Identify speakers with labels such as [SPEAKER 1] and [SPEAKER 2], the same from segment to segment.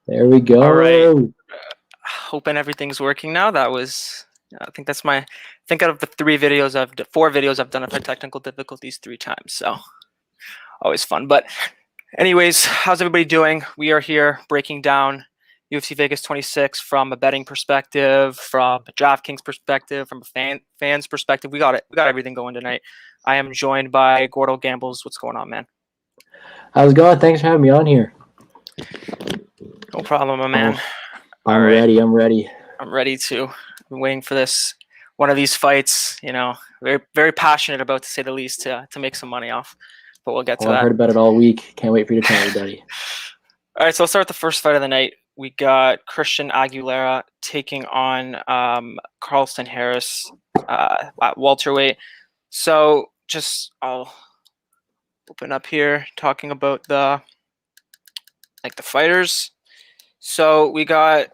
[SPEAKER 1] There we
[SPEAKER 2] All right.
[SPEAKER 1] go.
[SPEAKER 2] Hoping everything's working now. I think that's I think out of the four videos I've done, I've had technical difficulties 3 times. So always fun. But anyways, how's everybody doing? We are here breaking down UFC Vegas 26 from a betting perspective, from a DraftKings perspective, from a fan's perspective. We got it. We got everything going tonight. I am joined by Gordo Gambles. What's going on, man?
[SPEAKER 1] How's it going? Thanks for having me on here.
[SPEAKER 2] No problem, my man.
[SPEAKER 1] I'm ready. I'm ready.
[SPEAKER 2] I'm ready to. I've been waiting for this. One of these fights, very, very passionate about, to say the least, to make some money off. But we'll get to that.
[SPEAKER 1] I've heard about it all week. Can't wait for you to tell everybody.
[SPEAKER 2] All right, so let's start with the first fight of the night. We got Christian Aguilera taking on Carlston Harris at welterweight. So I'll open up here talking about the fighters. So we got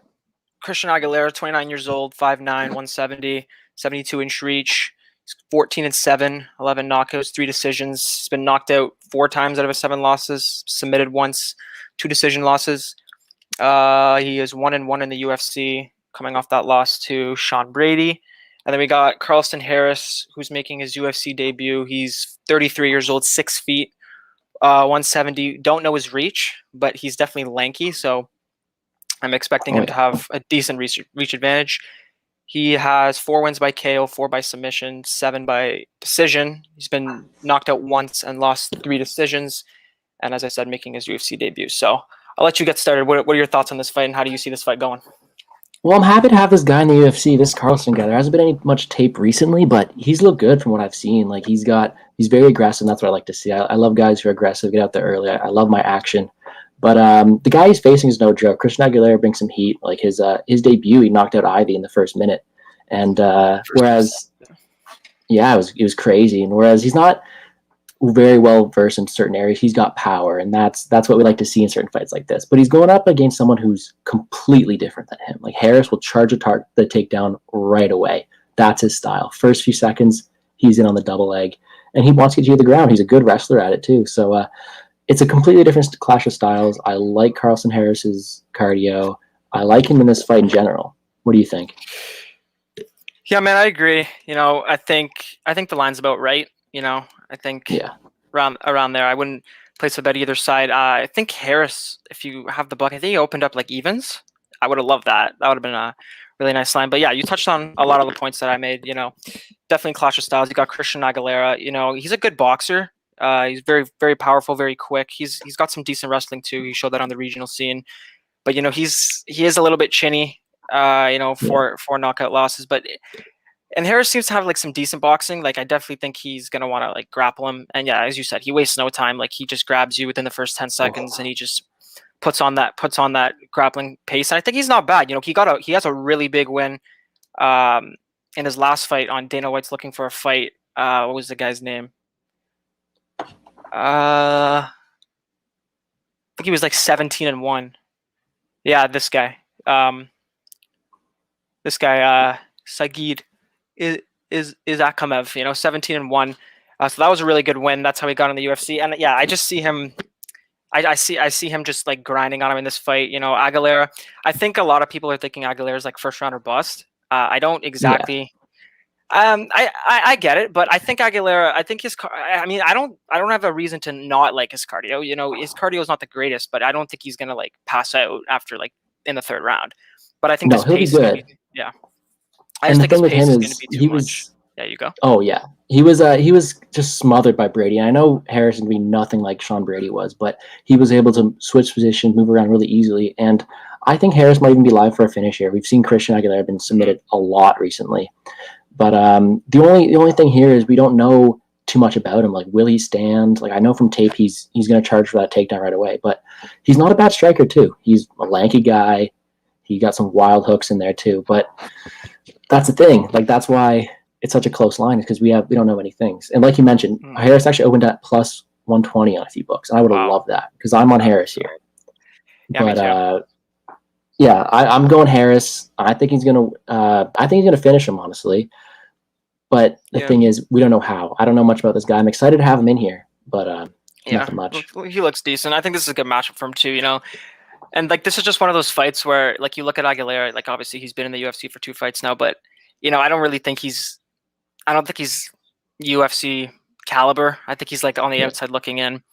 [SPEAKER 2] Christian Aguilera, 29 years old, 5'9", 170, 72-inch reach. He's 14-7, 11 knockouts, 3 decisions. He's been knocked out 4 times out of his 7 losses, submitted once, 2 decision losses. He is 1-1 in the UFC, coming off that loss to Sean Brady. And then we got Carlston Harris, who's making his UFC debut. He's 33 years old, 6 feet, 170. Don't know his reach, but he's definitely lanky, so I'm expecting him to have a decent reach advantage. He has 4 wins by KO, 4 by submission, 7 by decision. He's been knocked out once and lost 3 decisions. And as I said, making his UFC debut. So I'll let you get started. What are your thoughts on this fight, and how do you see this fight going?
[SPEAKER 1] Well, I'm happy to have this guy in the UFC, this Carlston guy. There hasn't been much tape recently, but he's looked good from what I've seen. Like he's very aggressive. And that's what I like to see. I love guys who are aggressive, get out there early. I love my action. But the guy he's facing is no joke. Christian Aguilera brings some heat. Like his debut, he knocked out Ivy in the first minute, and whereas, yeah, it was crazy. And whereas he's not very well versed in certain areas, he's got power, and that's what we like to see in certain fights like this. But he's going up against someone who's completely different than him. Like Harris will charge the takedown right away. That's his style. First few seconds, he's in on the double leg, and he wants to get you to the ground. He's a good wrestler at it too. So. It's a completely different clash of styles. I like Carlston Harris's cardio. I like him in this fight in general. What do you think?
[SPEAKER 2] Yeah, man, I agree. I think the line's about right. I think around there. I wouldn't place a bet either side. I think Harris, if you have the buck, I think he opened up like evens. I would have loved that. That would have been a really nice line. But yeah, you touched on a lot of the points that I made. Definitely clash of styles. You got Christian Aguilera. He's a good boxer. He's very, very powerful, very quick. He's got some decent wrestling too. He showed that on the regional scene, but he is a little bit chinny, for knockout losses. And Harris seems to have like some decent boxing. Like I definitely think he's gonna want to like grapple him. And yeah, as you said, he wastes no time. Like he just grabs you within the first 10 seconds, and he just puts on that grappling pace. And I think he's not bad. He has a really big win, in his last fight on Dana White's Looking for a Fight. What was the guy's name? I think he was like 17-1. Yeah, this guy. Sagid is Akamev. 17-1. So that was a really good win. That's how he got in the UFC. And yeah, I just see him. I see him just like grinding on him in this fight. Aguilera. I think a lot of people are thinking Aguilera's like first round or bust. I don't exactly. Yeah. I get it, but I think Aguilera. I think I don't have a reason to not like his cardio. His cardio is not the greatest, but I don't think he's gonna like pass out after like in the 3rd round. But I think
[SPEAKER 1] his pace is good.
[SPEAKER 2] Yeah.
[SPEAKER 1] I just think his pace is gonna be too much.
[SPEAKER 2] Yeah, you go.
[SPEAKER 1] Oh yeah, he was just smothered by Brady. I know Harris would be nothing like Sean Brady was, but he was able to switch positions, move around really easily, and I think Harris might even be live for a finish here. We've seen Christian Aguilera been submitted a lot recently. But the only thing here is we don't know too much about him. Like, will he stand? Like, I know from tape he's going to charge for that takedown right away. But he's not a bad striker too. He's a lanky guy. He got some wild hooks in there too. But that's the thing. Like, that's why it's such a close line, is because we don't know many things. And like you mentioned, Harris actually opened at plus 120 on a few books. And I would have loved that because I'm on Harris here. Yeah, but yeah, I'm going Harris. I think he's gonna finish him, honestly. But the thing is, we don't know how. I don't know much about this guy. I'm excited to have him in here, but nothing much.
[SPEAKER 2] He looks decent. I think this is a good matchup for him too. And like this is just one of those fights where like you look at Aguilera, like obviously he's been in the UFC for 2 fights now, but I don't really think I don't think he's UFC caliber. I think he's like on the outside looking in.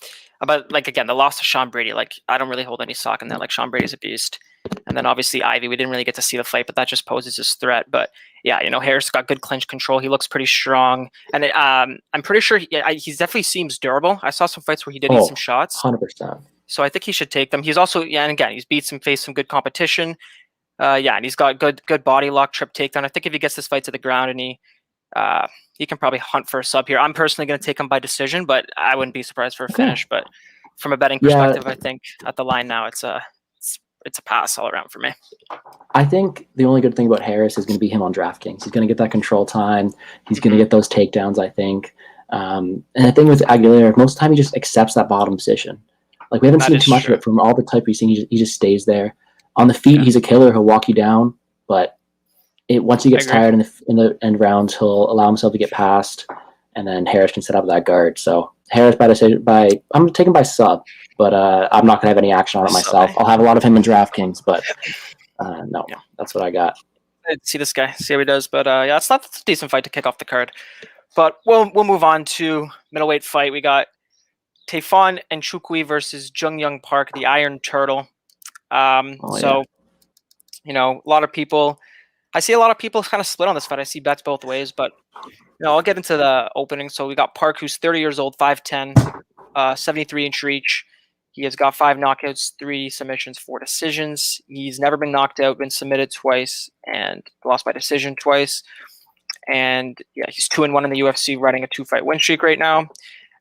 [SPEAKER 2] But like again, the loss to Sean Brady, like I don't really hold any stock in that. Like Sean Brady's a beast. And then obviously Ivy, we didn't really get to see the fight, but that just poses his threat. But yeah, Harris got good clinch control. He looks pretty strong, and I'm pretty sure he definitely seems durable. I saw some fights where he did eat some shots.
[SPEAKER 1] 100%.
[SPEAKER 2] So I think he should faced some good competition. And he's got good body lock, trip takedown. I think if he gets this fight to the ground and he can probably hunt for a sub here. I'm personally going to take him by decision, but I wouldn't be surprised for a finish. But from a betting perspective, I think at the line now, it's a pass all around for me.
[SPEAKER 1] I think the only good thing about Harris is going to be him on DraftKings. He's going to get that control time. He's going to get those takedowns, I think. And the thing with Aguilera, most of the time he just accepts that bottom position. Like we haven't seen too much of it from all the type we've seen. He just stays there. On the feet, he's a killer. He'll walk you down, but once he gets tired in the end rounds, he'll allow himself to get past, and then Harris can set up that guard. So Harris by decision. I'm going to take him by sub, but I'm not going to have any action on it myself. I'll have a lot of him in DraftKings, but no, that's what I got.
[SPEAKER 2] I'd see this guy, see how he does. But it's a decent fight to kick off the card. But we'll move on to middleweight fight. We got Tefon Nchukwi versus Jung Young Park, the Iron Turtle. A lot of people. I see a lot of people kind of split on this fight. I see bets both ways, but I'll get into the opening. So we got Park, who's 30 years old, 5'10", 73-inch reach. He has got 5 knockouts, 3 submissions, 4 decisions. He's never been knocked out, been submitted twice, and lost by decision twice. And he's 2-1 in the UFC, running a 2-fight win streak right now. And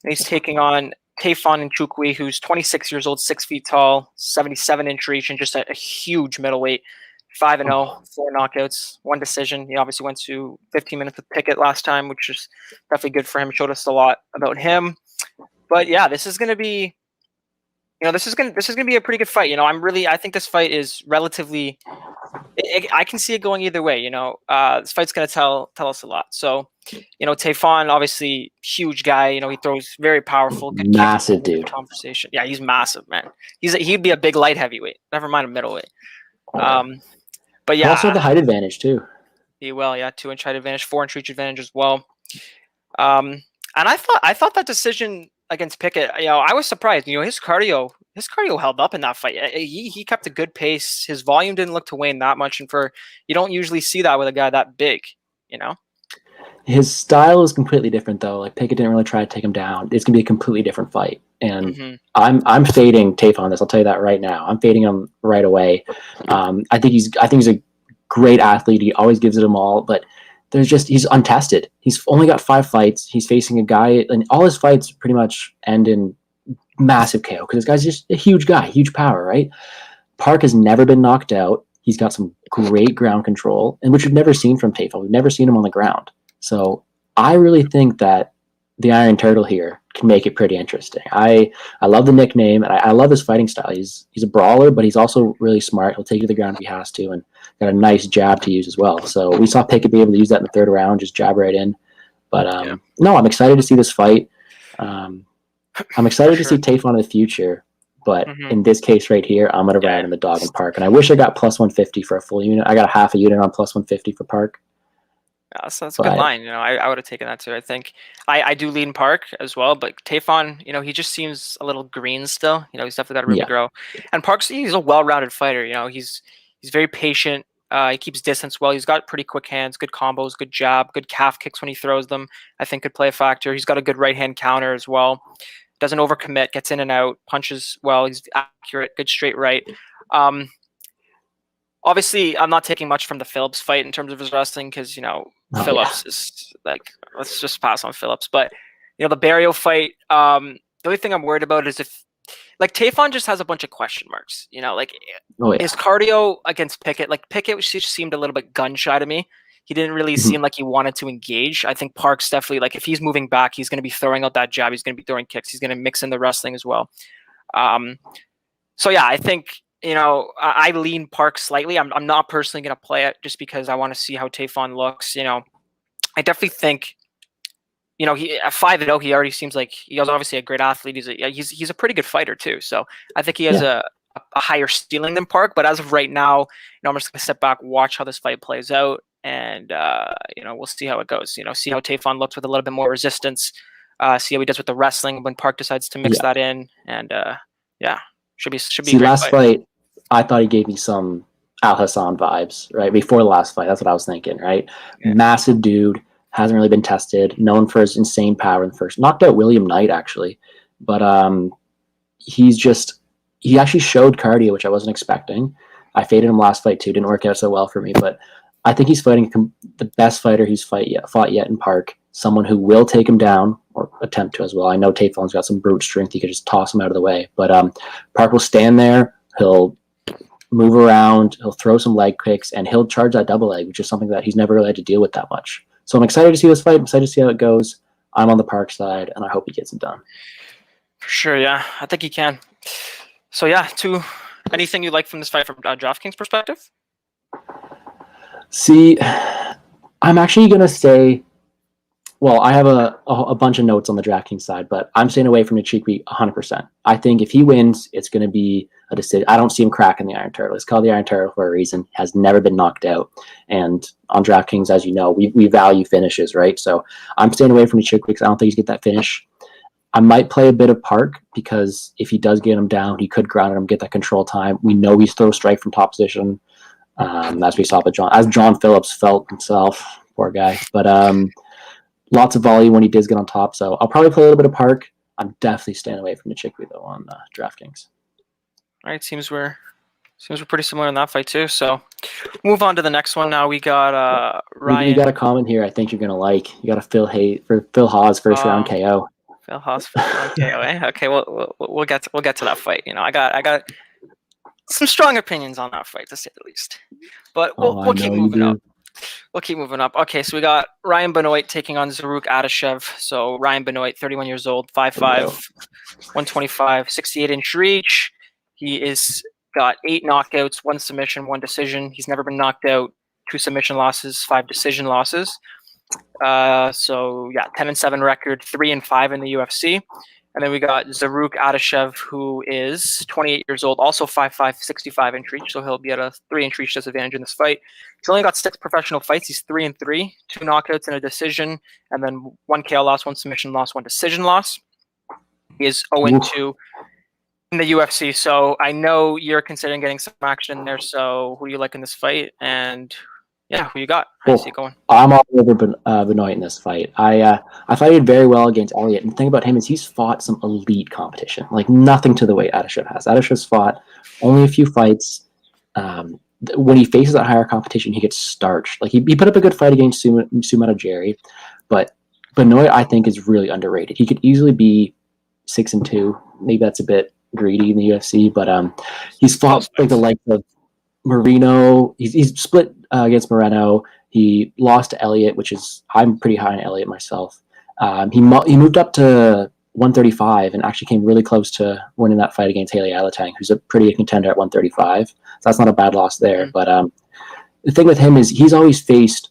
[SPEAKER 2] he's taking on Tefon Nchukwi, who's 26 years old, 6 feet tall, 77-inch reach, and just a huge middleweight. 5-0, 4 knockouts, 1 decision. He obviously went to 15 minutes with Pickett last time, which is definitely good for him. Showed us a lot about him. But yeah, this is going to be, this is going to be a pretty good fight. I think this fight is relatively. I can see it going either way. This fight's going to tell us a lot. So, Tefon, obviously huge guy. He throws very powerful, good
[SPEAKER 1] massive dude.
[SPEAKER 2] Conversation. Yeah, he's massive, man. He'd be a big light heavyweight. Never mind a middleweight. But yeah,
[SPEAKER 1] also the height advantage too.
[SPEAKER 2] He will, 2-inch height advantage, 4-inch reach advantage as well. And I thought that decision against Pickett, I was surprised. His cardio held up in that fight. He kept a good pace. His volume didn't look to wane that much, and you don't usually see that with a guy that big.
[SPEAKER 1] His style is completely different though. Like Pickett didn't really try to take him down. It's gonna be a completely different fight, and I'm fading Tefon this. I'll tell you that right now. I'm fading him right away. I think he's a great athlete. He always gives it them all, but he's untested. He's only got 5 fights. He's facing a guy, and all his fights pretty much end in massive KO because this guy's just a huge guy, huge power, right? Park has never been knocked out. He's got some great ground control, and which we've never seen from Tefon. We've never seen him on the ground. So I really think that the Iron Turtle here can make it pretty interesting. I love the nickname, and I love his fighting style. He's a brawler, but he's also really smart. He'll take you to the ground if he has to, and got a nice jab to use as well. So we saw Pickett be able to use that in the 3rd round, just jab right in. But no, I'm excited to see this fight. I'm excited to see Tefon in the future, but in this case right here, I'm going to ride in the dog in Park. And I wish I got plus 150 for a full unit. I got a half a unit on plus 150 for Park.
[SPEAKER 2] Yeah, so that's a good line. I would have taken that too. I think I do lean Park as well, but Tefon, he just seems a little green still. He's definitely got room to grow. And Park's he's a well-rounded fighter. He's very patient. He keeps distance well. He's got pretty quick hands, good combos, good jab, good calf kicks when he throws them. I think could play a factor. He's got a good right hand counter as well. Doesn't overcommit, gets in and out, punches well. He's accurate, good straight right. Obviously, I'm not taking much from the Phillips fight in terms of his wrestling because, Phillips is like, let's just pass on Phillips. But, the Barrio fight, the only thing I'm worried about is if, like, Tefon just has a bunch of question marks, his cardio against Pickett, like, Pickett just seemed a little bit gun shy to me. He didn't really seem like he wanted to engage. I think Park's definitely, like, if he's moving back, he's going to be throwing out that jab. He's going to be throwing kicks. He's going to mix in the wrestling as well. So, yeah, I think, I lean Park slightly. I'm not personally going to play it just because I want to see how Tefon looks. I definitely think, he at 5-0, he already seems like he was obviously a great athlete. He's a pretty good fighter too. So I think he has a a higher ceiling than Park. But as of right now, I'm just going to step back, watch how this fight plays out, and we'll see how it goes. See how Tafon looks with a little bit more resistance. See how he does with the wrestling when Park decides to mix that in, and should be a great
[SPEAKER 1] last fight. I thought he gave me some Al Hassan vibes, right? Before the last fight, that's what I was thinking, right? Yeah. Massive dude, hasn't really been tested, known for his insane power in the first. Knocked out William Knight, actually. But he actually showed cardio, which I wasn't expecting. I faded him last fight, too. Didn't work out so well for me. But I think he's fighting the best fighter he's fought yet in Park. Someone who will take him down, or attempt to as well. I know Tafon's got some brute strength. He could just toss him out of the way. But Park will stand there. He'll move around. He'll throw some leg kicks, and he'll charge that double leg, which is something that he's never really had to deal with that much. So I'm excited to see this fight. I'm excited to see how it goes. I'm on the Park side, and I hope he gets it done.
[SPEAKER 2] For sure, yeah. I think he can. So, anything you like from this fight from DraftKings perspective?
[SPEAKER 1] See, I'm actually going to say, well, I have a bunch of notes on the DraftKings side, but I'm staying away from Nchukwi 100%. I think if he wins, it's going to be a decision. I don't see him cracking the Iron Turtle. It's called the Iron Turtle for a reason. Has never been knocked out. And on DraftKings, as you know, we value finishes, right? So I'm staying away from Nchukwi because I don't think he's get that finish. I might play a bit of Park because if he does get him down, he could ground him, get that control time. We know he's throw strike from top position, as we saw with John Phillips felt himself, poor guy. But lots of volume when he does get on top. So I'll probably play a little bit of Park. I'm definitely staying away from Nchukwi though on DraftKings.
[SPEAKER 2] All right, seems we're pretty similar in that fight too. So move on to the next one. Now we got Ryan.
[SPEAKER 1] You got a comment here I think you're gonna like. You got a Phil Hawes first round KO.
[SPEAKER 2] Phil Hawes first round KO. Eh? Okay, we'll get to that fight. I got some strong opinions on that fight to say the least. But we'll keep moving up. We'll keep moving up. Okay, so we got Ryan Benoit taking on Zaruk Adashev. So Ryan Benoit, 31 years old, 5'5", 125, 68-inch reach. He is got 8 knockouts, 1 submission, 1 decision. He's never been knocked out, 2 submission losses, 5 decision losses. 10-7 record, 3-5 in the UFC. And then we got Zaruk Adashev, who is 28 years old, also 5'5", 65-inch reach, so he'll be at a 3-inch reach disadvantage in this fight. He's only got 6 professional fights. He's 3-3, 2 knockouts and a decision, and then 1 KO loss, 1 submission loss, 1 decision loss. He is 0-2 in the UFC, so I know you're considering getting some action in there, so who do you like in this fight? And who you got? How do you see it going?
[SPEAKER 1] I'm all over Benoit in this fight. I thought he did very well against Elliott. And the thing about him is he's fought some elite competition, like nothing to the way Adashev has. Adashev's fought only a few fights. When he faces that higher competition, he gets starched. Like he put up a good fight against Sumata Jerry, but Benoit I think is really underrated. He could easily be 6-2. Maybe that's a bit greedy in the UFC, but he's fought like the likes of Marino. He's split against Morono. He lost to Elliott, which is I'm pretty high on Elliott myself. He moved up to 135 and actually came really close to winning that fight against Haley Alatang, who's a pretty contender at 135. So that's not a bad loss there. Mm-hmm. But the thing with him is he's always faced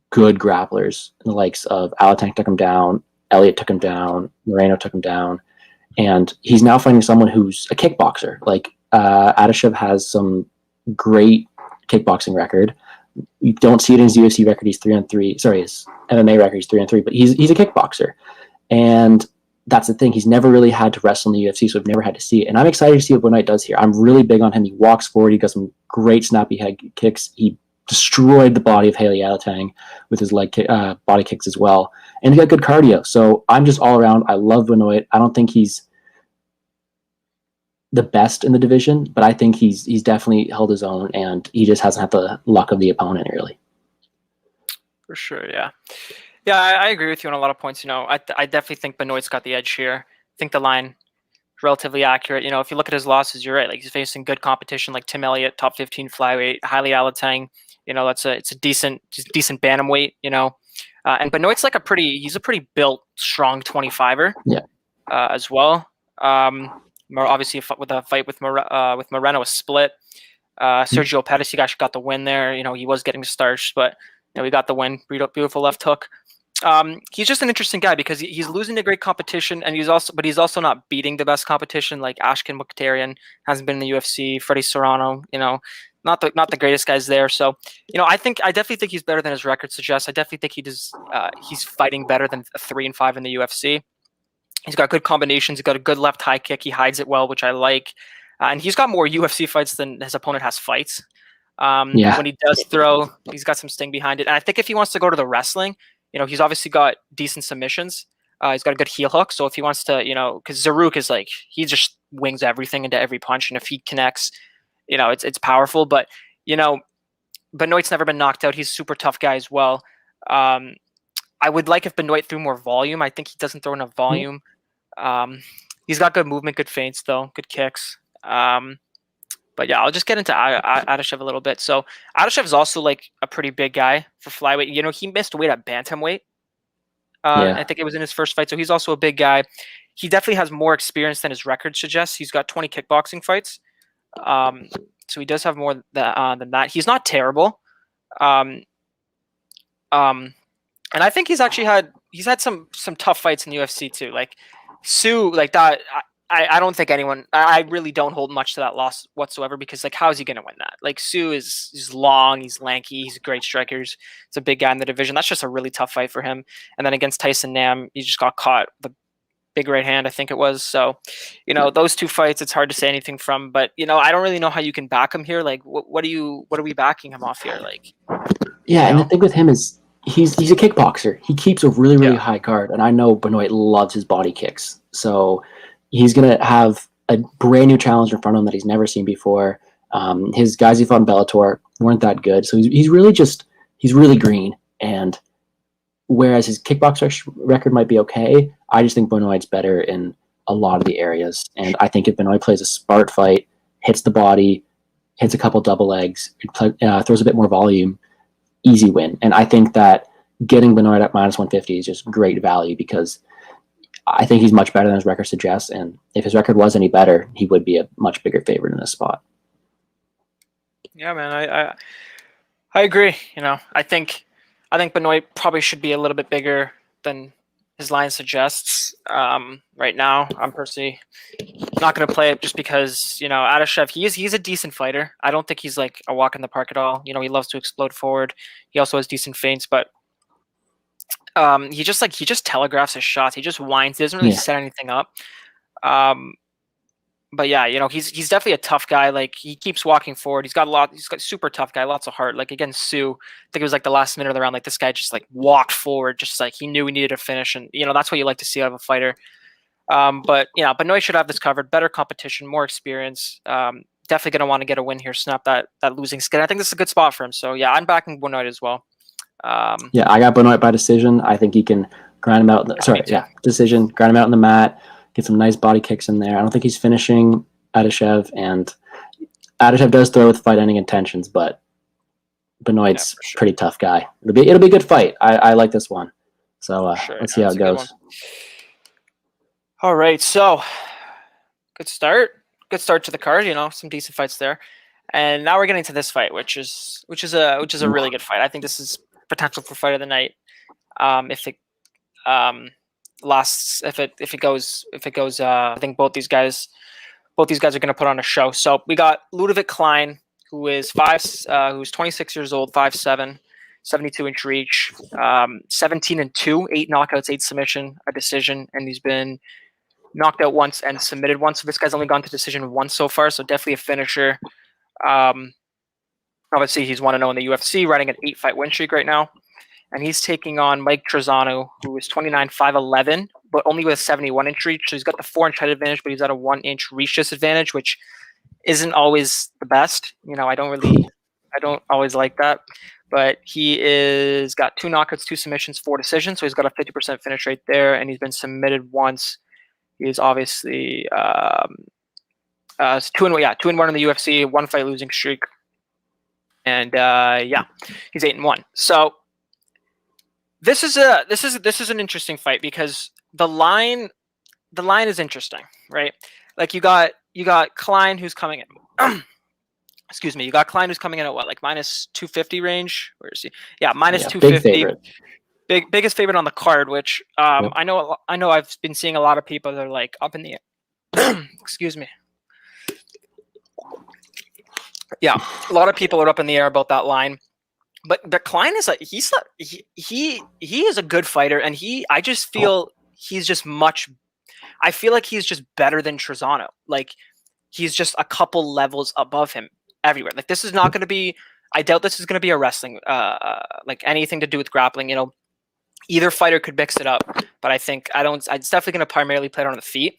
[SPEAKER 1] good grapplers, the likes of Alatang took him down, Elliott took him down, Moreno took him down, and he's now fighting someone who's a kickboxer. Like Adashev has some great kickboxing record. You don't see it in his UFC record. He's 3-3. Sorry, his MMA record is 3-3. But he's a kickboxer, and that's the thing. He's never really had to wrestle in the UFC, so we've never had to see it. And I'm excited to see what Benoit does here. I'm really big on him. He walks forward. He does some great snappy head kicks. He destroyed the body of Haley Alatang with his body kicks as well, and he got good cardio. So I'm just all around. I love Benoit. I don't think he's the best in the division, but I think he's definitely held his own, and he just hasn't had the luck of the opponent really.
[SPEAKER 2] For sure, yeah. I agree with you on a lot of points. I definitely think Benoit's got the edge here. I think the line is relatively accurate. If you look at his losses, you're right. Like he's facing good competition, like Tim Elliott, top 15 flyweight, Haile Alatang. It's a decent bantamweight. And Benoit's like he's a pretty built, strong 25er.
[SPEAKER 1] Yeah.
[SPEAKER 2] As well. Obviously, with a fight with Moreno, a split. Sergio Pettis, he actually got the win there. He was getting starched, but we got the win. Beautiful left hook. He's just an interesting guy because he's losing to great competition, and he's also not beating the best competition. Like Ashkan Mkhitaryan hasn't been in the UFC. Freddie Serrano, not the greatest guys there. So, I definitely think he's better than his record suggests. I definitely think he's fighting better than a 3-5 in the UFC. He's got good combinations. He's got a good left high kick. He hides it well, which I like. And he's got more UFC fights than his opponent has fights. When he does throw, he's got some sting behind it. And I think if he wants to go to the wrestling, he's obviously got decent submissions. He's got a good heel hook. So if he wants to, because Zaruk is like, he just wings everything into every punch. And if he connects, it's powerful. But, Benoit's never been knocked out. He's a super tough guy as well. I would like if Benoit threw more volume. I think he doesn't throw enough volume. He's got good movement, good feints, though, good kicks. But yeah, I'll just get into Adashev a little bit. So Adashev is also like a pretty big guy for flyweight. He missed weight at bantamweight. I think it was in his first fight. So he's also a big guy. He definitely has more experience than his record suggests. He's got 20 kickboxing fights. So he does have more than that. He's not terrible. And I think he's had some tough fights in the UFC too. Like Sue, like that. I don't think I really don't hold much to that loss whatsoever because like how is he going to win that? Like Sue he's long, he's lanky, he's a great striker. He's a big guy in the division. That's just a really tough fight for him. And then against Tyson Nam, he just got caught the big right hand, I think it was. So, those two fights, it's hard to say anything from. But I don't really know how you can back him here. Like, what are we backing him off here? Like,
[SPEAKER 1] and the thing with him is he's a kickboxer. He keeps a really really high card, and I know Benoit loves his body kicks. So he's gonna have a brand new challenge in front of him that he's never seen before. His guys he fought in Bellator weren't that good, so he's really green. And whereas his kickboxer record might be okay, I just think Benoit's better in a lot of the areas. And I think if Benoit plays a smart fight, hits the body, hits a couple double legs, throws a bit more volume, easy win. And I think that getting Benoit at minus 150 is just great value because I think he's much better than his record suggests. And if his record was any better, he would be a much bigger favorite in this spot.
[SPEAKER 2] Yeah, man, I agree. I think Benoit probably should be a little bit bigger than his line suggests. Right now, I'm personally not going to play it just because Adashev. He's a decent fighter. I don't think he's like a walk in the park at all. He loves to explode forward. He also has decent feints, but he just telegraphs his shots. He just whines. He doesn't really set anything up. But yeah, he's definitely a tough guy. Like he keeps walking forward. He's got super tough guy, lots of heart. Like against Sue, I think it was like the last minute of the round. Like this guy just like walked forward, just like he knew he needed a finish, and that's what you like to see out of a fighter. But Benoit should have this covered. Better competition, more experience. Definitely gonna want to get a win here, snap that losing skin. I think this is a good spot for him. So yeah, I'm backing Benoit as well.
[SPEAKER 1] I got Benoit by decision. I think he can grind him out. Decision. Grind him out on the mat. Get some nice body kicks in there. I don't think he's finishing Adashev, and Adashev does throw with fight-ending intentions, but Benoit's a pretty tough guy. It'll be a good fight. I like this one. So let's see how it goes.
[SPEAKER 2] All right, so good start. Good start to the card. Some decent fights there, and now we're getting to this fight, which is a really good fight. I think this is potential for fight of the night. If it goes, I think both these guys are going to put on a show. So we got Ludovic Klein, who's 26 years old, 5'7", 72-inch reach, 17-2, 8 knockouts, 8 submission, a decision, and he's been knocked out once and submitted once. So this guy's only gone to decision once so far, so definitely a finisher. Obviously, he's 1-0 in the UFC, riding an 8-fight win streak right now. And he's taking on Mike Trizano, who is 29, 5'11", but only with a 71-inch reach. So he's got the 4-inch height advantage, but he's at a 1-inch reach disadvantage, which isn't always the best. I don't always like that. But he is got 2 knockouts, 2 submissions, 4 decisions. So he's got a 50% finish rate there, and he's been submitted once. He is obviously 2-1 in the UFC, 1-fight losing streak, and he's 8-1. So. This is an interesting fight because the line is interesting, right? Like you got Klein who's coming in. Excuse me, you got Klein who's coming in at what, like minus 250 range? Where is he? Yeah, minus 250. biggest favorite on the card, which
[SPEAKER 1] Yep.
[SPEAKER 2] I know I've been seeing a lot of people that are like up in the excuse me. Yeah, a lot of people are up in the air about that line. But Klein is he is a good fighter, and I just feel he's just I feel like he's just better than Trizano. Like he's just a couple levels above him everywhere. Like this is not going to be. I doubt this is going to be a wrestling, like anything to do with grappling. You know, either fighter could mix it up, but I think it's definitely going to primarily play it on the feet.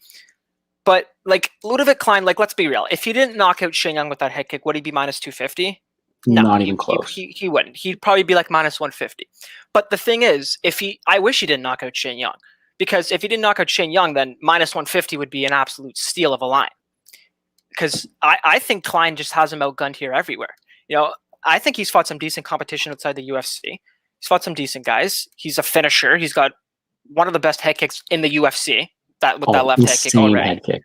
[SPEAKER 2] But like Ludovic Klein, like let's be real. If he didn't knock out Shane Young with that head kick, would he be minus 250? No,
[SPEAKER 1] not even close.
[SPEAKER 2] He wouldn't. He'd probably be like minus 150. But the thing is, I wish he didn't knock out Shane Young, because if he didn't knock out Shane Young, then minus 150 would be an absolute steal of a line. Because I think Klein just has him outgunned here everywhere. You know, I think he's fought some decent competition outside the UFC. He's fought some decent guys. He's a finisher. He's got one of the best head kicks in the UFC. That left head kick already. Head kick.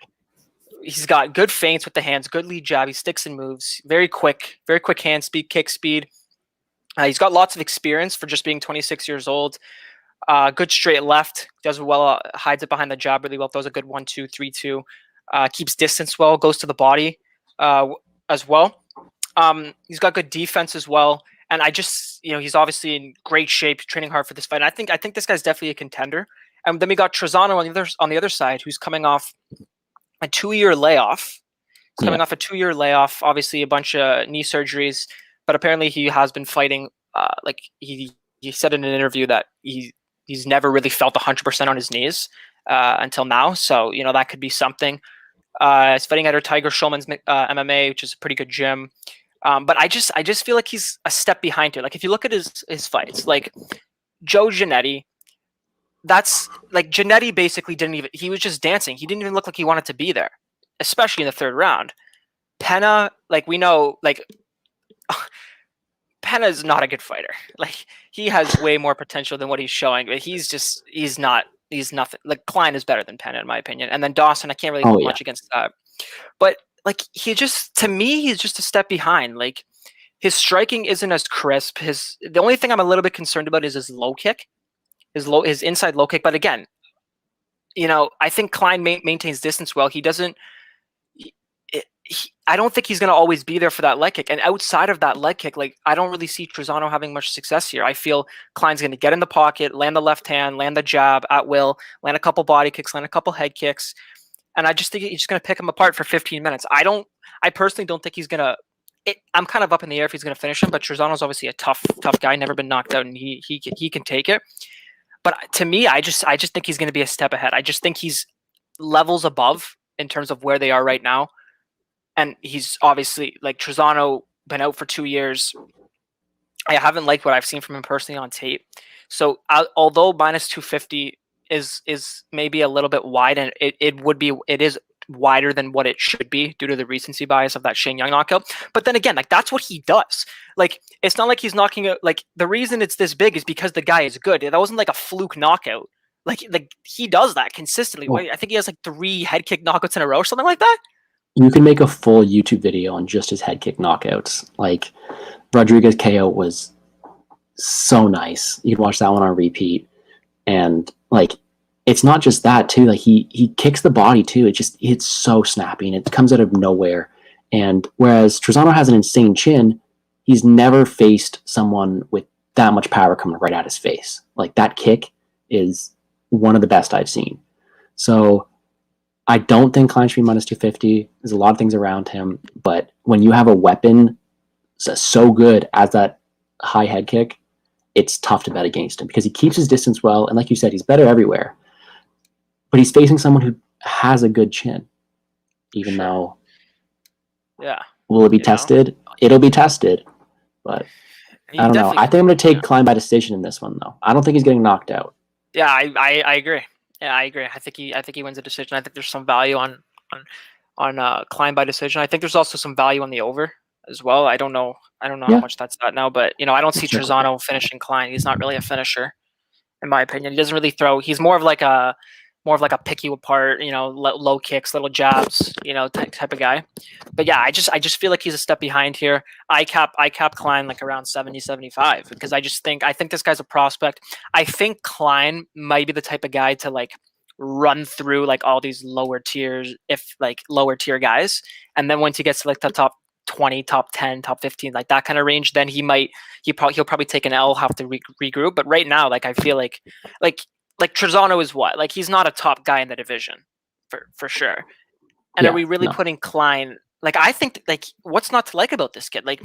[SPEAKER 2] He's got good feints with the hands, good lead jab. He sticks and moves, very quick hand speed, kick speed. He's got lots of experience for just being 26 years old. Good straight left, does well, hides it behind the jab really well. Throws a good 1-2, 3-2. Keeps distance well, goes to the body as well. He's got good defense as well. And he's obviously in great shape, training hard for this fight. And I think this guy's definitely a contender. And then we got Trizano on the other side, who's coming off a 2-year layoff. He's coming off a 2-year layoff, obviously a bunch of knee surgeries, but apparently he has been fighting. Like he said in an interview that he's never really felt 100% on his knees until now. So, you know, that could be something. He's fighting under Tiger Schulman's MMA, which is a pretty good gym. But I just feel like he's a step behind here. Like if you look at his fights, like Joe Giannetti, that's like Giannetti basically he was just dancing. He didn't even look like he wanted to be there, especially in the third round. Penna, like we know, like Penna is not a good fighter. Like he has way more potential than what he's showing, but he's nothing. Like Klein is better than Penna in my opinion. And then Dawson, I can't really do much against that. But like to me, he's just a step behind. Like his striking isn't as crisp. The only thing I'm a little bit concerned about is his low kick. His inside low kick, but again, you know, I think Klein maintains distance well. He doesn't. I don't think he's going to always be there for that leg kick. And outside of that leg kick, like I don't really see Trizano having much success here. I feel Klein's going to get in the pocket, land the left hand, land the jab at will, land a couple body kicks, land a couple head kicks, and I just think he's just going to pick him apart for 15 minutes. I personally don't think he's going to. I'm kind of up in the air if he's going to finish him, but Trizano's obviously a tough guy, never been knocked out, and he can take it. But to me, I just think he's going to be a step ahead. I just think he's levels above in terms of where they are right now. And he's obviously, like Trizano, been out for 2 years. I haven't liked what I've seen from him personally on tape. So although minus 250 is maybe a little bit wide, and it is wider than what it should be due to the recency bias of that Shane Young knockout. But then again, like that's what he does. Like it's not like he's knocking out. Like the reason it's this big is because the guy is good. That wasn't like a fluke knockout. Like he does that consistently. Well, I think he has like 3 head kick knockouts in a row or something like that.
[SPEAKER 1] You can make a full YouTube video on just his head kick knockouts. Like Rodriguez KO was so nice. You can watch that one on repeat. And like it's not just that too. Like he kicks the body too. It's so snappy and it comes out of nowhere. And whereas Trizano has an insane chin, he's never faced someone with that much power coming right at his face. Like that kick is one of the best I've seen. So I don't think Klein should be minus 250. There's a lot of things around him, but when you have a weapon so good as that high head kick, it's tough to bet against him because he keeps his distance well. And like you said, he's better everywhere, but he's facing someone who has a good chin, even though, will it be tested? It'll be tested, but I don't know. I think I'm going to take Klein by decision in this one, though. I don't think he's getting knocked out.
[SPEAKER 2] Yeah, I agree. Yeah, I agree. I think he wins the decision. I think there's some value on Klein by decision. I think there's also some value on the over as well. I don't know how much that's at now, but I don't see Trizano finishing Klein. He's not really a finisher, in my opinion. He doesn't really throw. He's more of like a more of like a pick you apart, low kicks, little jabs, type of guy. But yeah, I just feel like he's a step behind here. I cap Klein like around 70, 75 because I think this guy's a prospect. I think Klein might be the type of guy to like run through like all these lower tiers, if like lower tier guys, and then once he gets to like the top 20, top 10, top 15, like that kind of range, then he'll probably take an L, have to regroup. But right now, like I feel like Trizano is what? Like he's not a top guy in the division for sure. And are we really putting Klein? Like I think like what's not to like about this kid? Like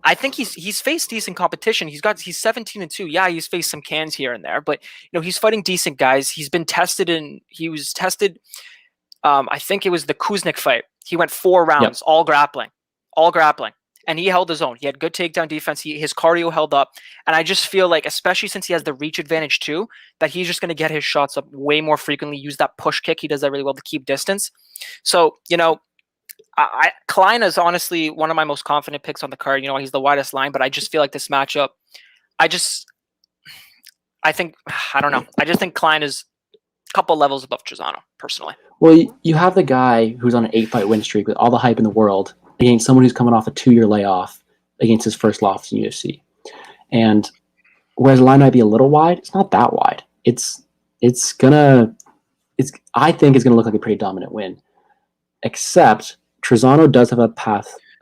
[SPEAKER 2] I think he's faced decent competition. He's 17-2. Yeah, he's faced some cans here and there, but he's fighting decent guys. He was tested. I think it was the Kuznik fight. He went 4 rounds, all grappling, and he held his own. He had good takedown defense. His cardio held up, and I just feel like, especially since he has the reach advantage too, that he's just going to get his shots up way more frequently. Use that push kick. He does that really well to keep distance. So Klein is honestly one of my most confident picks on the card. He's the widest line, but I just feel like this matchup, I just think Klein is a couple levels above Trizano, personally.
[SPEAKER 1] Well, you have the guy who's on an 8-fight win streak with all the hype in the world against someone who's coming off a 2-year layoff against his first loss in UFC. And whereas the line might be a little wide, it's not that wide. I think it's gonna look like a pretty dominant win. Except Trizano does have a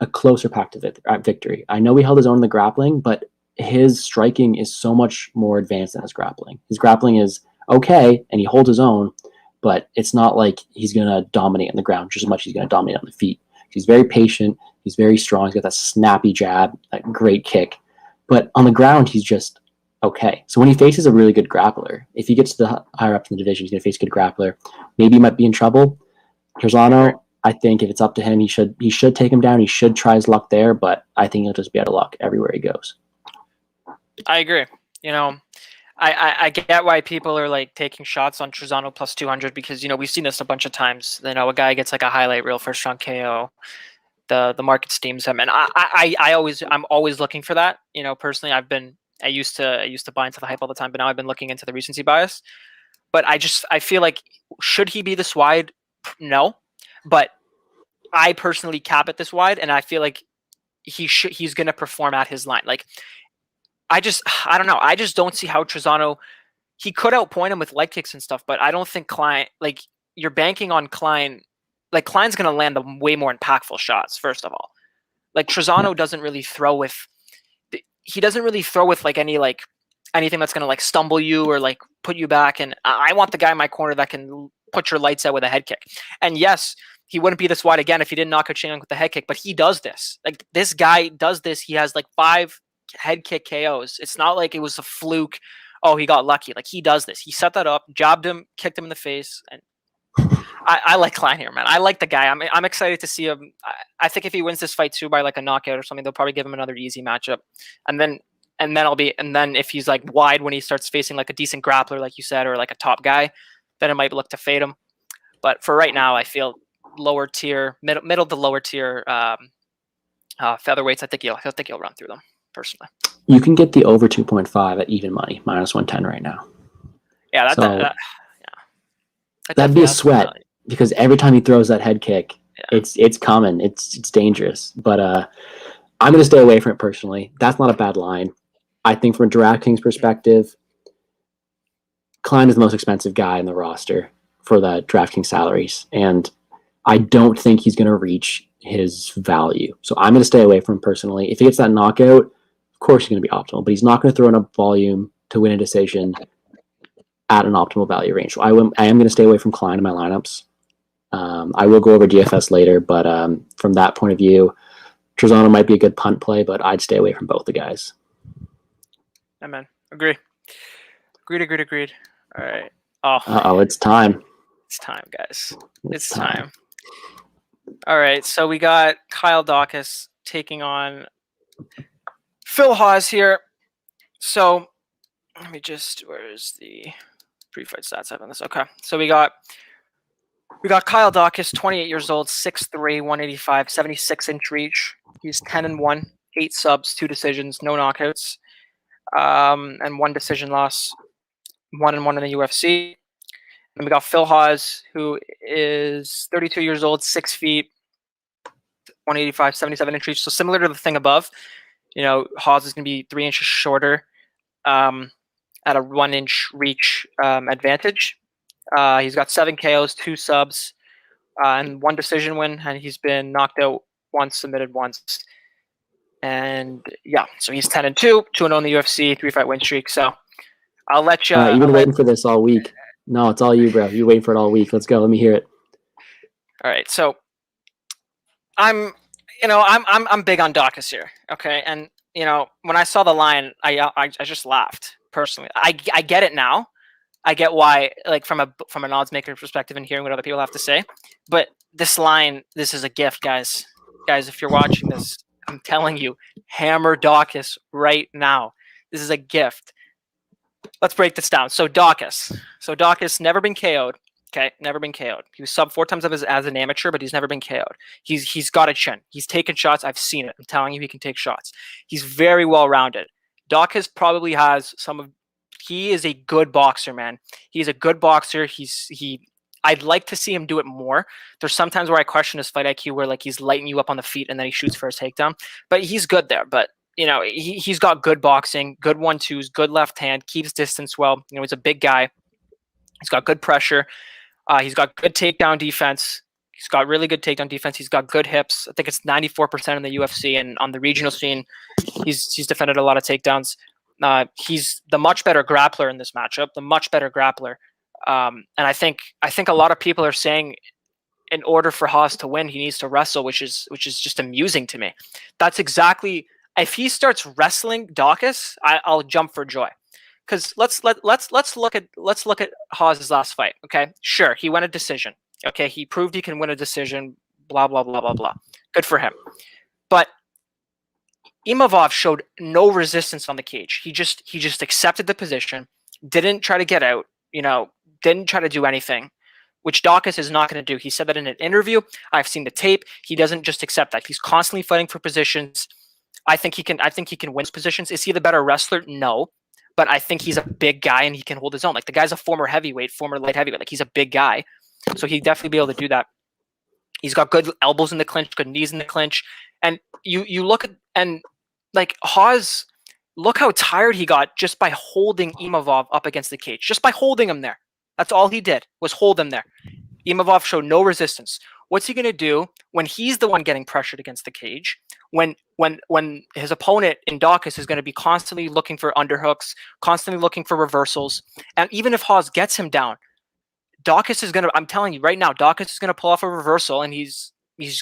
[SPEAKER 1] closer path to victory. I know he held his own in the grappling, but his striking is so much more advanced than his grappling. His grappling is okay, and he holds his own, but it's not like he's going to dominate on the ground just as much as he's going to dominate on the feet. He's very patient. He's very strong. He's got that snappy jab, that great kick. But on the ground, he's just okay. So when he faces a really good grappler, if he gets to the higher up in the division, he's going to face a good grappler. Maybe he might be in trouble. Trizano, I think if it's up to him, he should take him down. He should try his luck there, but I think he'll just be out of luck everywhere he goes.
[SPEAKER 2] I agree. I get why people are like taking shots on Trizano plus 200 because we've seen this a bunch of times. A guy gets like a highlight reel first round KO, the market steams him, and I'm always looking for that. Personally, I used to buy into the hype all the time, but now I've been looking into the recency bias. But I feel like, should he be this wide? No, but I personally cap it this wide, and I feel like he's going to perform at his line. Like I don't know. I just don't see how Trizano, he could outpoint him with leg kicks and stuff, but I don't think Klein, like you're banking on Klein, like Klein's going to land the way more impactful shots, first of all. Like Trizano doesn't really throw with like anything that's going to like stumble you or like put you back. And I want the guy in my corner that can put your lights out with a head kick. And yes, he wouldn't be this wide again if he didn't knock out Chang with the head kick, but he does this. Like this guy does this. He has like 5 head kick KOs. It's not like it was a fluke. Oh, he got lucky. Like he does this. He set that up, jabbed him, kicked him in the face, and I like Klein here, man. I like the guy. I'm excited to see him. I think if he wins this fight too by like a knockout or something, they'll probably give him another easy matchup, and then if he's like wide when he starts facing like a decent grappler, like you said, or like a top guy, then it might look to fade him. But for right now, I feel lower tier, middle to lower tier featherweights. I think he'll run through them. Personally,
[SPEAKER 1] you can get the over 2.5 at even money, -110 right now.
[SPEAKER 2] Yeah,
[SPEAKER 1] that'd be a sweat because every time he throws that head kick, it's coming. It's dangerous. But I'm going to stay away from it personally. That's not a bad line. I think from a DraftKings perspective, Klein is the most expensive guy in the roster for the DraftKings salaries, and I don't think he's going to reach his value. So I'm going to stay away from him personally. If he gets that knockout, of course he's going to be optimal, but he's not going to throw enough volume to win a decision at an optimal value range. So I am going to stay away from Klein in my lineups. I will go over DFS later, but from that point of view, Trizano might be a good punt play, but I'd stay away from both the guys.
[SPEAKER 2] Amen. Agreed. All right.
[SPEAKER 1] It's time.
[SPEAKER 2] It's time, guys. It's time. All right, so we got Kyle Daukaus taking on Phil Hawes here. So let me where's the pre-fight stats having this? Okay, so we got Kyle Daukaus, 28 years old, 6'3", 185, 76-inch reach. He's 10-1, 8 subs, 2 decisions, no knockouts, and 1 decision loss, 1-1 in the UFC. And we got Phil Hawes, who is 32 years old, 6 feet, 185, 77 inch reach. So similar to the thing above, Hawes is going to be 3 inches shorter at a 1 inch reach advantage. He's got 7 KOs, 2 subs, and 1 decision win, and he's been knocked out once, submitted once. And yeah, so he's 10-2, 2-0 in the UFC, 3-fight win streak. So I'll let you.
[SPEAKER 1] You've been waiting for this all week. No, it's all you, bro. You're waiting for it all week. Let's go. Let me hear it.
[SPEAKER 2] All right, so I'm big on Daukaus here. Okay, and when I saw the line, I just laughed personally. I get it now. I get why, like from an odds maker perspective and hearing what other people have to say. But this line, this is a gift, guys. Guys, if you're watching this, I'm telling you, hammer Daukaus right now. This is a gift. Let's break this down. So Daukaus never been KO'd. Okay, never been KO'd. He was sub 4 times as an amateur, but he's never been KO'd. He's got a chin. He's taken shots. I've seen it. I'm telling you, he can take shots. He's very well rounded. Daukaus probably has he is a good boxer, man. He's a good boxer. I'd like to see him do it more. There's sometimes where I question his fight IQ, where like he's lighting you up on the feet and then he shoots for his takedown. But he's good there. But he's got good boxing, good 1-2s, good left hand, keeps distance well. He's a big guy. He's got good pressure. He's got good takedown defense. He's got really good takedown defense. He's got good hips. I think it's 94% in the UFC, and on the regional scene, he's defended a lot of takedowns. He's the much better grappler in this matchup, the much better grappler. And I think a lot of people are saying, in order for Hawes to win, he needs to wrestle, which is just amusing to me. That's exactly, if he starts wrestling Daukaus, I'll jump for joy. Because let's look at Hawes' last fight. Okay, sure, he won a decision. Okay, he proved he can win a decision. Blah blah blah blah blah. Good for him. But Imavov showed no resistance on the cage. He just accepted the position, didn't try to get out. Didn't try to do anything, which Daukaus is not going to do. He said that in an interview. I've seen the tape. He doesn't just accept that. He's constantly fighting for positions. I think he can win positions. Is he the better wrestler? No. But I think he's a big guy and he can hold his own. Like, the guy's a former heavyweight, former light heavyweight. Like, he's a big guy. So he'd definitely be able to do that. He's got good elbows in the clinch, good knees in the clinch. And you look at, and like Hawes, look how tired he got just by holding Imavov up against the cage. Just by holding him there. That's all he did, was hold him there. Imavov showed no resistance. What's he going to do when he's the one getting pressured against the cage? When his opponent in Daukaus is going to be constantly looking for underhooks, constantly looking for reversals, and even if Hawes gets him down, Daukaus is going to, I'm telling you right now, Daukaus is going to pull off a reversal and he's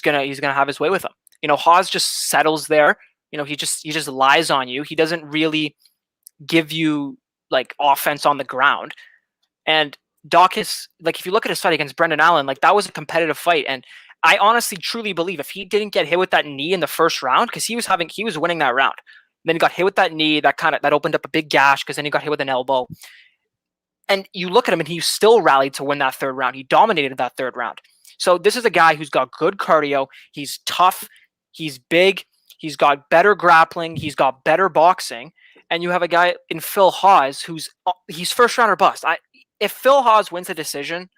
[SPEAKER 2] going to have his way with him. Hawes just settles there. He just lies on you. He doesn't really give you like offense on the ground. And Daukaus, like, if you look at his fight against Brendan Allen, like, that was a competitive fight. And I honestly, truly believe if he didn't get hit with that knee in the first round, because he was winning that round, then he got hit with that knee, that opened up a big gash, because then he got hit with an elbow. And you look at him and he still rallied to win that third round. He dominated that third round. So this is a guy who's got good cardio. He's tough. He's big. He's got better grappling. He's got better boxing. And you have a guy in Phil Hawes he's first round or bust. If Phil Hawes wins a decision,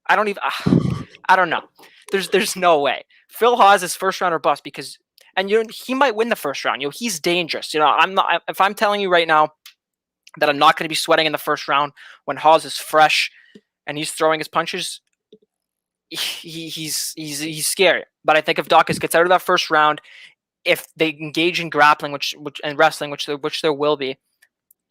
[SPEAKER 2] I don't know. There's no way. Phil Hawes is first round or bust, because, and he might win the first round. He's dangerous. If I'm telling you right now that I'm not going to be sweating in the first round when Hawes is fresh and he's throwing his punches, he's scary. But I think if Daukaus gets out of that first round, if they engage in grappling, which and wrestling, which there will be,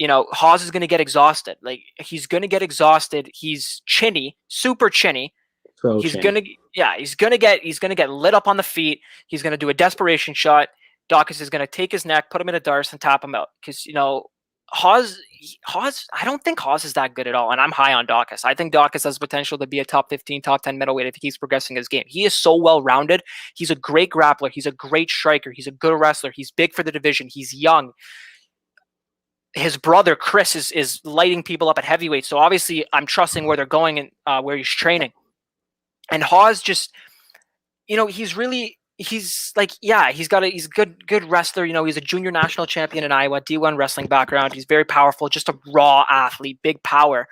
[SPEAKER 2] Hawes is going to get exhausted. Like, he's going to get exhausted. He's chinny, super chinny. He's going to get lit up on the feet. He's going to do a desperation shot. Daukaus is going to take his neck, put him in a darce, and tap him out. Because, Hawes, I don't think Hawes is that good at all. And I'm high on Daukaus. I think Daukaus has potential to be a top 15, top 10 middleweight if he keeps progressing his game. He is so well-rounded. He's a great grappler. He's a great striker. He's a good wrestler. He's big for the division. He's young. His brother Chris is lighting people up at heavyweight, so obviously I'm trusting where they're going and where he's training. And Hawes just, he's good wrestler. He's a junior national champion in Iowa, D1 wrestling background. He's very powerful, just a raw athlete, big power.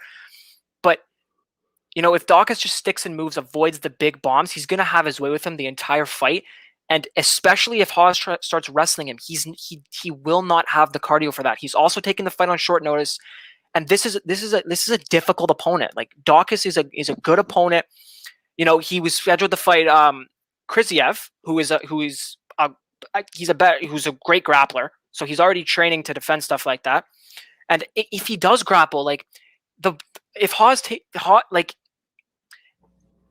[SPEAKER 2] if Daukaus just sticks and moves, avoids the big bombs, he's going to have his way with him the entire fight. And especially if Hawes starts wrestling him, he will not have the cardio for that. He's also taking the fight on short notice, and this is a difficult opponent. Like Daukaus is a good opponent. He was scheduled to fight Kriziev, who's a great grappler. So he's already training to defend stuff like that. And if he does grapple,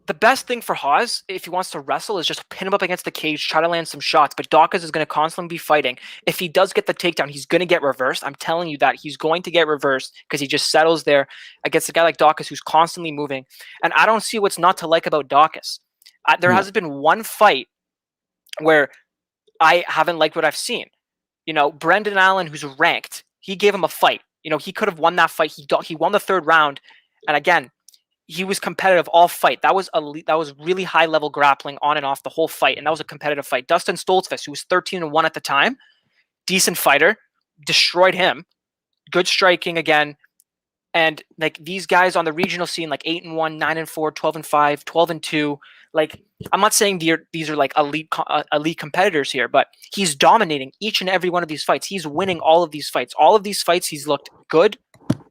[SPEAKER 2] the best thing for Hawes, if he wants to wrestle, is just pin him up against the cage, try to land some shots. But Daukaus is going to constantly be fighting. If he does get the takedown, he's going to get reversed. I'm telling you that he's going to get reversed because he just settles there against a guy like Daukaus who's constantly moving. And I don't see what's not to like about Daukaus. There hasn't been one fight where I haven't liked what I've seen. Brendan Allen, who's ranked, he gave him a fight. He could have won that fight. He won the third round. And again, he was competitive all fight. That was really high level grappling on and off the whole fight, and that was a competitive fight. Dustin Stoltzfus, who was 13-1 at the time, decent fighter, destroyed him. Good striking again, and these guys on the regional scene, 8-1, 9-4, 12-5, 12-2. I'm not saying these are elite competitors here, but he's dominating each and every one of these fights. He's winning all of these fights. All of these fights, he's looked good.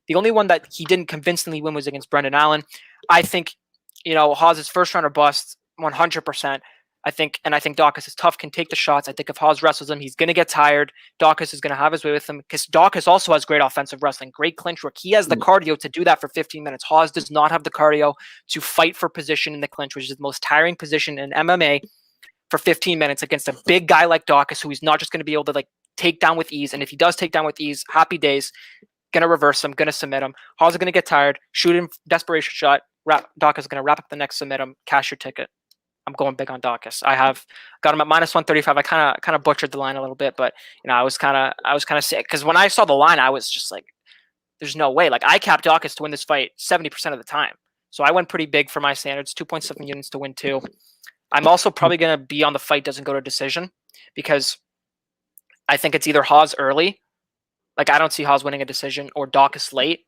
[SPEAKER 2] The only one that he didn't convincingly win was against Brendan Allen. I think, Hawes is first round or bust, 100%. I think Daukaus is tough, can take the shots. I think if Hawes wrestles him, he's going to get tired. Daukaus is going to have his way with him because Daukaus also has great offensive wrestling, great clinch work. He has the cardio to do that for 15 minutes. Hawes does not have the cardio to fight for position in the clinch, which is the most tiring position in MMA, for 15 minutes against a big guy like Daukaus, who he's not just going to be able to take down with ease. And if he does take down with ease, happy days. Going to reverse him, going to submit him. Hawes is going to get tired, shoot him, desperation shot. Daukaus is going to wrap up the next, submit him, cash your ticket. I'm going big on Daukaus. I have got him at -135. I kind of butchered the line a little bit, but I was kind of sick because when I saw the line, I was just like, "There's no way." I capped Daukaus to win this fight 70% of the time, so I went pretty big for my standards. 2.7 units to win 2. I'm also probably going to be on the fight doesn't go to decision because I think it's either Hawes early. I don't see Hawes winning a decision or Daukaus late.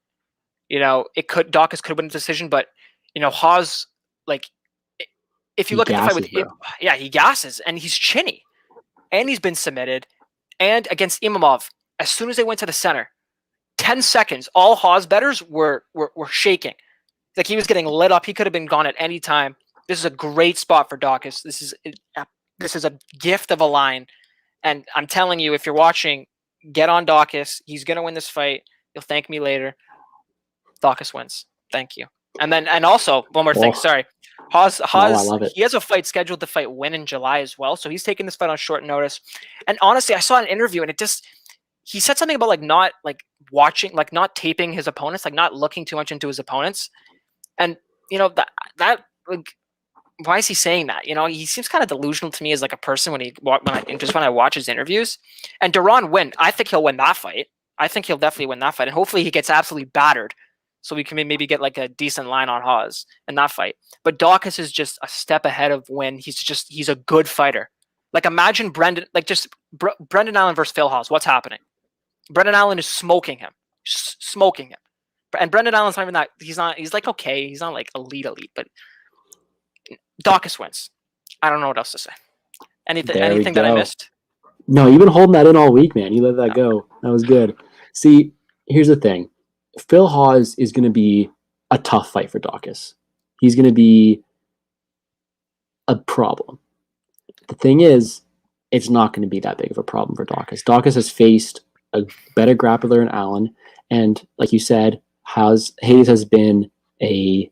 [SPEAKER 2] Daukaus could win a decision, but Hawes, if you look at the fight with him, he gasses and he's chinny, and he's been submitted. And against Imamov, as soon as they went to the center, 10 seconds, all Hawes bettors were shaking. He was getting lit up. He could have been gone at any time. This is a great spot for Daukaus. This is a gift of a line, and I'm telling you, if you're watching, get on Daukaus. He's going to win this fight. You'll thank me later. Daukaus wins. Thank you. And also, one more thing. Sorry. Hawes,
[SPEAKER 1] I love it.
[SPEAKER 2] He has a fight scheduled to fight Win in July as well. So he's taking this fight on short notice. And honestly, I saw an interview and he said something about not watching, not taping his opponents, not looking too much into his opponents. And, that why is he saying that? He seems kind of delusional to me as a person when I watch his interviews. And Duran win. I think he'll win that fight. I think he'll definitely win that fight, and hopefully he gets absolutely battered, so we can maybe get a decent line on Hawes in that fight. But Daukaus is just a step ahead of Win. He's a good fighter. Imagine Brendan Allen versus Phil Hawes. What's happening? Brendan Allen is smoking him, and Brendan Allen's not even that. He's okay. He's not elite, but Daukaus wins. I don't know what else to say. Anything that I missed?
[SPEAKER 1] No, you've been holding that in all week, man. You let that go. That was good. See, here's the thing. Phil Hawes is going to be a tough fight for Daukaus. He's going to be a problem. The thing is, it's not going to be that big of a problem for Daukaus. Daukaus has faced a better grappler in Allen, and like you said, Hayes has been a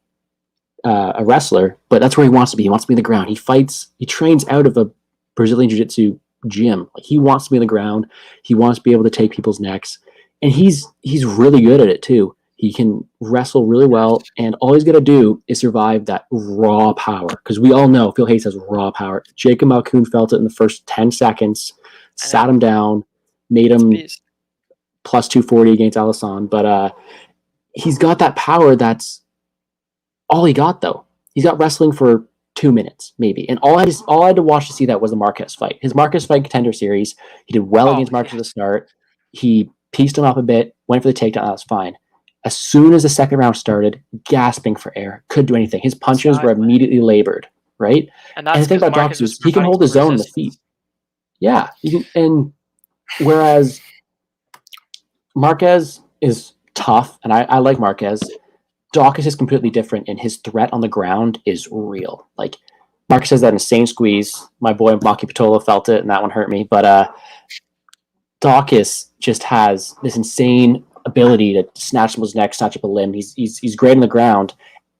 [SPEAKER 1] wrestler, but that's where he wants to be. He wants to be on the ground. He trains out of a Brazilian Jiu-Jitsu gym. He wants to be on the ground. He wants to be able to take people's necks, and he's really good at it too. He can wrestle really well, and all he's got to do is survive that raw power, because we all know Phil Hayes has raw power. Jacob Malkoun felt it in the first 10 seconds, sat him down, made him plus 240 against Alisson, but he's got that power. That's all he got, though. He's got wrestling for 2 minutes, maybe. And all I had to watch to see that was the Marquez fight. His Marquez fight contender series, he did well against Marquez at the start. He pieced him up a bit, went for the takedown. That was fine. As soon as the second round started, gasping for air, couldn't do anything. His punches were immediately labored, right?
[SPEAKER 2] And
[SPEAKER 1] the thing about Daukaus is he can hold his own in the feet. Yeah, and whereas Marquez is tough, and I like Marquez. Daukaus is completely different, and his threat on the ground is real. Like Marquez has that insane squeeze. My boy Maki Patola felt it, and that one hurt me. But Daukaus just has this insane ability to snatch his neck, snatch up a limb. He's great on the ground,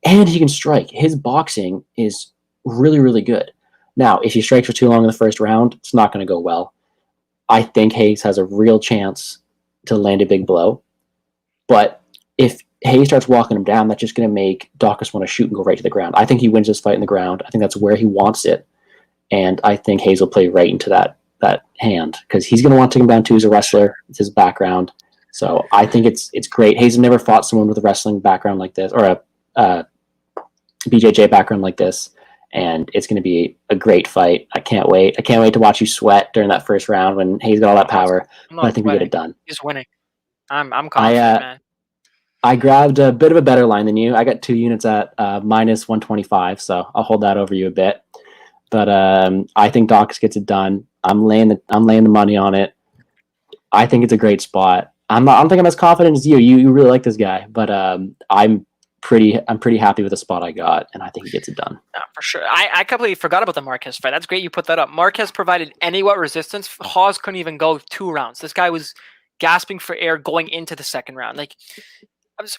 [SPEAKER 1] and he can strike. His boxing is really, really good. Now, if he strikes for too long in the first round, it's not going to go well. I think Hayes has a real chance to land a big blow. But if Hayes starts walking him down, that's just going to make Daukaus want to shoot and go right to the ground. I think he wins this fight in the ground. I think that's where he wants it. And I think Hayes will play right into that hand because he's going to want to take him down too as a wrestler. It's his background. So I think it's great. Hayes has never fought someone with a wrestling background like this or a BJJ background like this. And it's going to be a great fight. I can't wait. I can't wait to watch you sweat during that first round when Hayes got all that power. But I think we get it done.
[SPEAKER 2] He's winning. I'm confident, man.
[SPEAKER 1] I grabbed a bit of a better line than you. I got 2 units at minus 125, so I'll hold that over you a bit. But I think Daukaus gets it done. I'm laying the money on it. I think it's a great spot. I don't think I'm as confident as you. You really like this guy, but I'm pretty happy with the spot I got, and I think he gets it done.
[SPEAKER 2] No, for sure. I completely forgot about the Marquez fight. That's great you put that up. Marquez provided what resistance. Hawes couldn't even go 2 rounds. This guy was gasping for air going into the second round. Like,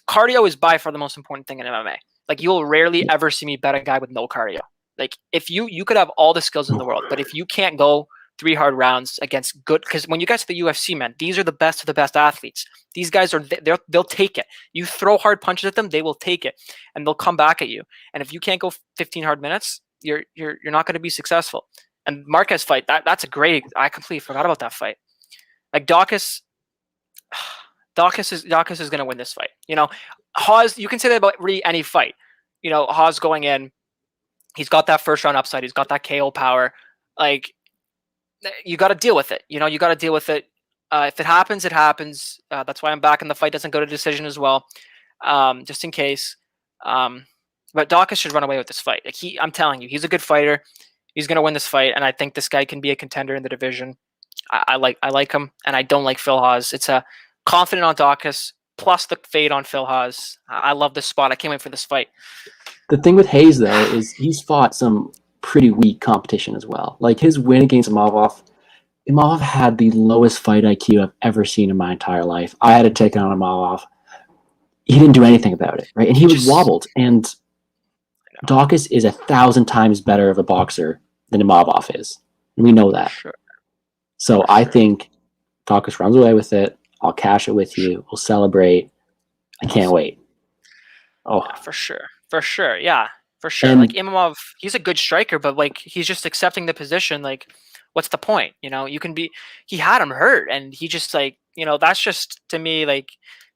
[SPEAKER 2] cardio is by far the most important thing in MMA. Like, you'll rarely ever see me bet a guy with no cardio. Like, if you could have all the skills in the world, but if you can't go 3 hard rounds against good, because when you get to the UFC, man, these are the best of the best athletes. These guys they'll take it. You throw hard punches at them, they will take it, and they'll come back at you. And if you can't go 15 hard minutes, you're not going to be successful. And Marquez fight, that's a great. I completely forgot about that fight. Like Daukaus is going to win this fight. You know, Hawes, you can say that about really any fight. You know, Hawes going in, he's got that first round upside. He's got that KO power. Like, you got to deal with it. You know, you got to deal with it. If it happens, it happens. That's why I'm back in the fight. Doesn't go to decision as well, just in case. But Daukaus should run away with this fight. Like I'm telling you, he's a good fighter. He's going to win this fight, and I think this guy can be a contender in the division. I like him, and I don't like Phil Hawes. It's a confident on Daukaus plus the fade on Phil Hawes. I love this spot. I can't wait for this fight.
[SPEAKER 1] The thing with Hayes, though, is he's fought some pretty weak competition as well. Like his win against Imavov had the lowest fight IQ I've ever seen in my entire life. I had to take on Imavov. He didn't do anything about it, right? And he was wobbled. And Daukaus is 1,000 times better of a boxer than Imavov is. And we know that.
[SPEAKER 2] Sure.
[SPEAKER 1] So I think Daukaus runs away with it. I'll cash it with you. We'll celebrate. I can't wait. Oh,
[SPEAKER 2] yeah, for sure. Yeah, for sure.
[SPEAKER 1] And
[SPEAKER 2] like Imavov, he's a good striker, but like he's just accepting the position. Like, what's the point? You know, he had him hurt, and he just like, you know, that's just to me like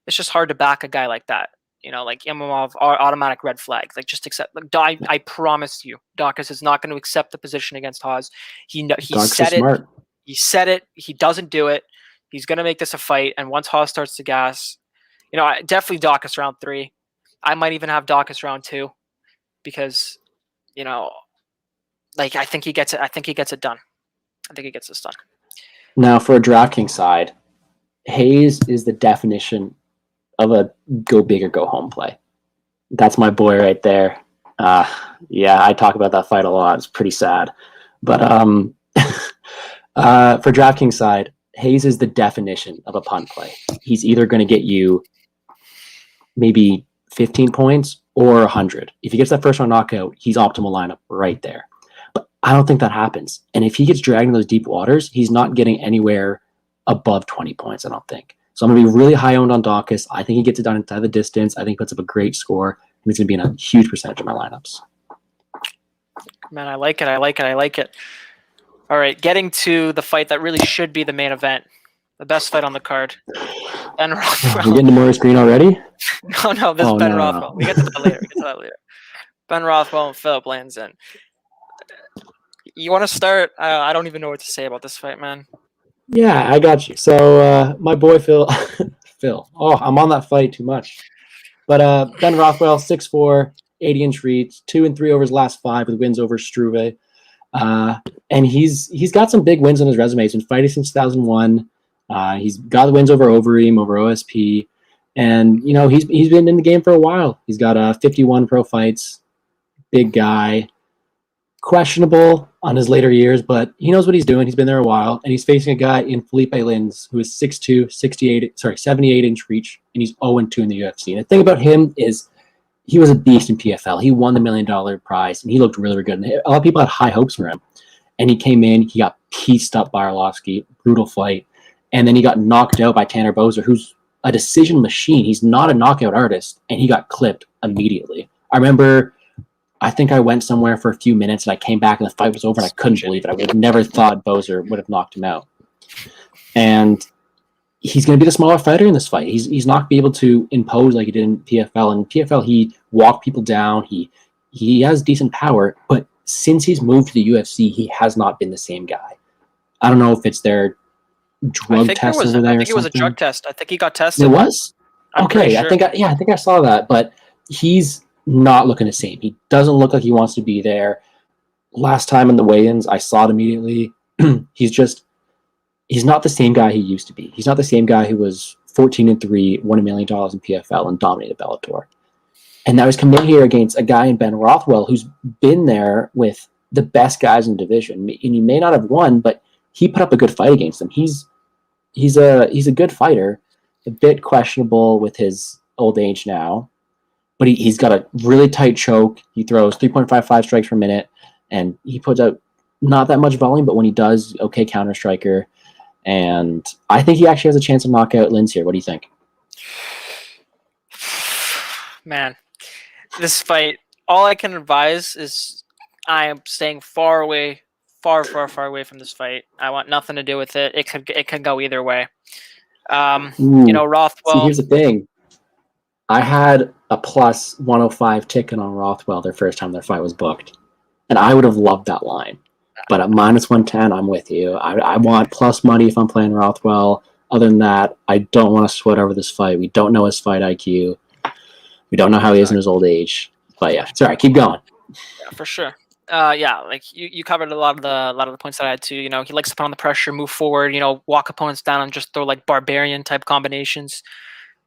[SPEAKER 2] it's just hard to back a guy like that. You know, like Imavov, automatic red flag. Like, just accept. Like, I promise you, Daukaus is not going to accept the position against Hawes. He said it.
[SPEAKER 1] Smart.
[SPEAKER 2] He said it. He doesn't do it. He's going to make this a fight. And once Hawes starts to gas, you know, definitely Daukaus round 3. I might even have Daukaus round 2 because, you know, like I think he gets it. I think he gets it done. I think he gets this done.
[SPEAKER 1] Now, for a DraftKings side, Hayes is the definition of a go big or go home play. That's my boy right there. Yeah, I talk about that fight a lot. It's pretty sad. But for DraftKings side, Hayes is the definition of a punt play. He's either going to get you maybe 15 points or 100. If he gets that first round knockout, he's optimal lineup right there. But I don't think that happens. And if he gets dragged in those deep waters, he's not getting anywhere above 20 points, I don't think. So I'm going to be really high owned on Daukaus. I think he gets it done inside the distance. I think he puts up a great score. And he's going to be in a huge percentage of my lineups.
[SPEAKER 2] Man, I like it. All right, getting to the fight that really should be the main event. The best fight on the card. Ben Rothwell.
[SPEAKER 1] We're getting to Maurice Greene already?
[SPEAKER 2] No, this is Ben Rothwell. We get to that later. Ben Rothwell and Philip lands in. You want to start? I don't even know what to say about this fight, man.
[SPEAKER 1] Yeah, I got you. So my boy Phil. Phil. Oh, I'm on that fight too much. But Ben Rothwell, 6'4", 80-inch reach, 2 and 3 over his last 5 with wins over Struve. And he's got some big wins on his resume. He's been fighting since 2001. He's got the wins over Overeem, over OSP. And, he's been in the game for a while. He's got 51 pro fights. Big guy. Questionable on his later years, but he knows what he's doing. He's been there a while, and he's facing a guy in Felipe Lins who is 6'2", 78-inch reach, and he's 0-2 in the UFC. And the thing about him is he was a beast in PFL. He won the $1 million prize, and he looked really, really good. And a lot of people had high hopes for him. And he came in, he got pieced up by Arlovsky, brutal fight, and then he got knocked out by Tanner Boser, who's a decision machine. He's not a knockout artist, and he got clipped immediately. I think I went somewhere for a few minutes and I came back and the fight was over and I couldn't believe it. I would have never thought Boser would have knocked him out. And he's going to be the smaller fighter in this fight. He's not going to be able to impose like he did in PFL. In PFL, he walked people down. He has decent power, but since he's moved to the UFC, he has not been the same guy. I don't know if it's their drug test over there.
[SPEAKER 2] I think it was a drug test. I think he got tested.
[SPEAKER 1] It was? Okay, sure. I think I saw that, but he's not looking the same. He doesn't look like he wants to be there. Last time in the weigh-ins, I saw it immediately. He's not the same guy he used to be. He's not the same guy who was 14-3, won $1 million in PFL, and dominated Bellator. And now he's coming in here against a guy in Ben Rothwell who's been there with the best guys in the division. And he may not have won, but he put up a good fight against them. He's a good fighter, a bit questionable with his old age now. But he's got a really tight choke. He throws 3.55 strikes per minute, and he puts out not that much volume, but when he does, okay counter striker. And I think he actually has a chance to knock out Lins here. What do you think?
[SPEAKER 2] Man, this fight, all I can advise is I am staying far away from this fight. I want nothing to do with it. It could go either way. Rothwell.
[SPEAKER 1] See, here's the thing. I had a plus 105 ticket on Rothwell their first time their fight was booked. And I would have loved that line. But at minus 110, I'm with you. I want plus money if I'm playing Rothwell. Other than that, I don't want to sweat over this fight. We don't know his fight IQ. We don't know how he is in his old age. But yeah, sorry, keep going.
[SPEAKER 2] Yeah, for sure. Like you covered a lot of the points that I had too. He likes to put on the pressure, move forward, walk opponents down and just throw like barbarian type combinations.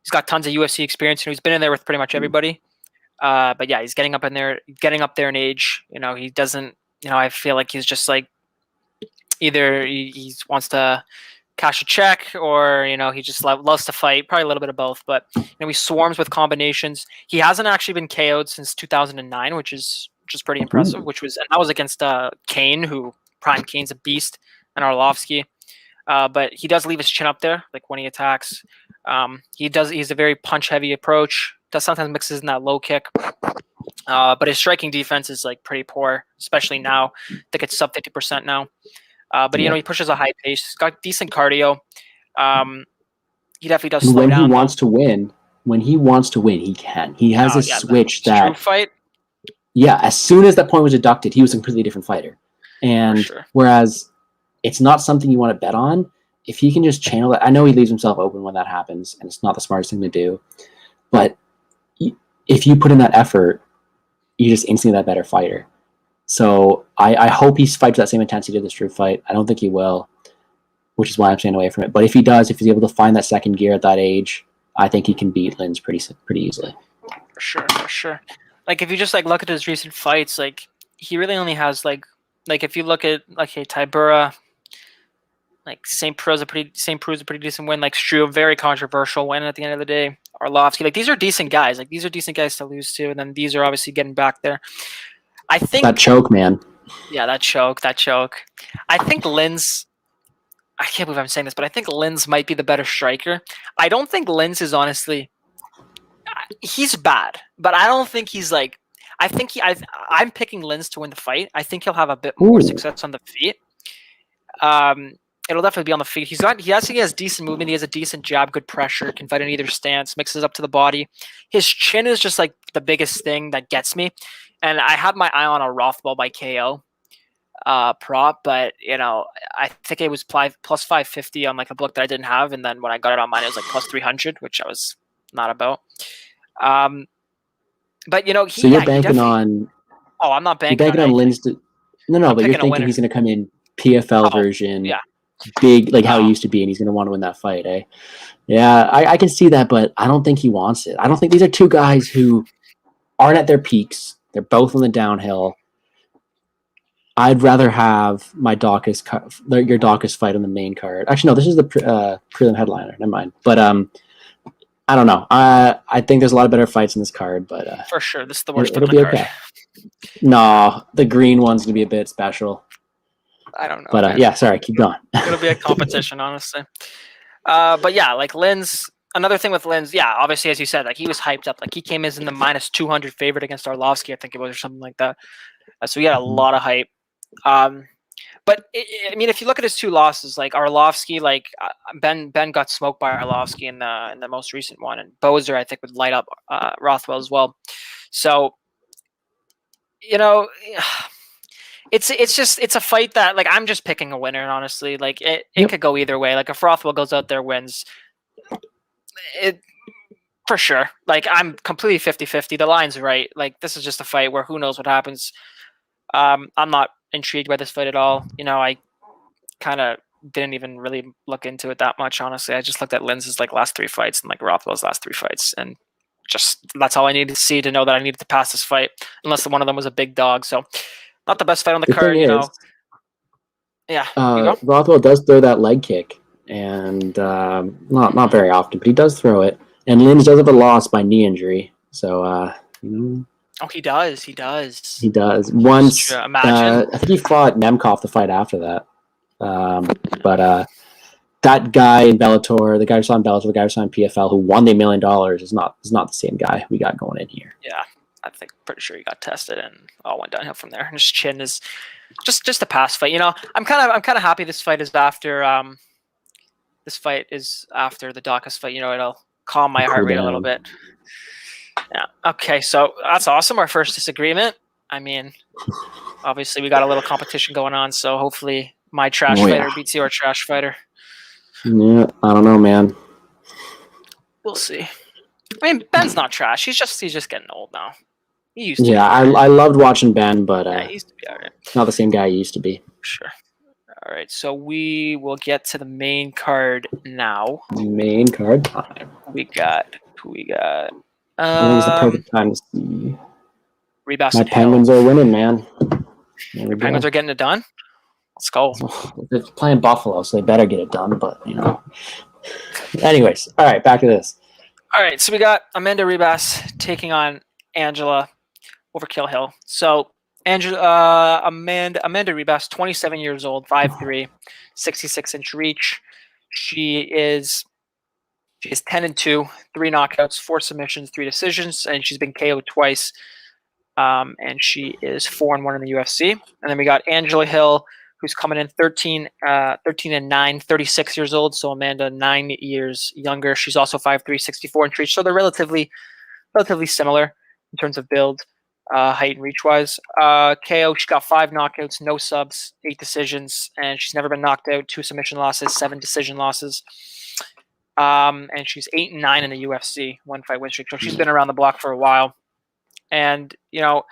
[SPEAKER 2] He's got tons of UFC experience. He's been in there with pretty much everybody. But yeah, he's getting up there in age. He doesn't. I feel like he's just like either he wants to cash a check or he just loves to fight. Probably a little bit of both. But he swarms with combinations. He hasn't actually been KO'd since 2009, which is pretty impressive. And that was against Kane, who Prime Kane's a beast, and Arlovsky. But he does leave his chin up there, like when he attacks. He's a very punch heavy approach. Does sometimes mixes in that low kick. But his striking defense is like pretty poor, especially now. I think it's sub 50% now. But he pushes a high pace. He's got decent cardio. He definitely does slow down.
[SPEAKER 1] When he wants to win, he can. He has a switch that
[SPEAKER 2] true fight.
[SPEAKER 1] Yeah, as soon as that point was deducted, he was a completely different fighter. And whereas it's not something you want to bet on, if he can just channel that, I know he leaves himself open when that happens, and it's not the smartest thing to do. But if you put in that effort, you're just instantly that better fighter. So I hope he fights that same intensity to this true fight. I don't think he will, which is why I'm staying away from it. But if he does, if he's able to find that second gear at that age, I think he can beat Lins pretty easily.
[SPEAKER 2] For sure. Like if you just like look at his recent fights, like he really only has like if you look at Tybura, like St. Preux's a pretty decent win. Like Struve, very controversial win at the end of the day. Arlovsky, like these are decent guys. Like these are decent guys to lose to, and then these are obviously getting back there. I think
[SPEAKER 1] that choke, man.
[SPEAKER 2] Yeah, that choke. I think Lins. I can't believe I'm saying this, but I think Lins might be the better striker. I don't think Lins is honestly. He's bad, but I don't think he's like. I think I'm picking Lins to win the fight. I think he'll have a bit more success on the feet. It'll definitely be on the feet. He has decent movement. He has a decent jab, good pressure, can fight in either stance, mixes up to the body. His chin is just like the biggest thing that gets me. And I had my eye on a Rothwell by KO prop, but I think it was plus 550 on like a book that I didn't have, and then when I got it on mine, it was like plus 300, which I was not about. But you know,
[SPEAKER 1] So you're banking on.
[SPEAKER 2] Oh, I'm not
[SPEAKER 1] You're
[SPEAKER 2] banking on
[SPEAKER 1] banking on
[SPEAKER 2] anything.
[SPEAKER 1] Lynn's. No,
[SPEAKER 2] I'm
[SPEAKER 1] but you're
[SPEAKER 2] picking a
[SPEAKER 1] thinking
[SPEAKER 2] winner.
[SPEAKER 1] he's going to come in PFL
[SPEAKER 2] Oh,
[SPEAKER 1] version,
[SPEAKER 2] yeah.
[SPEAKER 1] big like how he used to be, and he's going to want to win that fight, eh? Yeah, I can see that, but I don't think he wants it. I don't think these are two guys who aren't at their peaks. They're both on the downhill. I'd rather have my your Daukaus fight on the main card. Actually, no, this is the prelim headliner. Never mind. But I don't know. I think there's a lot of better fights in this card, but
[SPEAKER 2] for sure, this is the worst
[SPEAKER 1] it'll
[SPEAKER 2] fight on
[SPEAKER 1] be
[SPEAKER 2] the card.
[SPEAKER 1] okay. No, the Greene one's gonna be a bit special.
[SPEAKER 2] I don't know.
[SPEAKER 1] But yeah, sorry, keep going.
[SPEAKER 2] It'll be a competition, honestly. But yeah, like Lynn's. Another thing with Lynn's, yeah, obviously as you said, like he was hyped up. Like he came as in the minus 200 favorite against Arlovsky, I think it was, or something like that. So he had a lot of hype. But I mean, if you look at his two losses, like Arlovsky, like Ben got smoked by Arlovsky in the most recent one, and Bozer I think would light up Rothwell as well. So you know, it's a fight that like I'm just picking a winner, honestly. Like it could go either way. Like if Rothwell goes out there wins, it for sure. Like I'm completely 50-50. The line's right. Like this is just a fight where who knows what happens. I'm not intrigued by this fight at all. You know, I kind of didn't even really look into it that much, honestly. I just looked at Linz's like last three fights and like Rothwell's last three fights, and just that's all I needed to see to know that I needed to pass this fight, unless one of them was a big dog. So not the best fight on the card, you know. Yeah.
[SPEAKER 1] Rothwell does throw that leg kick, and not very often, but he does throw it. And Linz does have a loss by knee injury, so you know.
[SPEAKER 2] Oh, he does. He does.
[SPEAKER 1] He does. Once,
[SPEAKER 2] imagine.
[SPEAKER 1] I think he fought Nemkov the fight after that. But that guy in Bellator, the guy who saw in Bellator, the guy who saw in PFL, who won the $1 million, is not the same guy we got going in here.
[SPEAKER 2] Yeah, I think pretty sure he got tested and all went downhill from there. And his chin is just a pass fight. You know, I'm kind of happy this fight is after the Daukaus fight. You know, it'll calm my heart rate a little bit. Yeah. Okay, so that's awesome. Our first disagreement. I mean, obviously we got a little competition going on, so hopefully my trash fighter beats your trash fighter.
[SPEAKER 1] Yeah, I don't know, man.
[SPEAKER 2] We'll see. I mean, Ben's not trash. He's just getting old now. He used to.
[SPEAKER 1] Yeah, I loved watching Ben, but
[SPEAKER 2] he used to be all right.
[SPEAKER 1] Not the same guy he used to be.
[SPEAKER 2] Sure. All right, so we will get to the main card now.
[SPEAKER 1] Main card time.
[SPEAKER 2] Who we got?
[SPEAKER 1] I think it's the perfect time to see.
[SPEAKER 2] Ribas.
[SPEAKER 1] My Penguins are winning, man.
[SPEAKER 2] Your Penguins are getting it done? Let's go.
[SPEAKER 1] They're playing Buffalo, so they better get it done, but, you know. Anyways, all right, back to this.
[SPEAKER 2] All right, so we got Amanda Ribas taking on Angela Overkill Hill. So Amanda Ribas, 27 years old, 5'3", 66-inch reach. She is 10-2, 3 knockouts, 4 submissions, 3 decisions, and she's been KO'd twice. And she is 4-1 in the UFC. And then we got Angela Hill, who's coming in 13-9, 36 years old. So Amanda 9 years younger. She's also 5'3", 64-inch reach. So they're relatively similar in terms of build, height, and reach-wise. KO, she got 5 knockouts, no subs, 8 decisions, and she's never been knocked out. 2 submission losses, 7 decision losses. And she's 8-9 in the UFC, 1 fight win streak. So she's been around the block for a while. And you know,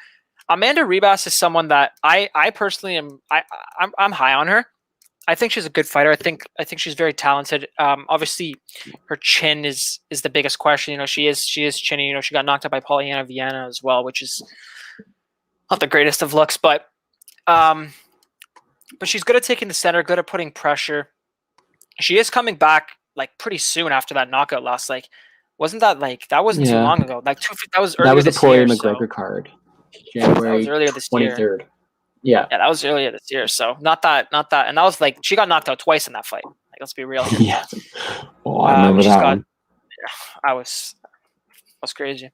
[SPEAKER 2] Amanda Ribas is someone that I personally am. I'm high on her. I think she's a good fighter. I think she's very talented. Obviously, her chin is the biggest question. You know, she is chinny. You know, she got knocked out by Polyana Vienna as well, which is not the greatest of looks. But she's good at taking the center, good at putting pressure. She is coming back like pretty soon after that knockout loss. Like, wasn't too long ago? Like that was earlier. That was
[SPEAKER 1] the Poirier McGregor card, January 23rd. Yeah,
[SPEAKER 2] that was earlier this year. So not that, and that was like she got knocked out twice in that fight. Like, let's be real here.
[SPEAKER 1] Yeah, I remember that one.
[SPEAKER 2] Yeah, I was crazy.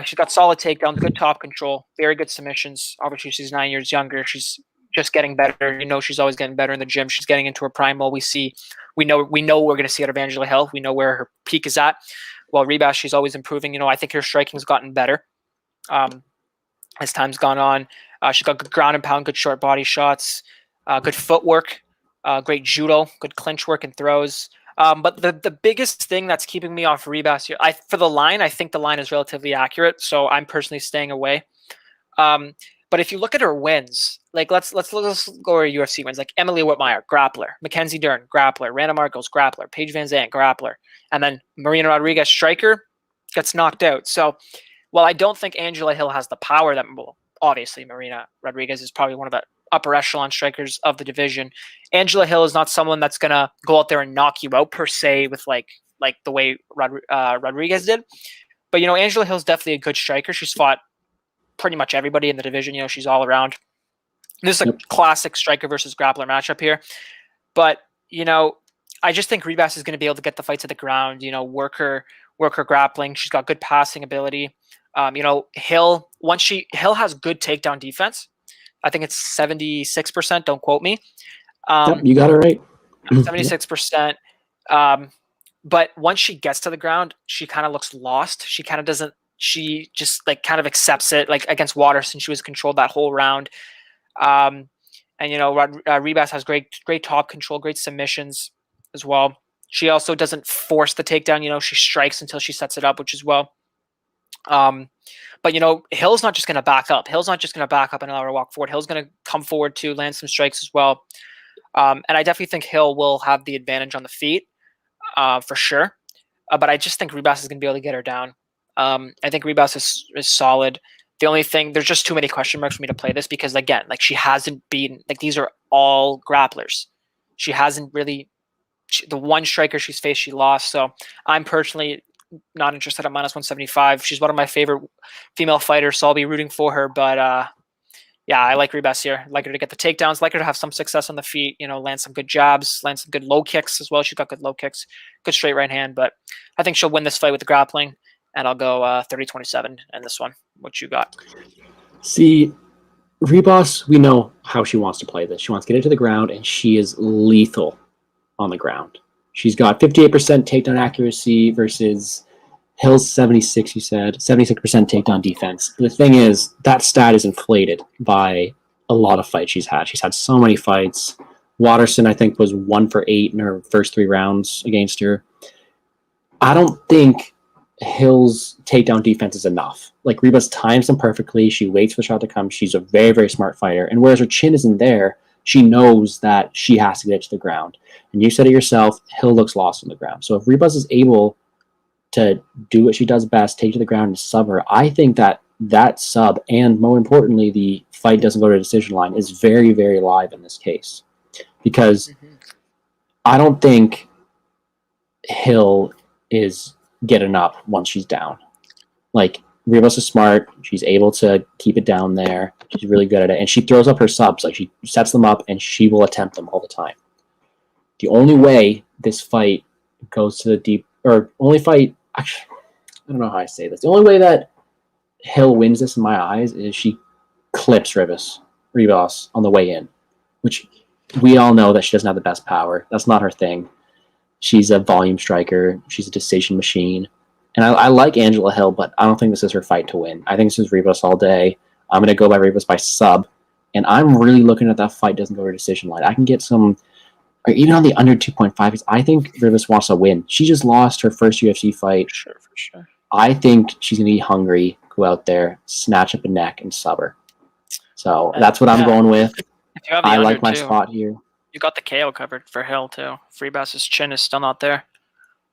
[SPEAKER 2] She got solid takedowns, good top control, very good submissions. Obviously, she's 9 years younger. She's just getting better. You know, she's always getting better in the gym. She's getting into her prime. We know we're going to see out of Angela Hill. We know where her peak is at. While Ribas, she's always improving. You know, I think her striking's gotten better as time's gone on. She's got good ground and pound, good short body shots, good footwork, great judo, good clinch work and throws. But the biggest thing that's keeping me off Ribas here, for the line, I think the line is relatively accurate, so I'm personally staying away. But if you look at her wins, like let's go over UFC wins, like Emily Whitmire, grappler, Mackenzie Dern, grappler, Randa Marcos, grappler, Paige Van Zandt, grappler, and then Marina Rodriguez, striker, gets knocked out. So while I don't think Angela Hill has the power that, well, obviously Marina Rodriguez is probably one of the upper echelon strikers of the division, Angela Hill is not someone that's gonna go out there and knock you out per se with like the way Rodriguez did. But Angela Hill's definitely a good striker. She's fought pretty much everybody in the division. She's all around. This is a classic striker versus grappler matchup here. But, I just think Ribas is going to be able to get the fight to the ground, work her grappling. She's got good passing ability. Hill has good takedown defense. I think it's 76%. Don't quote me.
[SPEAKER 1] You got it right.
[SPEAKER 2] 76%. But once she gets to the ground, she kind of looks lost. She kind of doesn't. She just kind of accepts it. Like against Waterson, she was controlled that whole round. Ribas has great top control, great submissions as well. She also doesn't force the takedown. She strikes until she sets it up, which is well. But Hill's not just going to back up. Hill's not just going to back up and allow her to walk forward. Hill's going to come forward to land some strikes as well. And I definitely think Hill will have the advantage on the feet, for sure. But I just think Ribas is going to be able to get her down. I think Ribas is solid. The only thing, there's just too many question marks for me to play this because, again, she hasn't beaten, these are all grapplers. She hasn't really, the one striker she's faced, she lost. So I'm personally not interested at -175. She's one of my favorite female fighters, so I'll be rooting for her. But yeah, I like Ribas here. I like her to get the takedowns, like her to have some success on the feet, land some good jabs, land some good low kicks as well. She's got good low kicks, good straight right hand. But I think she'll win this fight with the grappling. And I'll go 30-27 in this one. What you got?
[SPEAKER 1] See, Ribas, we know how she wants to play this. She wants to get it to the ground, and she is lethal on the ground. She's got 58% takedown accuracy versus Hill's 76, you said. 76% takedown defense. The thing is, that stat is inflated by a lot of fights she's had. She's had so many fights. Waterson, I think, was 1 for 8 in her first 3 rounds against her. I don't think Hill's takedown defense is enough. Ribas times them perfectly. She waits for the shot to come. She's a very, very smart fighter. And whereas her chin isn't there, she knows that she has to get it to the ground. And you said it yourself, Hill looks lost on the ground. So if Ribas is able to do what she does best, take to the ground and sub her, I think that sub, and more importantly, the fight doesn't go to a decision line, is very, very live in this case. Because I don't think Hill is getting up once she's down. Ribas is smart. She's able to keep it down there. She's really good at it. And she throws up her subs. She sets them up and she will attempt them all the time. The only way this fight goes to the deep, or only fight, actually, I don't know how I say this. The only way that Hill wins this in my eyes is she clips Ribas on the way in, which we all know that she doesn't have the best power. That's not her thing. She's a volume striker. She's a decision machine. And I like Angela Hill, but I don't think this is her fight to win. I think this is Ribas all day. I'm going to go by Ribas by sub. And I'm really looking at that fight doesn't go to a decision line. I can get some, or even on the under 2.5, because I think Ribas wants to win. She just lost her first UFC fight.
[SPEAKER 2] For sure.
[SPEAKER 1] I think she's going to be hungry, go out there, snatch up a neck, and sub her. So that's what I'm going with. I like my spot here.
[SPEAKER 2] You got the KO covered for Hill too. Ribas's chin is still not there.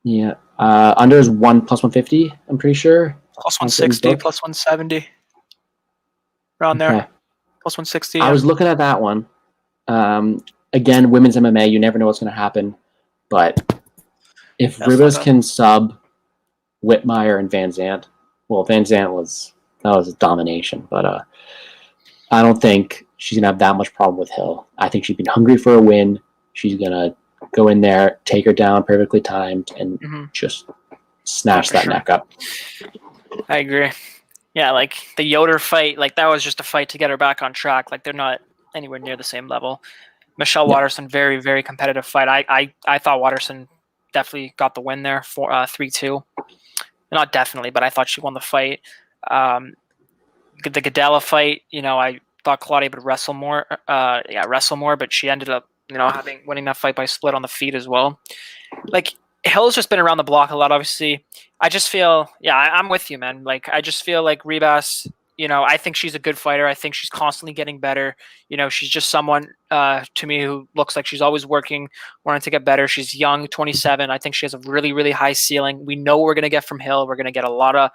[SPEAKER 1] Yeah. Under is +150, I'm pretty sure.
[SPEAKER 2] +160, +170. Around there.
[SPEAKER 1] Okay.
[SPEAKER 2] +160.
[SPEAKER 1] I was looking at that one. Again, women's MMA, you never know what's going to happen. But if Ribas can sub Whitmire and Van Zandt, well, Van Zandt was a domination. But I don't think she's going to have that much problem with Hill. I think she's been hungry for a win. She's going to go in there, take her down perfectly timed, and just snatch that neck up.
[SPEAKER 2] I agree. Yeah, the Yoder fight, that was just a fight to get her back on track. They're not anywhere near the same level. Michelle Waterson, very, very competitive fight. I thought Waterson definitely got the win there for 3-2. Not definitely, but I thought she won the fight. The Gadella fight, I thought Claudia would wrestle more. But she ended up, winning that fight by split on the feet as well. like Hill's just been around the block a lot. Obviously, I just feel, I'm with you, man. Like I just feel like Ribas. I think she's a good fighter. I think she's constantly getting better. She's just someone to me who looks like she's always working, wanting to get better. She's young, 27. I think she has a really, really high ceiling. We know what we're going to get from Hill. We're going to get a lot of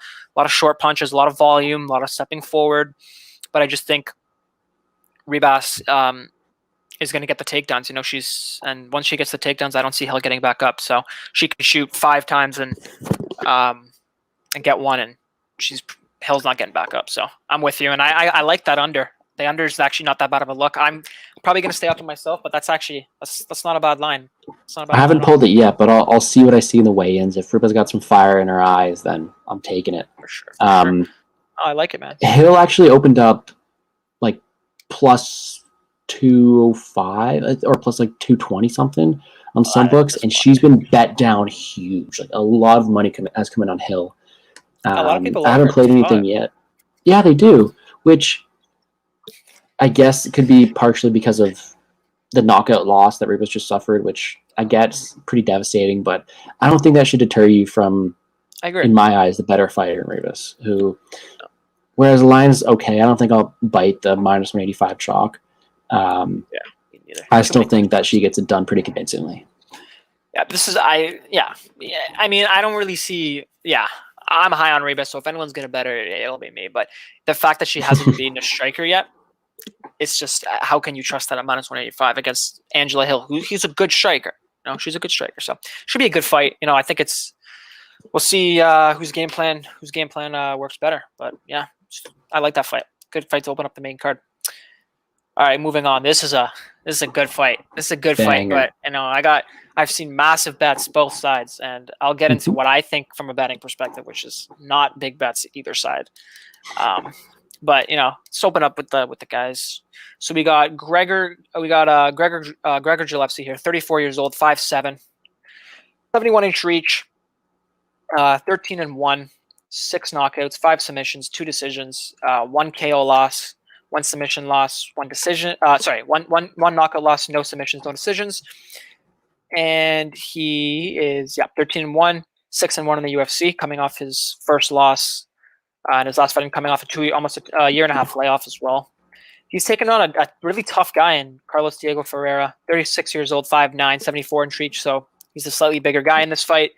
[SPEAKER 2] short punches, a lot of volume, a lot of stepping forward. But I just think Ribas is going to get the takedowns. And once she gets the takedowns, I don't see Hill getting back up. So she can shoot 5 times and get one, and Hill's not getting back up. So I'm with you, and I like that under. The under is actually not that bad of a look. I'm probably going to stay up to myself, but that's not a bad line.
[SPEAKER 1] I haven't pulled it yet, but I'll see what I see in the weigh-ins. If Riba's got some fire in her eyes, then I'm taking it.
[SPEAKER 2] For sure. Oh, I like it, man.
[SPEAKER 1] Hill actually opened up like plus 205 or plus like 220 something on some books, and she's been bet down huge. Like a lot of money has come in on Hill.
[SPEAKER 2] A lot of people.
[SPEAKER 1] I haven't played anything yet. Yeah, they do, which I guess it could be partially because of the knockout loss that Ribas just suffered, which I get is pretty devastating, but I don't think that should deter you from, in my eyes, the better fighter in Ribas, whereas the line's okay. I don't think I'll bite the minus 185 chalk. Me neither. I still think that she gets it done pretty convincingly.
[SPEAKER 2] Yeah, I mean, I don't really see, I'm high on Ribas, so if anyone's going to bet her, it'll be me. But the fact that she hasn't beaten a striker yet, it's just, how can you trust that at minus 185 against Angela Hill, who's a good striker? She's a good striker, so should be a good fight. I think we'll see whose game plan works better. But yeah, I like that fight. Good fight to open up the main card. All right, moving on. This is a good fight. This is a good fight, but I've seen massive bets both sides, and I'll get into what I think from a betting perspective, which is not big bets either side. But let's open up with the guys. So we got Gregor Gillespie here, 34 years old, 5'7", 71-inch reach, 13-1, 6 knockouts, 5 submissions, 2 decisions, 1 KO loss, 1 submission loss, 1 decision. One knockout loss, no submissions, no decisions. And he is 13-1, 6-1 in the UFC, coming off his first loss. And his last fight coming off almost a year and a half layoff as well. He's taken on a really tough guy in Carlos Diego Ferreira, 36 years old, 5'9", 74-inch reach. So he's a slightly bigger guy in this fight.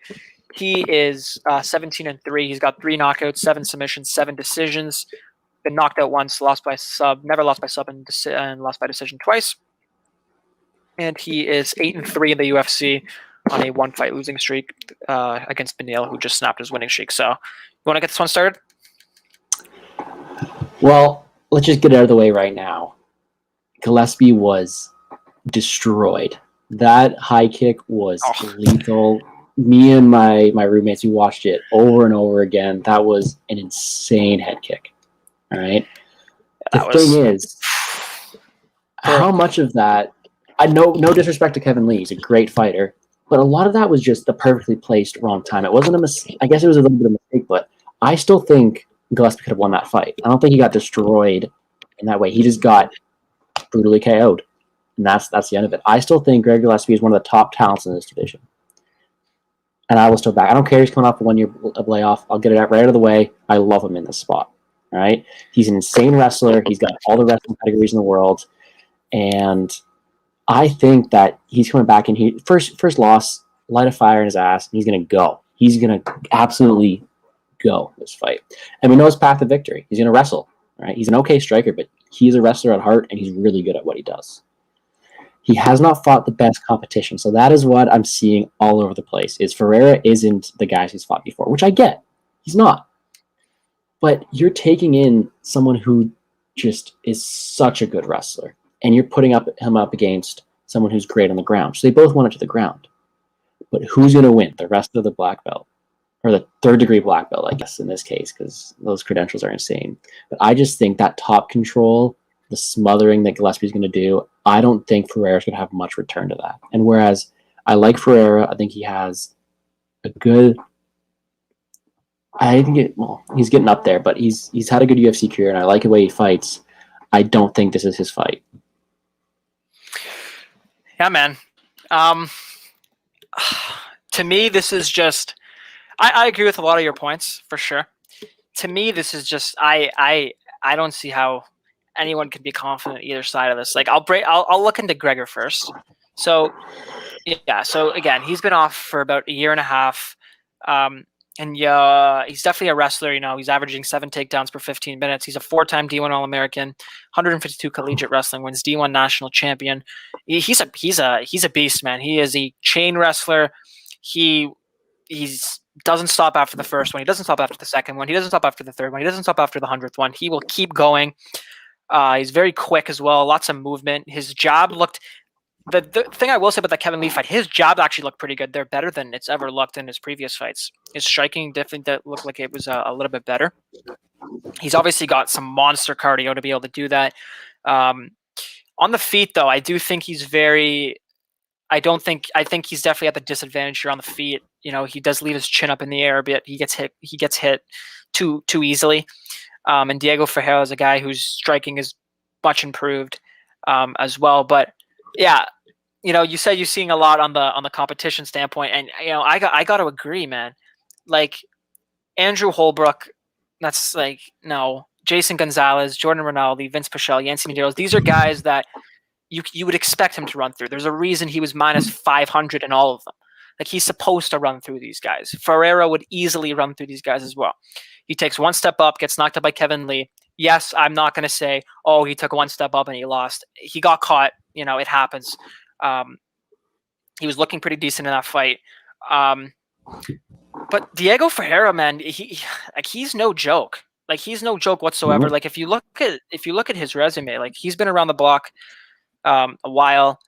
[SPEAKER 2] He is 17-3. He's got 3 knockouts, 7 submissions, 7 decisions. Been knocked out once, lost by sub, never lost by sub, and lost by decision twice. And he is 8-3 in the UFC on a 1-fight losing streak against Neal, who just snapped his winning streak. So, you want to get this one started?
[SPEAKER 1] Well, let's just get it out of the way right now. Gillespie was destroyed. That high kick was lethal. Me and my roommates, we watched it over and over again. That was an insane head kick. All right. The thing is, how much of that? I know, no disrespect to Kevin Lee, he's a great fighter, but a lot of that was just the perfectly placed wrong time. It wasn't a mistake. I guess it was a little bit of a mistake, but I still think Gillespie could have won that fight. I don't think he got destroyed in that way. He just got brutally KO'd, and that's the end of it. I still think Gregor Gillespie is one of the top talents in this division, and I will still back. I don't care if he's coming off a 1 year of layoff. I'll get it right out of the way. I love him in this spot. All right, he's an insane wrestler. He's got all the wrestling categories in the world, and I think that he's coming back and he first loss, light a fire in his ass, and he's gonna go. He's gonna absolutely go this fight, and we know his path to victory. He's gonna wrestle. Right, he's an okay striker, but he's a wrestler at heart, and he's really good at what he does. He has not fought the best competition, so that is what I'm seeing all over the place. Is Ferreira isn't the guys he's fought before, which I get. He's not. But you're taking in someone who just is such a good wrestler, and you're putting him up against someone who's great on the ground. So they both want it to the ground. But who's going to win? The rest of the black belt, or the third-degree black belt, I guess, in this case, because those credentials are insane. But I just think that top control, the smothering that Gillespie's going to do, I don't think Ferreira's going to have much return to that. And whereas I like Ferreira, I think he has a good... he's getting up there, but he's had a good UFC career, and I like the way he fights. I don't think this is his fight.
[SPEAKER 2] Yeah, man. To me, this is just. I agree with a lot of your points for sure. To me, this is just I don't see how anyone could be confident either side of this. Like I'll look into Gregor first. So yeah, so again, he's been off for about a year and a half. And yeah, he's definitely a wrestler. He's averaging 7 takedowns per 15 minutes. He's a 4-time D1 All-American, 152 collegiate wrestling wins, D1 national champion. He's a beast, man. He is a chain wrestler. He's doesn't stop after the first one. He doesn't stop after the second one. He doesn't stop after the third one. He doesn't stop after the 100th one. He will keep going. He's very quick as well. Lots of movement. His jab looked. The thing I will say about that Kevin Lee fight, his jab actually looked pretty good. They're better than it's ever looked in his previous fights. His striking definitely looked like it was a little bit better. He's obviously got some monster cardio to be able to do that. On the feet, though, I do think he's very. I think he's definitely at the disadvantage here on the feet. He does leave his chin up in the air a bit. He gets hit too easily. And Diego Ferreira is a guy whose striking is much improved as well. But yeah, you said you're seeing a lot on the competition standpoint, and I got to agree, man. Like Andrew Holbrook, that's like no. Jason Gonzalez, Jordan Rinaldi, Vince Pichel, Yancy Medeiros. These are guys that you would expect him to run through. There's a reason he was minus 500 in all of them. Like he's supposed to run through these guys. Ferreira would easily run through these guys as well. He takes one step up, gets knocked out by Kevin Lee. Yes, I'm not going to say, oh, he took one step up and he lost. He got caught. It happens. He was looking pretty decent in that fight. But Diego Ferreira, man, he's no joke. Like he's no joke whatsoever.
[SPEAKER 1] Mm-hmm.
[SPEAKER 2] Like if you look at his resume, like he's been around the block a while.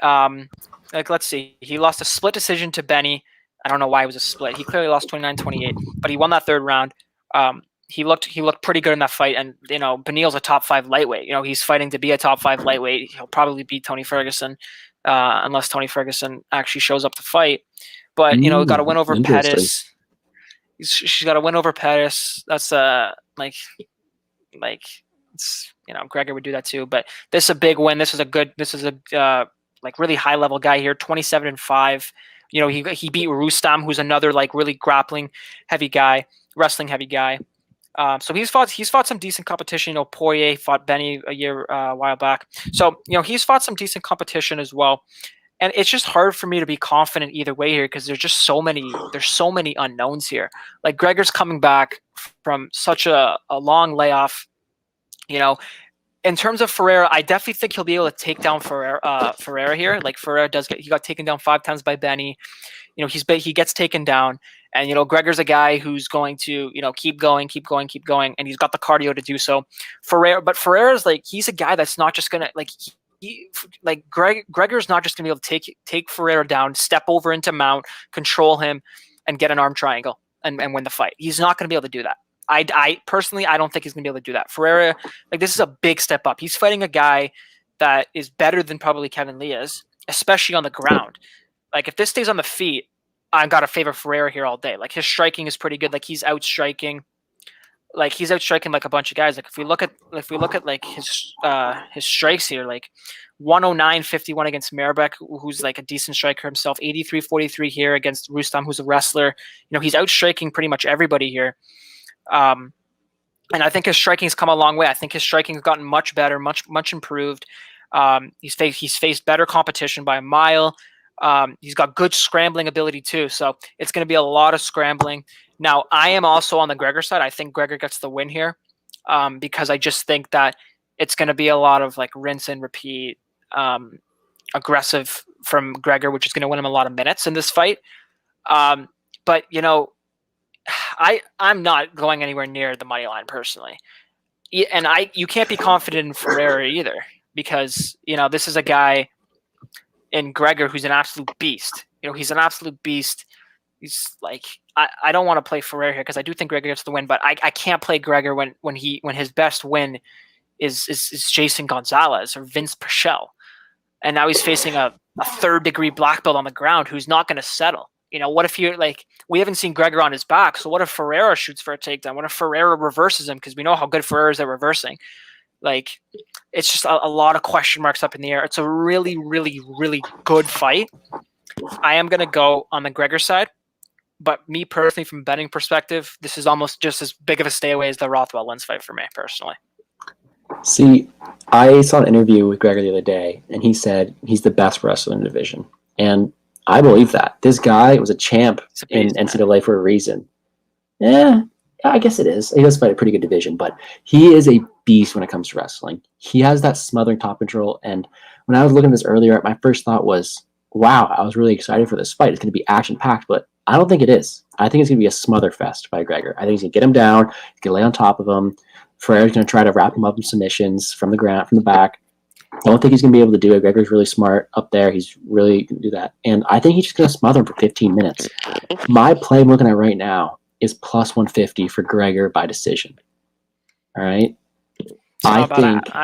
[SPEAKER 2] Like let's see, he lost a split decision to Benny. I don't know why it was a split. He clearly lost 29-28, but he won that third round. He looked pretty good in that fight, and Beneil's a top 5 lightweight. He's fighting to be a top 5 lightweight. He'll probably beat Tony Ferguson unless Tony Ferguson actually shows up to fight. But got a win over Pettis. She's got a win over Pettis. That's like it's Gregor would do that too. But this is a big win. This is a like really high level guy here. 27-5. He beat Rustam, who's another like really grappling heavy guy, wrestling heavy guy. So he's fought some decent competition. Poirier fought Benny a while back. So he's fought some decent competition as well. And it's just hard for me to be confident either way here because there's so many unknowns here. Like Gregor's coming back from such a long layoff. In terms of Ferreira, I definitely think he'll be able to take down Ferreira here. Like Ferreira he got taken down 5 times by Benny. He gets taken down, and Gregor's a guy who's going to keep going, and he's got the cardio to do so. Ferreira's like he's a guy that's not just gonna Gregor's not just gonna be able to take Ferreira down, step over into mount, control him, and get an arm triangle and win the fight. He's not gonna be able to do that. I personally, I don't think he's going to be able to do that. Ferreira, this is a big step up. He's fighting a guy that is better than probably Kevin Lee is, especially on the ground. Like, if this stays on the feet, I've got to favor Ferreira here all day. Like, his striking is pretty good. Like, he's outstriking like a bunch of guys. Like, if we look at like his strikes here, like 109-51 against Merabek, who's like a decent striker himself, 83-43 here against Rustam, who's a wrestler. He's outstriking pretty much everybody here. And I think his striking's come a long way. I think his striking's gotten much better, much improved. He's faced better competition by a mile. He's got good scrambling ability too. So it's going to be a lot of scrambling. Now, I am also on the Gregor side. I think Gregor gets the win here because I just think that it's going to be a lot of like rinse and repeat, aggressive from Gregor, which is going to win him a lot of minutes in this fight. But I'm not going anywhere near the money line personally. And you can't be confident in Ferreira either because, this is a guy in Gregor who's an absolute beast. He's an absolute beast. He's like, I don't want to play Ferreira here because I do think Gregor gets the win, but I can't play Gregor when his best win is Jason Gonzalez or Vince Pichel. And now he's facing a 3rd degree black belt on the ground who's not going to settle. What if you're like, we haven't seen Gregor on his back. So what if Ferreira shoots for a takedown? What if Ferreira reverses him? Because we know how good Ferreira is at reversing. Like, it's just a lot of question marks up in the air. It's a really, really, really good fight. I am going to go on the Gregor side. But me personally, from a betting perspective, this is almost just as big of a stay away as the Rothwell Lens fight for me, personally.
[SPEAKER 1] See, I saw an interview with Gregor the other day, and he said he's the best wrestler in the division. And I believe that. This guy was a champ in NCAA for a reason. Yeah, I guess it is. He does fight a pretty good division, but he is a beast when it comes to wrestling. He has that smothering top control. And when I was looking at this earlier, my first thought was, wow, I was really excited for this fight. It's going to be action-packed, but I don't think it is. I think it's going to be a smother fest by Gregor. I think he's going to get him down, he's going to lay on top of him. Ferreira's going to try to wrap him up in submissions from the ground, from the back. Don't think he's going to be able to do it. Gregor's really smart up there. He's really going to do that. And I think he's just going to smother him for 15 minutes. My play I'm looking at right now is plus 150 for Gregor by decision. All right?
[SPEAKER 2] I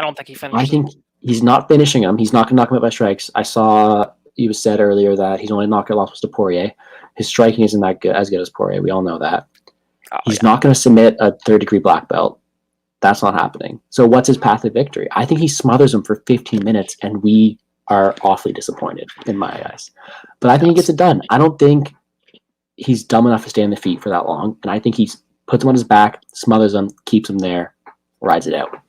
[SPEAKER 2] don't think he finishes.
[SPEAKER 1] I think he's not finishing him. He's not going to knock him out by strikes. I saw it was said earlier that he's only knocked out losses to Poirier. His striking isn't that good, as good as Poirier. We all know that. He's not going to submit a third-degree black belt. That's not happening. So what's his path to victory? I think he smothers him for 15 minutes, and we are awfully disappointed in my eyes. But I think he gets it done. I don't think he's dumb enough to stay on the feet for that long, and I think he puts him on his back, smothers him, keeps him there, rides it out.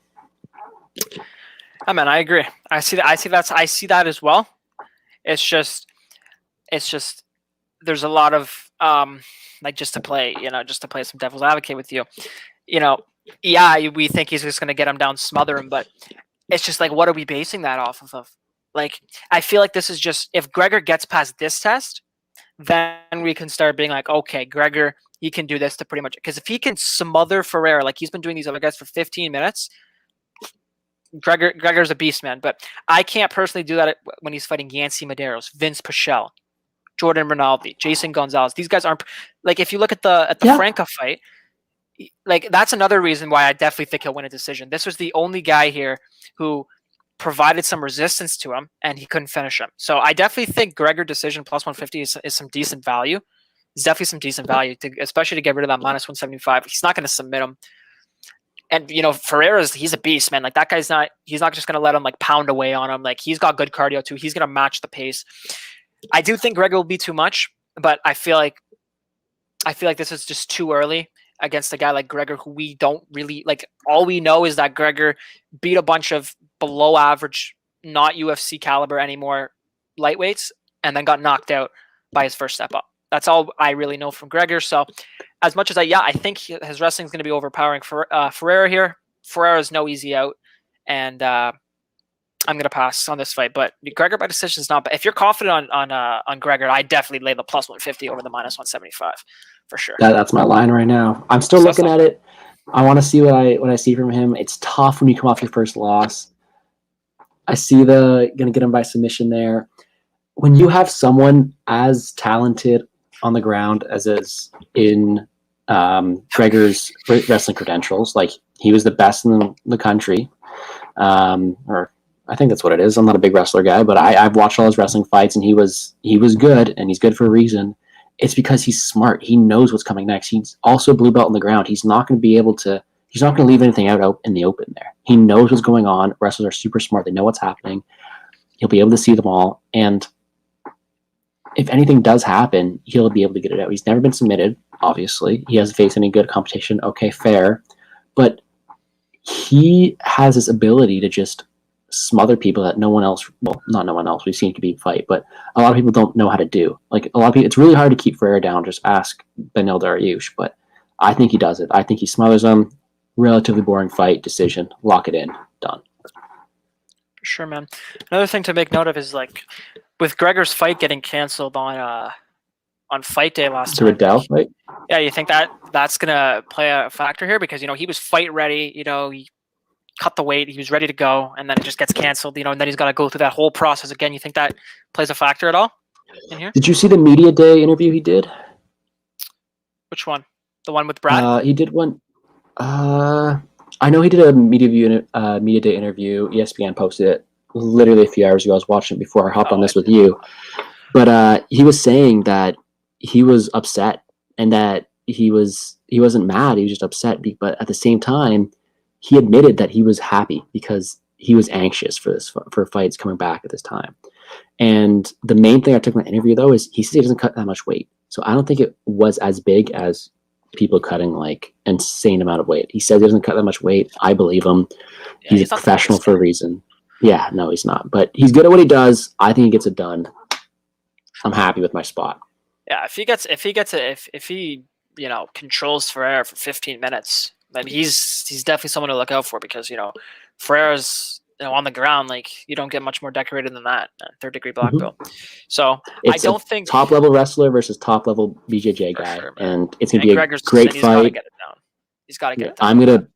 [SPEAKER 2] I agree. I see that as well. It's just there's a lot of just to play some devil's advocate with you. Yeah, we think he's just going to get him down, smother him, but it's just like, what are we basing that off of? Like, I feel like this is just, if Gregor gets past this test, then we can start being like, okay, Gregor, he can do this to pretty much, because if he can smother Ferreira like he's been doing these other guys for 15 minutes, Gregor's a beast, man. But I can't personally do that when he's fighting Yancy Medeiros, Vince Pichel, Jordan Rinaldi, Jason Gonzalez. These guys aren't, like, if you look at the Franca fight, like, that's another reason why I definitely think he'll win a decision. This was the only guy here who provided some resistance to him, and he couldn't finish him. So I definitely think Gregor decision plus 150 is some decent value. It's definitely some decent value, especially to get rid of that minus 175. He's not going to submit him. And, Ferreira's, he's a beast, man. Like, that guy's he's not just going to let him, like, pound away on him. Like, he's got good cardio, too. He's going to match the pace. I do think Gregor will be too much, but I feel like this is just too early against a guy like Gregor, who we don't really like. All we know is that Gregor beat a bunch of below average, not UFC caliber anymore lightweights, and then got knocked out by his first step up. That's all I really know from Gregor. So as much as I think his wrestling is going to be overpowering for Ferreira here. Ferreira is no easy out, and I'm going to pass on this fight. But Gregor by decision is not. But if you're confident on Gregor, I definitely lay the plus 150 over the minus 175 for sure.
[SPEAKER 1] That's my line right now. I'm still looking at it. I want to see what I see from him. It's tough when you come off your first loss. I see going to get him by submission there. When you have someone as talented on the ground as is in Gregor's wrestling credentials, like, he was the best in the country, or I think that's what it is. I'm not a big wrestler guy, but I've watched all his wrestling fights, and he was good, and he's good for a reason. It's because he's smart. He knows what's coming next. He's also blue belt on the ground. He's not going to leave anything out in the open there. He knows what's going on. Wrestlers are super smart. They know what's happening. He'll be able to see them all. And if anything does happen, he'll be able to get it out. He's never been submitted, obviously. He hasn't faced any good competition. Okay, fair. But he has this ability to just smother people that no one else, well, not no one else, we've seen Khabib fight, but a lot of people don't know how to do. Like, a lot of people, it's really hard to keep Ferreira down. Just ask Beneil Dariush, but I think he does it. I think he smothers him. Relatively boring fight, decision, lock it in, done.
[SPEAKER 2] Sure, man. Another thing to make note of is, like, with Gregor's fight getting canceled on fight day last time.
[SPEAKER 1] Riddell fight?
[SPEAKER 2] Yeah, you think that's gonna play a factor here? Because, he was fight ready, he cut the weight, he was ready to go, and then it just gets canceled, and then he's got to go through that whole process again. You think that plays a factor at all in here?
[SPEAKER 1] Did you see the media day interview he did?
[SPEAKER 2] Which one? The one with Brad?
[SPEAKER 1] He did one. I know he did a media day interview. ESPN posted it literally a few hours ago. I was watching it before I hopped on this with you. But he was saying that he was upset, and that he wasn't mad. He was just upset. But at the same time, he admitted that he was happy because he was anxious for fights coming back at this time. And the main thing I took from the interview, though, is he said he doesn't cut that much weight. So I don't think it was as big as people cutting like insane amount of weight. He said he doesn't cut that much weight. I believe him.
[SPEAKER 2] Yeah,
[SPEAKER 1] he's a professional for a reason. Yeah, no, he's not. But he's good at what he does. I think he gets it done. I'm happy with my spot.
[SPEAKER 2] Yeah, if he controls Ferreira for 15 minutes, then he's definitely someone to look out for, because Ferreira's on the ground, like, you don't get much more decorated than that. Third degree black belt. So
[SPEAKER 1] it's
[SPEAKER 2] I don't think
[SPEAKER 1] top level wrestler versus top level BJJ guy,
[SPEAKER 2] sure,
[SPEAKER 1] and it's gonna be
[SPEAKER 2] Gregor's
[SPEAKER 1] a great
[SPEAKER 2] he's
[SPEAKER 1] fight.
[SPEAKER 2] Gotta get it down. He's got to get it down.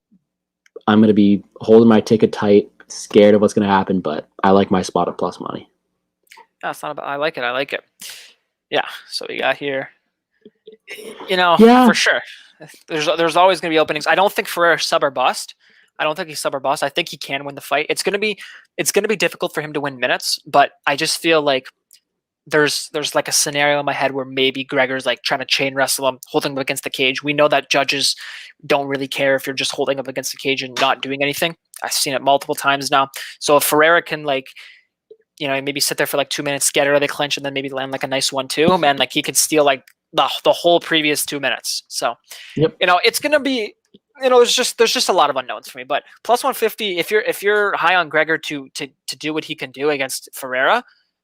[SPEAKER 1] I'm gonna be holding my ticket tight, scared of what's gonna happen, but I like my spot at plus money.
[SPEAKER 2] That's not about. I like it. Yeah. So we got here. For sure. There's always going to be openings. I don't think Ferreira's sub or bust. I don't think he's sub or bust. I think he can win the fight. It's going to be difficult for him to win minutes, but I just feel like there's like a scenario in my head where maybe Gregor's like trying to chain wrestle him, holding him against the cage. We know that judges don't really care if you're just holding him against the cage and not doing anything. I've seen it multiple times now. So if Ferreira can maybe sit there for like 2 minutes, get out of the clinch, and then maybe land like a nice 1-2, man, like he could steal like the whole previous 2 minutes. So, it's going to be, there's just a lot of unknowns for me, but plus 150, if you're high on Gregor to do what he can do against Ferreira,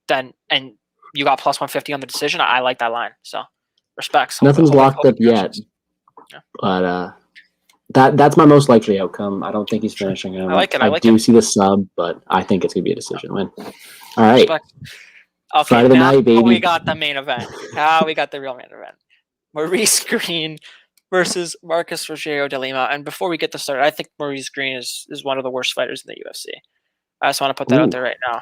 [SPEAKER 2] then, and you got plus 150 on the decision, I like that line. So respects.
[SPEAKER 1] Nothing's locked up yet, but that's my most likely outcome. I don't think he's finishing him.
[SPEAKER 2] I like it.
[SPEAKER 1] I do see the sub, but I think it's going to be a decision win. All right.
[SPEAKER 2] Okay,
[SPEAKER 1] Friday the night, baby.
[SPEAKER 2] We got the main event. We got the real main event. Maurice Greene versus Marcus Rogerio de Lima. And before we get this started, I think Maurice Greene is one of the worst fighters in the UFC. I just want to put that out there right now.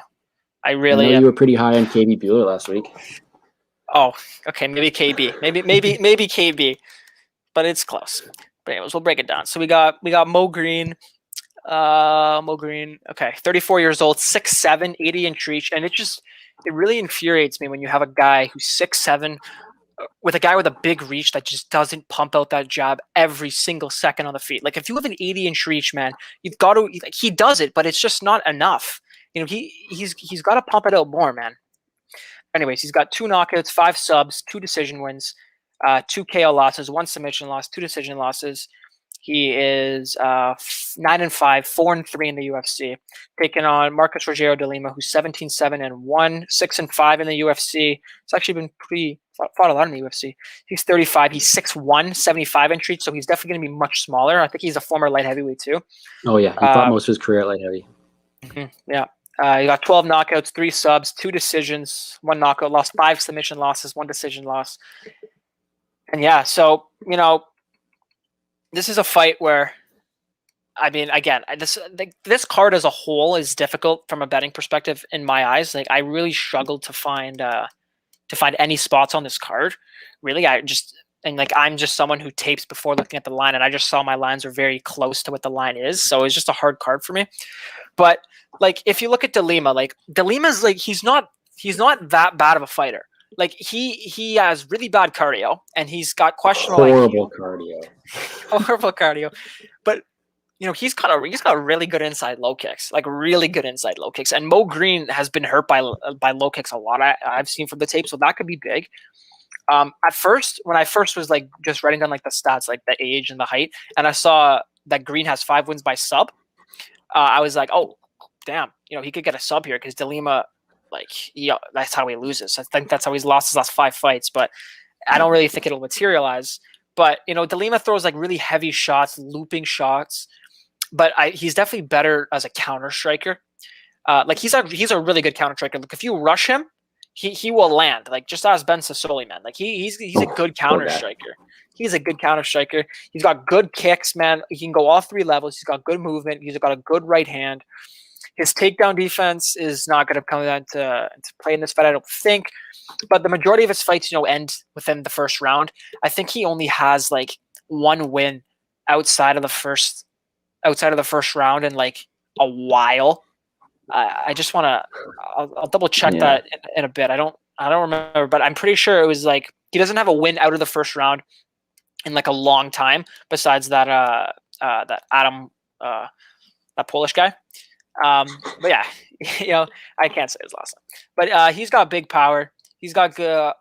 [SPEAKER 2] I know
[SPEAKER 1] you were pretty high on KB Bueller last week.
[SPEAKER 2] Oh, okay, maybe KB. Maybe KB. But it's close. But anyways, we'll break it down. So we got Mo Greene. Okay, 34 years old, 6'7", 80-inch reach, and it really infuriates me when you have a guy who's 6'7", with a guy with a big reach that just doesn't pump out that jab every single second on the feet. Like, if you have an 80-inch reach, man, you've got to. Like, he does it, but it's just not enough. He's got to pump it out more, man. Anyways, he's got 2 knockouts, 5 subs, 2 decision wins, 2 KO losses, 1 submission loss, 2 decision losses. He is 9-5, 4-3 in the UFC, taking on Marcus Rogerio de Lima, who's 17-7-1, 6-5 in the UFC. It's actually been fought a lot in the UFC. He's 35. He's 6'1", 75-inch reach, so he's definitely going to be much smaller. I think he's a former light heavyweight too.
[SPEAKER 1] Oh yeah, he fought most of his career at light heavy.
[SPEAKER 2] Yeah. He got 12 knockouts, 3 subs, 2 decisions, 1 knockout loss, 5 submission losses, 1 decision loss. And yeah, so, this is a fight where, I mean, again, this card as a whole is difficult from a betting perspective in my eyes. Like, I really struggled to find any spots on this card. Really, I'm just someone who tapes before looking at the line, and I just saw my lines are very close to what the line is. So it's just a hard card for me. But like, if you look at De Lima, like, De Lima's like, he's not that bad of a fighter. Like, he has really bad cardio, and he's got questionable horrible cardio. But he's got really good inside low kicks, like really good inside low kicks. And Mo Greene has been hurt by low kicks a lot. I've seen from the tape, so that could be big. At first, when I was like just writing down like the stats, like the age and the height, and I saw that Greene has 5 wins by sub, I was like, oh damn, he could get a sub here, because De Lima, like, that's how he loses. I think that's how he's lost his last 5 fights, but I don't really think it'll materialize. But De Lima throws like really heavy shots, looping shots, but he's definitely better as a counter striker. Like, he's a really good counter striker. Like, if you rush him, he will land. Like, just ask Ben Sassoli, man. Like, he's a good counter striker. He's a good counter striker. He's got good kicks, man. He can go all 3 levels. He's got good movement. He's got a good right hand. His takedown defense is not going to come into play in this fight, I don't think. But the majority of his fights, end within the first round. I think he only has like 1 win outside of the first round in like a while. I just want to. I'll double check that in a bit. I don't remember, but I'm pretty sure it was like he doesn't have a win out of the first round in like a long time. Besides that, that Adam, that Polish guy. But yeah, I can't say his last name. But he's got big power. He's got good.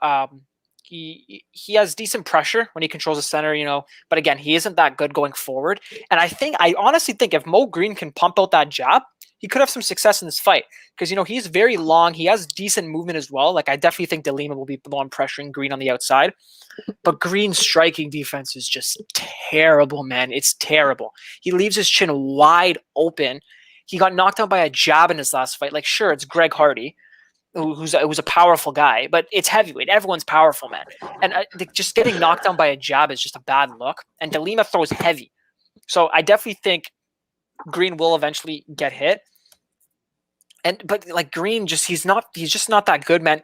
[SPEAKER 2] He has decent pressure when he controls the center. But again, he isn't that good going forward. And I honestly think if Mo Greene can pump out that jab, he could have some success in this fight because he's very long. He has decent movement as well. Like I definitely think De Lima will be the one pressuring Greene on the outside. But Greene's striking defense is just terrible, man. It's terrible. He leaves his chin wide open. He got knocked out by a jab in his last fight. Like, sure, it's Greg Hardy, who's a powerful guy, but it's heavyweight. Everyone's powerful, man. And just getting knocked down by a jab is just a bad look. And De Lima throws heavy. So I definitely think Greene will eventually get hit. But like Greene, he's just not that good, man.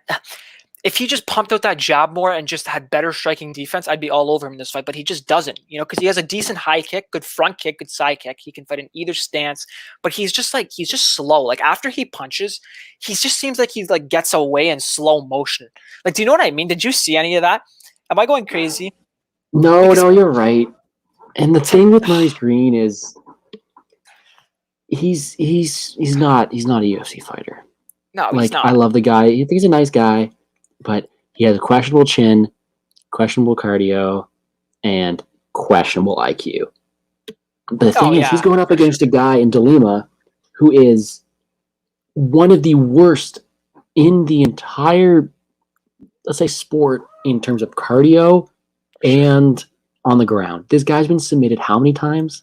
[SPEAKER 2] If he just pumped out that jab more and just had better striking defense, I'd be all over him in this fight. But he just doesn't, because he has a decent high kick, good front kick, good side kick. He can fight in either stance, but he's just slow. Like after he punches, he just seems like he like gets away in slow motion. Like, do you know what I mean? Did you see any of that? Am I going crazy?
[SPEAKER 1] No, you're right. And the thing with Maurice Greene is he's not a UFC fighter.
[SPEAKER 2] No, he's not.
[SPEAKER 1] I love the guy. I think he's a nice guy. But he has a questionable chin, questionable cardio, and questionable IQ. But the thing is, he's going up against a guy in De Lima who is one of the worst in the entire, let's say, sport in terms of cardio and on the ground. This guy's been submitted how many times?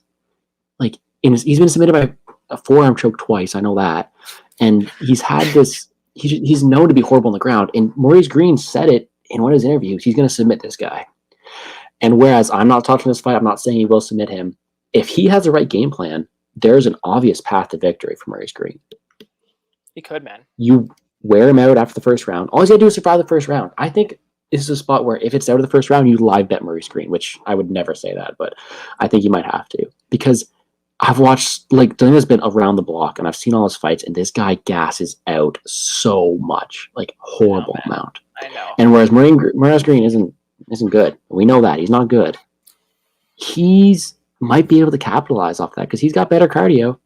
[SPEAKER 1] Like, he's been submitted by a forearm choke twice. I know that. And he's had this... He's known to be horrible on the ground, and Maurice Greene said it in one of his interviews. He's going to submit this guy. And whereas I'm not talking this fight, I'm not saying he will submit him. If he has the right game plan, there's an obvious path to victory for Maurice Greene.
[SPEAKER 2] He could, man.
[SPEAKER 1] You wear him out after the first round. All he's got to do is survive the first round. I think this is a spot where if it's out of the first round, you live bet Maurice Greene, which I would never say that, but I think you might have to. Because I've watched, Dylan's been around the block, and I've seen all his fights, and this guy gasses out so much, horrible amount.
[SPEAKER 2] I know.
[SPEAKER 1] And whereas Maurice Greene isn't good, we know that he's not good. He's might be able to capitalize off that because he's got better cardio,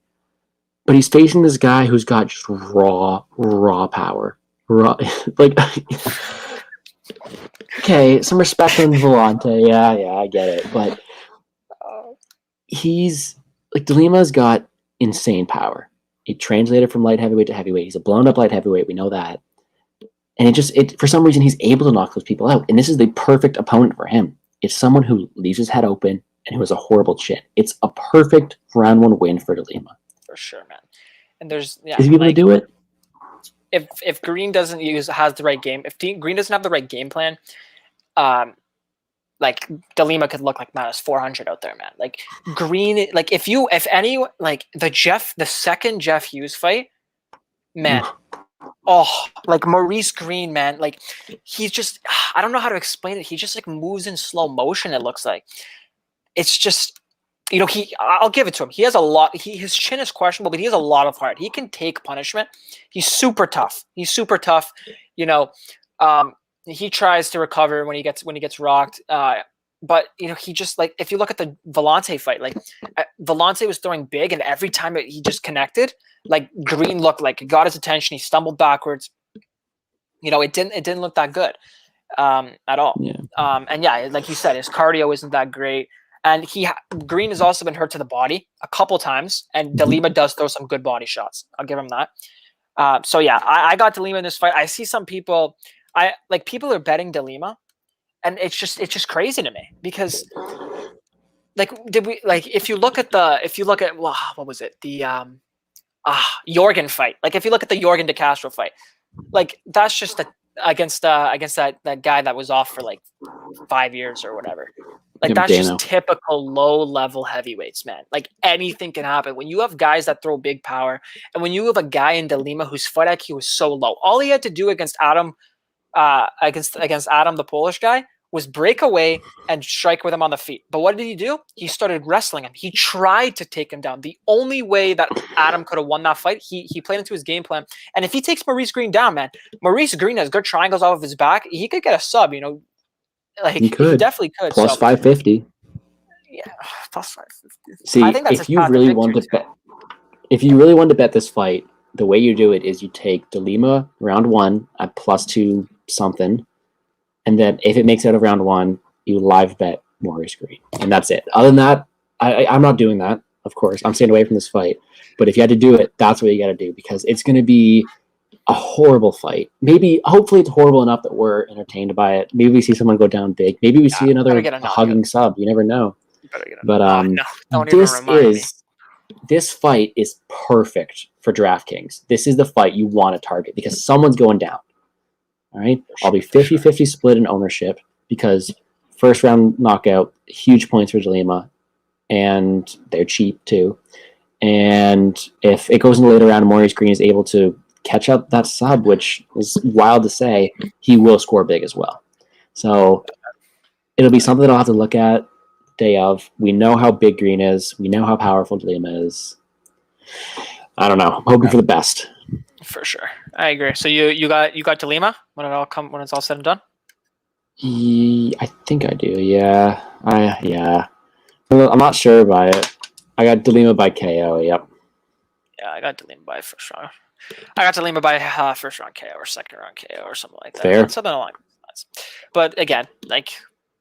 [SPEAKER 1] but he's facing this guy who's got just raw power. Okay, some respect on Volante, yeah, I get it, but he's. De Lima's got insane power. He translated from light heavyweight to heavyweight. He's a blown up light heavyweight. We know that. And it for some reason, he's able to knock those people out. And this is the perfect opponent for him. It's someone who leaves his head open and who has a horrible chin. It's a perfect round one win for De Lima.
[SPEAKER 2] For sure, man. And there's...
[SPEAKER 1] Is he able to do it?
[SPEAKER 2] If Greene doesn't has the right game... If Greene doesn't have the right game plan... De Lima could look like minus 400 out there, man. Greene, the second Jeff Hughes fight, man. Maurice Greene, man. He's just, I don't know how to explain it. He just moves in slow motion. It looks like it's just, I'll give it to him. He has a lot. His chin is questionable, but he has a lot of heart. He can take punishment. He's super tough. He tries to recover when he gets rocked. But he just if you look at the Volante fight, Volante was throwing big, and every time he just connected, Greene looked like it got his attention. He stumbled backwards. It didn't look that good at all.
[SPEAKER 1] Yeah.
[SPEAKER 2] And yeah, like you said, his cardio isn't that great. And Greene has also been hurt to the body a couple times, and De Lima does throw some good body shots. I'll give him that. So yeah, I got De Lima in this fight. I see some people. People are betting De Lima, and it's just crazy to me because if you look at what was it, the Jorgen fight, if you look at the Jorgen De Castro fight, that's just against that guy that was off for 5 years or whatever. That's just typical low level heavyweights, man. Anything can happen when you have guys that throw big power, and when you have a guy in De Lima whose fight IQ is so low. All he had to do against Adam the Polish guy was break away and strike with him on the feet. But what did he do? He started wrestling him. He tried to take him down. The only way that Adam could have won that fight, he played into his game plan. And if he takes Maurice Greene down, man, Maurice Greene has good triangles off of his back. He could get a sub, he definitely could.
[SPEAKER 1] Plus 550.
[SPEAKER 2] Yeah, plus 550.
[SPEAKER 1] See, if you really want to bet, if you really want to bet this fight, the way you do it is you take De Lima round 1 at +2 something, and then if it makes out of round 1, you live bet Maurice Greene, and that's it. Other than that, I'm not doing that. Of course, I'm staying away from this fight. But if you had to do it, that's what you got to do, because it's going to be a horrible fight. Maybe, hopefully, it's horrible enough that we're entertained by it. Maybe we see someone go down big. Maybe we see another hugging sub. You never know. But
[SPEAKER 2] no, don't even remind me.
[SPEAKER 1] This fight is perfect for DraftKings. This is the fight you want to target because someone's going down. All right? I'll be 50-50 split in ownership because first round knockout, huge points for De Lima, and they're cheap too. And if it goes in the later round and Maurice Greene is able to catch up that sub, which is wild to say, he will score big as well. So it'll be something that I'll have to look at day of. We know how big Greene is. We know how powerful De Lima is. I don't know. I'm hoping for the best.
[SPEAKER 2] For sure. I agree. So you got De Lima when it's all said and done?
[SPEAKER 1] I think I do, yeah. I'm not sure about it. I got De Lima by KO, yep.
[SPEAKER 2] Yeah, I got De Lima by first round. I got De Lima by first round KO or second round KO or something like that.
[SPEAKER 1] Fair.
[SPEAKER 2] Something along those lines. But again, like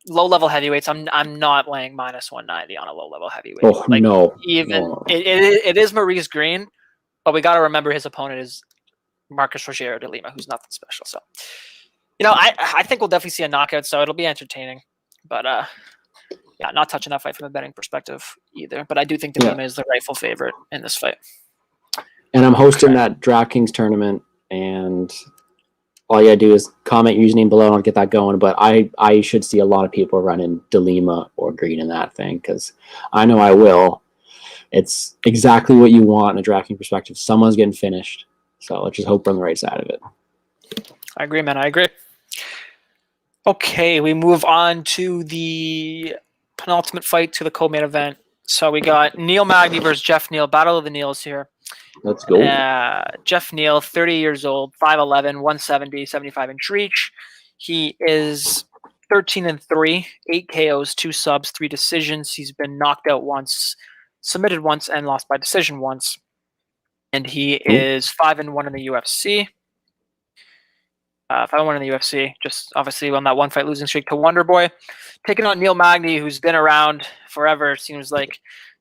[SPEAKER 2] low level heavyweights, I'm not laying -190 on a low level heavyweight.
[SPEAKER 1] Oh
[SPEAKER 2] like,
[SPEAKER 1] no.
[SPEAKER 2] Even
[SPEAKER 1] no.
[SPEAKER 2] It is Maurice Greene, but we got to remember his opponent is Marcus Rogerio de Lima, who's nothing special. So, I think we'll definitely see a knockout. So it'll be entertaining. But yeah, not touching that fight from a betting perspective either. But I do think De Lima is the rightful favorite in this fight.
[SPEAKER 1] And I'm hosting that DraftKings tournament, and all you gotta do is comment your username below and I'll get that going. But I should see a lot of people running De Lima or Greene in that thing because I know I will. It's exactly what you want in a DraftKings perspective. Someone's getting finished. So let's just hope we're on the right side of it.
[SPEAKER 2] I agree, man. I agree. Okay, we move on to the penultimate fight, to the co-main event. So we got Neal Magny versus Jeff Neal. Battle of the Neals here.
[SPEAKER 1] Let's go.
[SPEAKER 2] Jeff Neal, 30 years old, 5'11", 170, 75 inch reach. He is 13-3, 8 KOs, 2 subs, 3 decisions. He's been knocked out once, submitted once, and lost by decision once. And he is 5-1 in the UFC. 5-1 in the UFC, just obviously on that one fight losing streak to Wonder Boy. Taking on Neal Magny, who's been around forever, it seems like.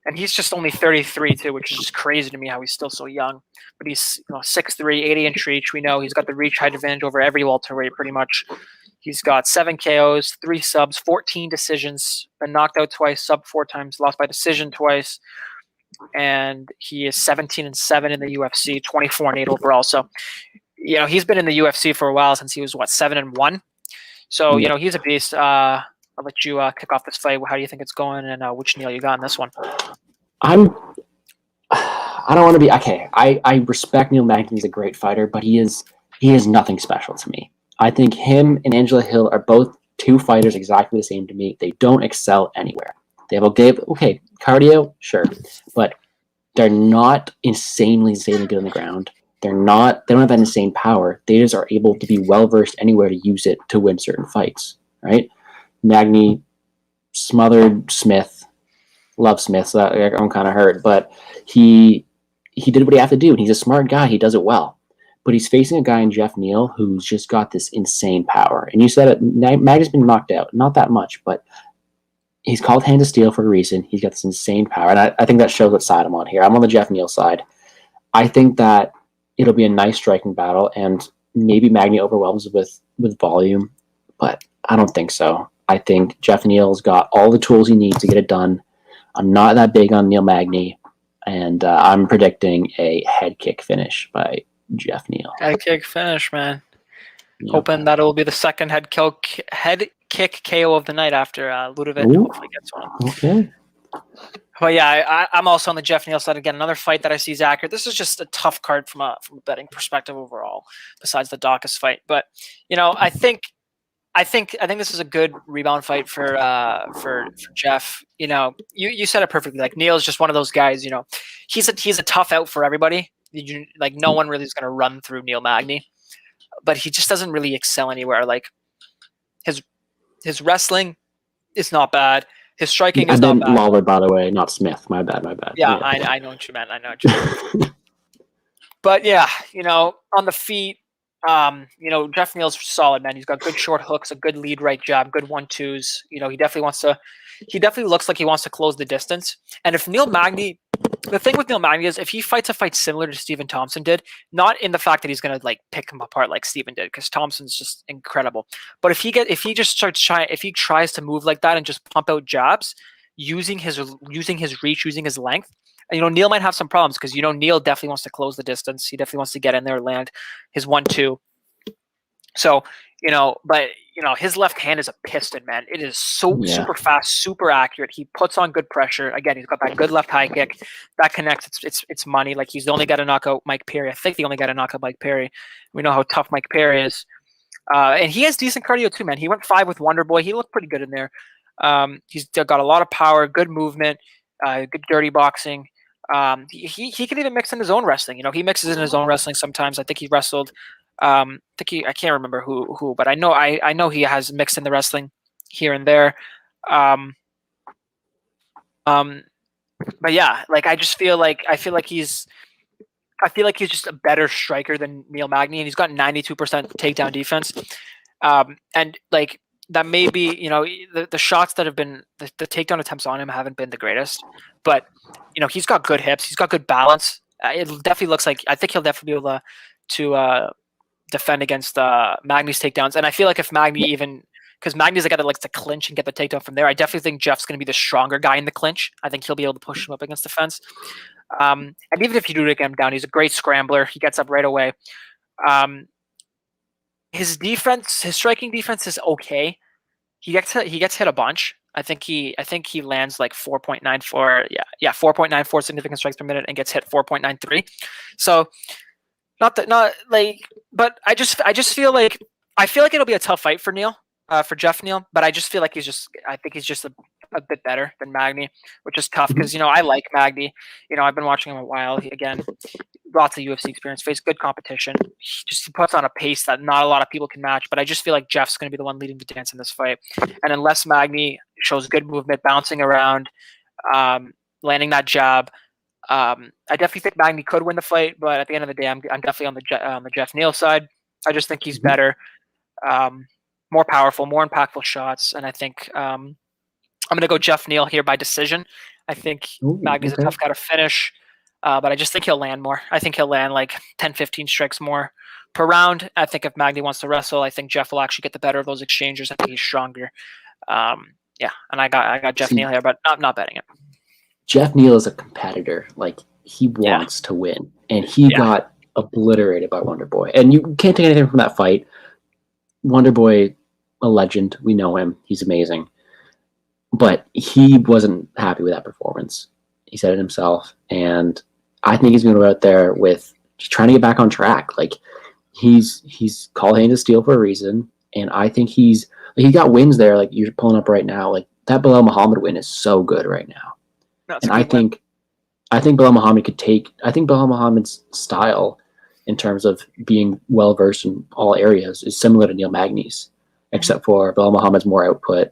[SPEAKER 2] And he's just only 33 too, which is just crazy to me how he's still so young. But he's 6'3", 80 inch reach. We know he's got the reach height advantage over every welterweight pretty much. He's got 7 KOs, 3 subs, 14 decisions, been knocked out twice, sub 4 times, lost by decision twice. And he is 17-7 in the UFC, 24-8 overall. So, he's been in the UFC for a while, since he was 7-1. So, he's a beast. I'll let you kick off this fight. How do you think it's going, and which Neal you got in this one?
[SPEAKER 1] I don't want to be okay. I respect Neal Magny. He's a great fighter, but he is nothing special to me. I think him and Angela Hill are both 2 fighters exactly the same to me. They don't excel anywhere. They have okay cardio, sure, but they're not insanely good on the ground. They don't have that insane power. They just are able to be well versed anywhere to use it to win certain fights, right? Magny smothered Smith. Love Smith, so I'm kind of hurt, but he did what he had to do, and he's a smart guy. He does it well. But he's facing a guy in Jeff Neal who's just got this insane power. And you said it, Magny's been knocked out. Not that much, but he's called Hand of Steel for a reason. He's got this insane power, and I think that shows what side I'm on here. I'm on the Jeff Neal side. I think that it'll be a nice striking battle, and maybe Magny overwhelms with volume, but I don't think so. I think Jeff Neal's got all the tools he needs to get it done. I'm not that big on Neal Magny, and I'm predicting a head kick finish by Jeff Neal.
[SPEAKER 2] Head kick finish, man. Yep. Hoping that it will be the second head kick KO of the night after Ludovic hopefully gets one.
[SPEAKER 1] Okay.
[SPEAKER 2] But yeah, I'm also on the Jeff Neal side. Again, another fight that I see is accurate. This is just a tough card from a betting perspective overall, besides the Daukaus fight. But I think this is a good rebound fight for Jeff. You said it perfectly. Like, Neal's just one of those guys. He's a tough out for everybody. No one really is going to run through Neal Magny, but he just doesn't really excel anywhere. Like, his wrestling is not bad. His striking
[SPEAKER 1] I
[SPEAKER 2] is not
[SPEAKER 1] meant
[SPEAKER 2] bad.
[SPEAKER 1] Lawler, by the way, not Smith. My bad.
[SPEAKER 2] Yeah, I know what you meant. I know what you meant. But yeah, on the feet, Jeff Neal's solid, man. He's got good short hooks, a good lead right jab, good 1-2s. He definitely looks like he wants to close the distance. And if the thing with Neal Magny is if he fights a fight similar to Stephen Thompson did, not in the fact that he's going to pick him apart like Stephen did, because Thompson's just incredible. But if he tries to move like that and just pump out jabs, using his reach, using his length, Neal might have some problems because Neal definitely wants to close the distance. He definitely wants to get in there and land his 1-2. So but his left hand is a piston, man. It is super fast, super accurate. He puts on good pressure. Again, he's got that good left high kick that connects. It's money. Like, he's only got to knock out Mike Perry. I think he only got to knock out Mike Perry. We know how tough Mike Perry is, and he has decent cardio too, man. He went 5 with Wonder Boy. He looked pretty good in there. He's got a lot of power, good movement, good dirty boxing. He can even mix in his own wrestling. He mixes in his own wrestling sometimes. I think he wrestled. I can't remember who, but I know he has mixed in the wrestling here and there. But yeah, I feel like he's just a better striker than Neal Magny, and he's got 92% takedown defense. And that may be, the shots that have been the takedown attempts on him haven't been the greatest, but he's got good hips, he's got good balance. It definitely looks like I think he'll definitely be able to defend against Magny's takedowns. And I feel like if Magny because Magny's the guy that likes to clinch and get the takedown from there, I definitely think Jeff's going to be the stronger guy in the clinch. I think he'll be able to push him up against the fence. And even if you do get him down, he's a great scrambler. He gets up right away. His striking defense is okay. He gets hit a bunch. I think he lands 4.94. Yeah, 4.94 significant strikes per minute and gets hit 4.93. So but I just feel like it'll be a tough fight for Jeff Neal. But I just feel like he's just a bit better than Magny, which is tough because I like Magny. I've been watching him a while. Again, lots of UFC experience, faced good competition. He puts on a pace that not a lot of people can match. But I just feel like Jeff's going to be the one leading the dance in this fight. And unless Magny shows good movement, bouncing around, landing that jab, I definitely think Magny could win the fight. But at the end of the day, I'm definitely on the Jeff Neal side. I just think he's better, more powerful, more impactful shots, and I think I'm going to go Jeff Neal here by decision. I think Magny's a tough guy to finish, but I just think he'll land more. I think he'll land 10, 15 strikes more per round. I think if Magny wants to wrestle, I think Jeff will actually get the better of those exchanges. I think he's stronger. And I got Jeff Neal here, but not betting it.
[SPEAKER 1] Jeff Neal is a competitor. He wants to win, and he got obliterated by Wonder Boy. And you can't take anything from that fight. Wonder Boy, a legend. We know him. He's amazing. But he wasn't happy with that performance. He said it himself. And I think he's going to go out there with just trying to get back on track. He's called Hand of Steel for a reason. And I think he got wins there. You're pulling up right now. That Bilal Muhammad win is so good right now. And I think Bilal Muhammad I think Bilal Muhammad's style in terms of being well-versed in all areas is similar to Neal Magny's, except for Bilal Muhammad's more output,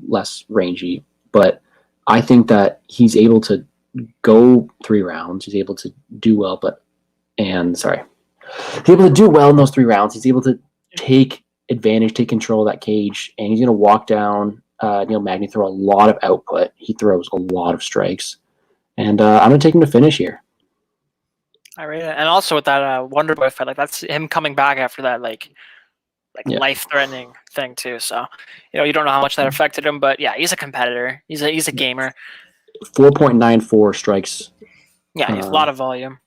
[SPEAKER 1] less rangy. But I think that he's able to go 3 rounds. He's able to do well, he's able to do well in those 3 rounds. He's able to take advantage, take control of that cage, and he's going to walk down Neal Magny, throw a lot of output. He throws a lot of strikes. And I'm going to take him to finish here.
[SPEAKER 2] I rate it. And also with that Wonder Boy fight, that's him coming back after that life-threatening thing too. So, you don't know how much that affected him, but yeah, he's a competitor. He's a gamer.
[SPEAKER 1] 4.94 strikes.
[SPEAKER 2] Yeah, he has a lot of volume,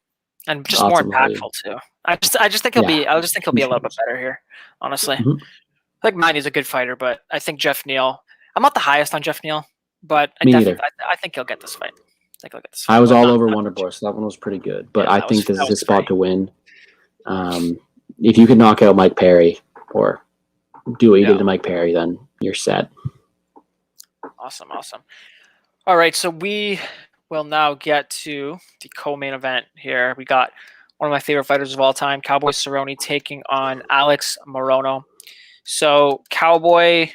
[SPEAKER 2] and just more impactful too. I just think he'll be a little bit better here, honestly. I think Magny's a good fighter, but I think Jeff Neal. I'm not the highest on Jeff Neal, but I think he'll get this fight.
[SPEAKER 1] I was all over Wonder Boy, so that one was pretty good. But I think this is his spot to win. If you can knock out Mike Perry or do what you did to Mike Perry, then you're set.
[SPEAKER 2] Awesome. All right, so we will now get to the co-main event here. We got one of my favorite fighters of all time, Cowboy Cerrone, taking on Alex Morono. So Cowboy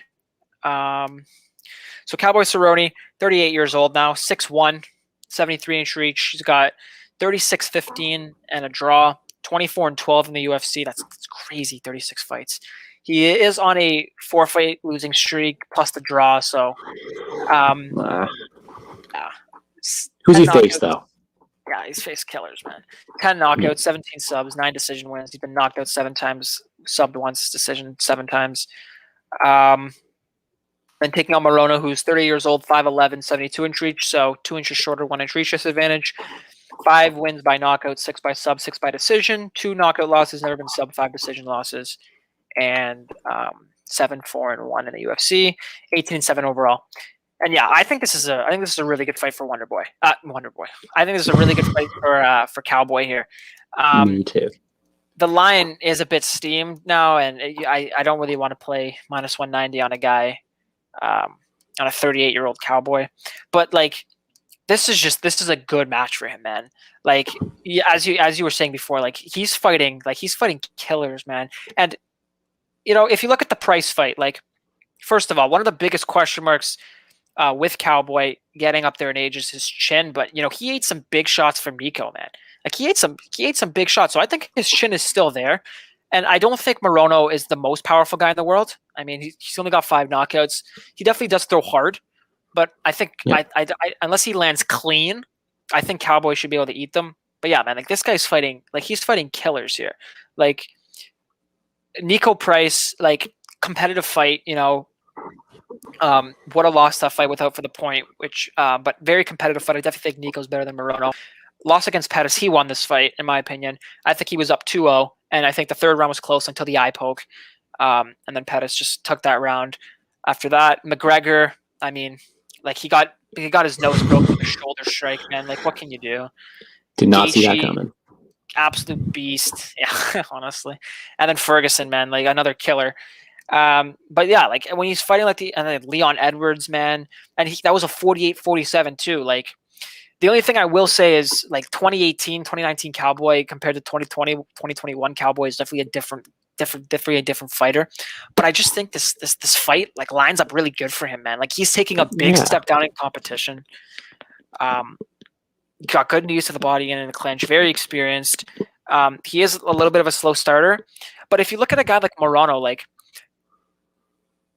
[SPEAKER 2] So Cowboy Cerrone, 38 years old now, 6'1", 73-inch reach. He's got 36-15 and a draw, 24-12 in the UFC. That's crazy, 36 fights. He is on a 4-fight losing streak plus the draw. So,
[SPEAKER 1] who's he faced though?
[SPEAKER 2] Yeah, he's faced killers, man. 10 knockouts, 17 subs, 9 decision wins. He's been knocked out 7 times, subbed once, decision 7 times. Then taking on Morono, who's 30 years old, 5'11", 72-inch reach, so 2 inches shorter, 1 inch reach disadvantage. 5 wins by knockout, 6 by sub, 6 by decision. 2 knockout losses, never been sub, 5 decision losses. And 7-4-1 in the UFC, 18-7 overall. And yeah, I think this is a really good fight for Wonder Boy. I think this is a really good fight for Cowboy here.
[SPEAKER 1] Me too.
[SPEAKER 2] The line is a bit steamed now, and I don't really want to play -190 on a guy, on a 38-year-old Cowboy. But like, this is a good match for him, man. Like, as you were saying before, like he's fighting killers, man. And you know, if you look at the price fight, like, first of all, one of the biggest question marks with Cowboy getting up there in age is his chin. But you know, he ate some big shots from Nico, man. Like he ate some big shots. So I think his chin is still there. And I don't think Morono is the most powerful guy in the world. I mean, he's only got 5 knockouts. He definitely does throw hard, but I think I unless he lands clean, I think Cowboy should be able to eat them. But yeah, man, like this guy's fighting, like he's fighting killers here. Like Nico Price, like competitive fight, you know, would have lost that fight without for the point, which, but very competitive fight. I definitely think Nico's better than Morono. Loss against Pettis, he won this fight, in my opinion. I think he was up 2-0, and I think the third round was close until the eye poke. And then Pettis just took that round. After that, McGregor, I mean, like he got his nose broken with a shoulder strike, man. Like, what can you do?
[SPEAKER 1] Did not see that coming.
[SPEAKER 2] Absolute beast. Yeah, honestly. And then Ferguson, man, like another killer. But yeah, like when he's fighting like and then Leon Edwards, man, and that was a 48-47 too. Like, the only thing I will say is like 2018, 2019 Cowboy compared to 2020, 2021 Cowboy is definitely a different fighter. But I just think this fight like lines up really good for him, man. Like he's taking a big step down in competition. Got good knees to the body and in the clinch, very experienced. He is a little bit of a slow starter, but if you look at a guy like Morono, like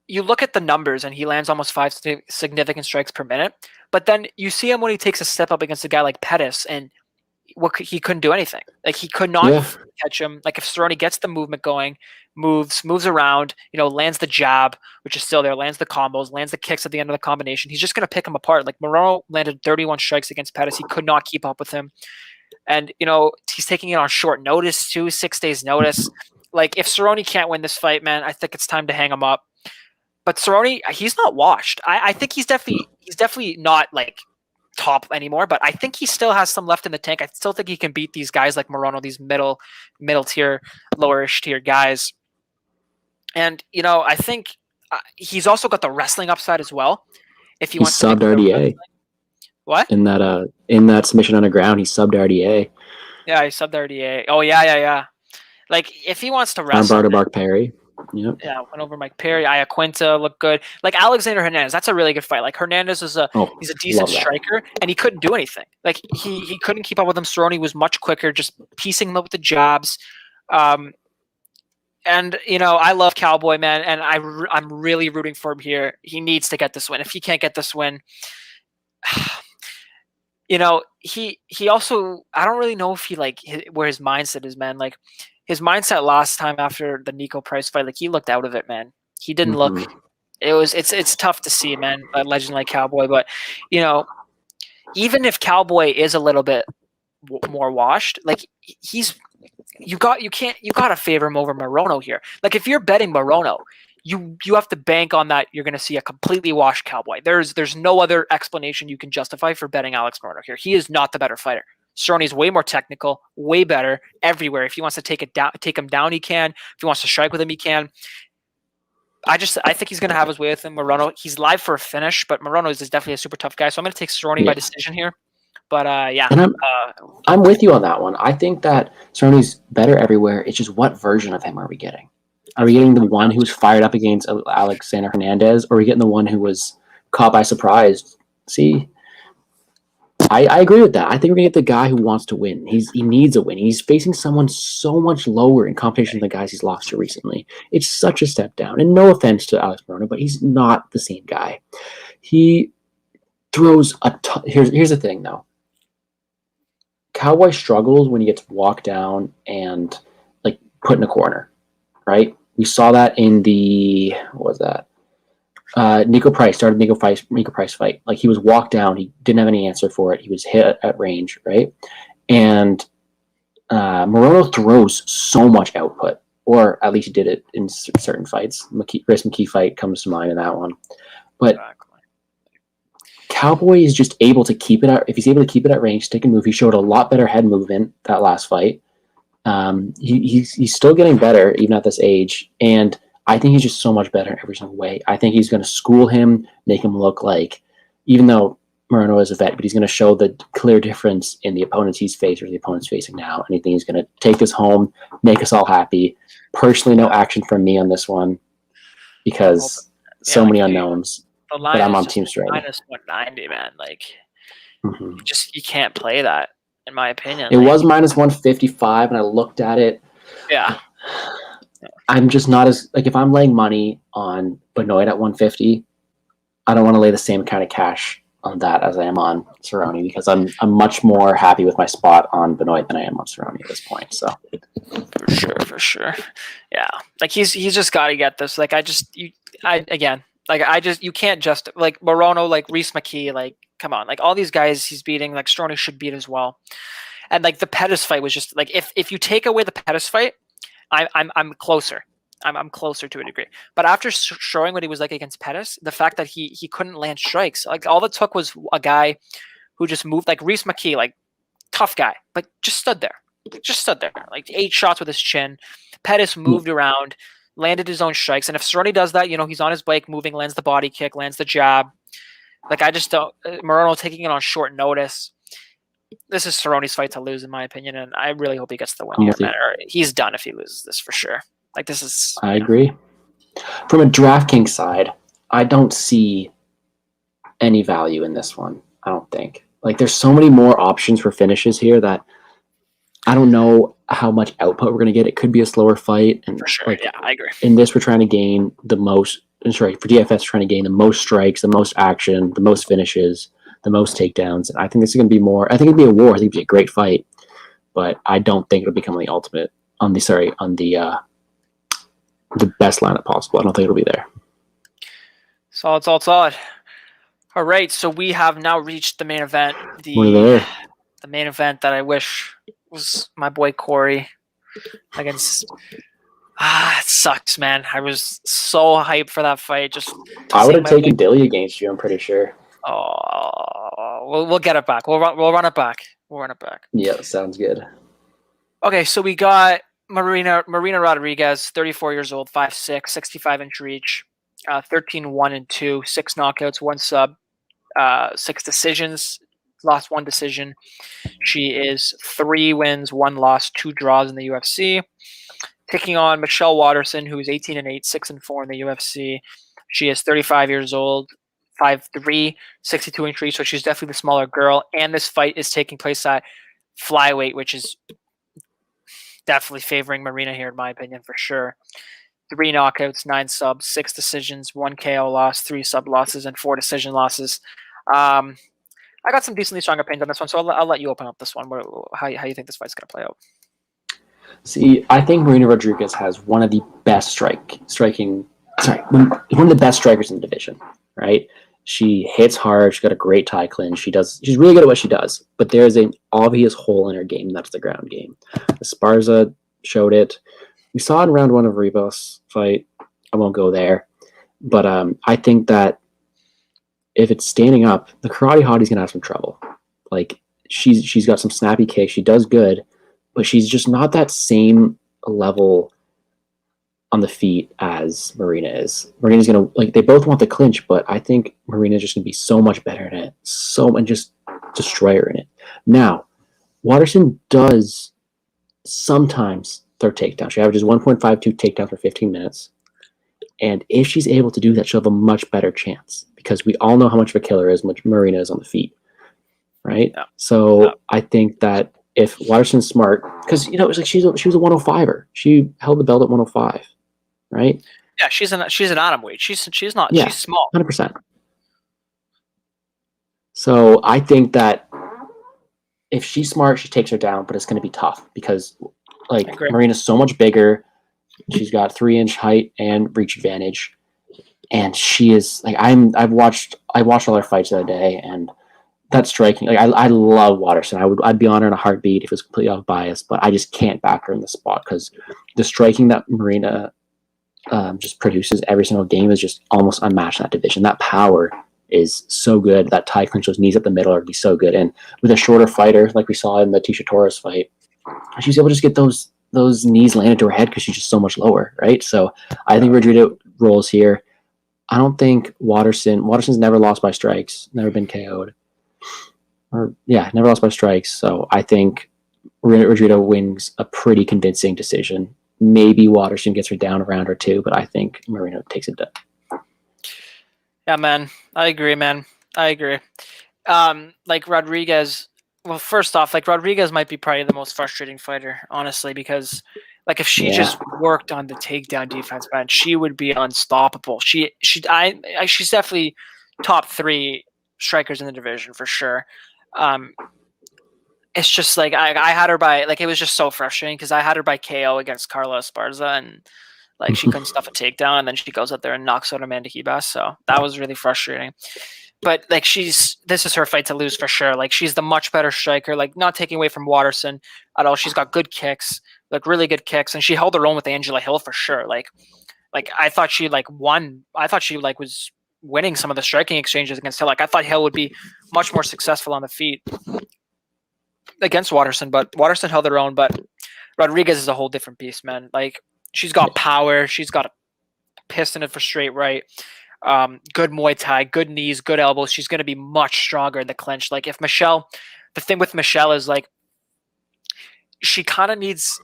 [SPEAKER 2] you look at the numbers and he lands almost 5 significant strikes per minute. But then you see him when he takes a step up against a guy like Pettis, and he couldn't do anything. Like he could not catch him. Like if Cerrone gets the movement going, moves around, you know, lands the jab, which is still there, lands the combos, lands the kicks at the end of the combination, he's just going to pick him apart. Like Morono landed 31 strikes against Pettis. He could not keep up with him. And, you know, he's taking it on short notice too, 6 days notice. Like if Cerrone can't win this fight, man, I think it's time to hang him up. But Cerrone, he's not washed. I think he's definitely not like top anymore, but I think he still has some left in the tank. I still think he can beat these guys like Morono, these middle tier, lowerish tier guys. And you know, I think he's also got the wrestling upside as well. If he wants
[SPEAKER 1] subbed RDA.
[SPEAKER 2] What?
[SPEAKER 1] In that submission on the ground, he subbed RDA.
[SPEAKER 2] Yeah, he subbed RDA. Oh yeah. Like if he wants to wrestle,
[SPEAKER 1] armbar to Mark Perry. Yep.
[SPEAKER 2] Yeah, went over Mike Perry. Iaquinta looked good. Like Alexander Hernandez, that's a really good fight. Like Hernandez is he's a decent striker, and he couldn't do anything. Like he couldn't keep up with him. Cerrone was much quicker, just piecing him up with the jabs. And you know, I love Cowboy, man, and I'm really rooting for him here. He needs to get this win. If he can't get this win, you know, he also, I don't really know if he where his mindset is, man. Like his mindset last time after the Nico Price fight, like he looked out of it, man. He didn't look. It's tough to see, man. A legend like Cowboy, but you know, even if Cowboy is a little bit more washed, like you gotta favor him over Morono here. Like if you're betting Morono, you have to bank on that you're going to see a completely washed Cowboy. There's no other explanation you can justify for betting Alex Morono here. He is not the better fighter. Cerrone is way more technical, way better everywhere. If he wants to take him down, he can. If he wants to strike with him, he can. I think he's going to have his way with him. Morono, he's live for a finish, but Morono is definitely a super tough guy. So I'm going to take Cerrone by decision here. But yeah, and
[SPEAKER 1] I'm with you on that one. I think that Cerrone's better everywhere. It's just what version of him are we getting? Are we getting the one who was fired up against Alexander Hernandez, or are we getting the one who was caught by surprise. See, I agree with that. I think we're gonna get the guy who wants to win. He needs a win. He's facing someone so much lower in competition than the guys he's lost to recently. It's such a step down. And no offense to Alex Morono, but he's not the same guy. He throws a ton. Here's the thing though. Cowboy struggles when he gets walked down and like put in a corner, right? We saw that in the what was that? Nico Price started Nico Price fight. Like he was walked down, he didn't have any answer for it. He was hit at range, right? And Morono throws so much output, or at least he did it in certain fights. Grace McKee fight comes to mind in that one, but Cowboy is just able to keep it at. If he's able to keep it at range, stick and move. He showed a lot better head movement that last fight. He's still getting better even at this age, and I think he's just so much better in every single way. I think he's going to school him, make him look like, even though Morono is a vet, but he's going to show the clear difference in the opponents he's faced or the opponents facing now. And I think he's going to take us home, make us all happy. Personally, no action from me on this one because so many unknowns. But I'm on Team Cerrone.
[SPEAKER 2] Minus 190, man. Like, you can't play that, in my opinion.
[SPEAKER 1] It was minus 155, and I looked at it.
[SPEAKER 2] Yeah.
[SPEAKER 1] I'm just not as like if I'm laying money on Benoit at 150, I don't want to lay the same kind of cash on that as I am on Cerrone because I'm much more happy with my spot on Benoit than I am on Cerrone at this point. So
[SPEAKER 2] for sure, yeah. Like he's just got to get this. Like you can't just like Morono, like Reese McKee, like come on, like all these guys he's beating, like Cerrone should beat as well. And like the Pettis fight was just like if you take away the Pettis fight. I'm closer. I'm closer to a degree. But after showing what he was like against Pettis, the fact that he couldn't land strikes, like all it took was a guy who just moved, like Reese McKee, like tough guy, but just stood there, like 8 shots with his chin. Pettis moved around, landed his own strikes, and if Cerrone does that, he's on his bike, moving, lands the body kick, lands the jab. Like I just don't. Morono taking it on short notice. This is Cerrone's fight to lose, in my opinion, and I really hope he gets the win here, man. Or he's done if he loses this for sure. Like this is.
[SPEAKER 1] I agree. From a DraftKings side, I don't see any value in this one. I don't think. Like there's so many more options for finishes here that I don't know how much output we're gonna get. It could be a slower fight, and
[SPEAKER 2] for sure, yeah, I agree.
[SPEAKER 1] In this, we're trying to gain the most. Sorry, for DFS, trying to gain the most strikes, the most action, the most finishes. The most takedowns. I think this is going to be more. I think it'd be a war. I think it'd be a great fight, but I don't think it'll become the ultimate on the best lineup possible. I don't think it'll be there.
[SPEAKER 2] Solid. All right, so we have now reached the main event.
[SPEAKER 1] We're there.
[SPEAKER 2] The main event that I wish was my boy Corey against. It sucks, man. I was so hyped for that fight.
[SPEAKER 1] I would have taken Dilly against you. I'm pretty sure.
[SPEAKER 2] Oh, we'll get it back. We'll run it back.
[SPEAKER 1] Yeah, sounds good.
[SPEAKER 2] Okay, so we got Marina Rodriguez, 34 years old, 5'6", 65-inch reach, 13-1-2, 6 knockouts, 1 sub, 6 decisions, lost 1 decision. She is 3 wins, 1 loss, 2 draws in the UFC. Taking on Michelle Waterson, who is 18-8, 6-4 in the UFC. She is 35 years old. 5'3", 62-inch reach, so she's definitely the smaller girl. And this fight is taking place at flyweight, which is definitely favoring Marina here, in my opinion, for sure. 3 knockouts, 9 subs, 6 decisions, 1 KO loss, 3 sub losses, and 4 decision losses. I got some decently strong opinions on this one, so I'll let you open up this one. How you think this fight's going to play out?
[SPEAKER 1] See, I think Marina Rodriguez has one of the best one of the best strikers in the division, right? She hits hard. She's got a great tie clinch. She's really good at what she does, but there's an obvious hole in her game. That's the ground game. Esparza showed it. We saw it in round 1 of Ribas fight. I won't go there, but I think that if it's standing up, the Karate Hottie's gonna have some trouble. Like she's got some snappy kicks. She does good, but she's just not that same level on the feet as Marina is. Marina's gonna they both want the clinch, but I think Marina's just gonna be so much better in it, and just destroy her in it. Now, Waterson does sometimes throw takedowns. She averages 1.52 takedowns for 15 minutes. And if she's able to do that, she'll have a much better chance because we all know how much of a killer is Marina is on the feet, right? Yeah. So I think that if Waterson's smart, because it was like she was a 105er. She held the belt at 105, right?
[SPEAKER 2] Yeah, she's an atom weight. She's not. Yeah, she's small.
[SPEAKER 1] 100%. So I think that if she's smart, she takes her down, but it's going to be tough because Marina's so much bigger. She's got 3-inch height and reach advantage, and she is like I watched all her fights the other day, and that striking. Like I love Waterson. I'd be on her in a heartbeat if it was completely off bias, but I just can't back her in the spot because the striking that Marina just produces every single game is just almost unmatched in that division. That power is so good. That tie clinch, those knees at the middle are be so good. And with a shorter fighter, like we saw in the Tisha Torres fight, she's able to just get those knees landed to her head because she's just so much lower, right? So I think Rodrigo rolls here. I don't think Waterson's never lost by strikes, never been KO'd. Never lost by strikes. So I think Rodrigo wins a pretty convincing decision. Maybe Waterson gets her down a round or two, but I think Marino takes it down.
[SPEAKER 2] Yeah, man. I agree, man. I agree. Like Rodriguez, well, first off, like Rodriguez might be probably the most frustrating fighter, honestly, because like if she just worked on the takedown defense, man, she would be unstoppable. She's definitely top 3 strikers in the division for sure. It's just like I had her by like it was just so frustrating because I had her by KO against Carla Esparza and like she couldn't stuff a takedown and then she goes out there and knocks out Amanda Ribas. So that was really frustrating. But like this is her fight to lose for sure. Like she's the much better striker, like not taking away from Waterson at all. She's got good kicks, like really good kicks, and she held her own with Angela Hill for sure. Like I thought she won. I thought she was winning some of the striking exchanges against Hill. Like I thought Hill would be much more successful on the feet against Waterson, but Waterson held her own. But Rodriguez is a whole different beast, man. Like she's got power, she's got a piston for straight right. Good Muay Thai, good knees, good elbows. She's going to be much stronger in the clinch. Like the thing with Michelle is like she kind of needs.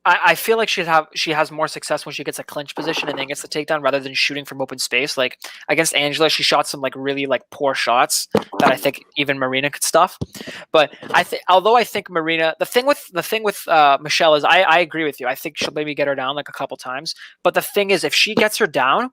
[SPEAKER 2] I feel like she has more success when she gets a clinch position and then gets the takedown rather than shooting from open space. Like against Angela, she shot some like really like poor shots that I think even Marina could stuff. But although I think Marina, the thing with Michelle is I agree with you. I think she'll maybe get her down like a couple times. But the thing is, if she gets her down,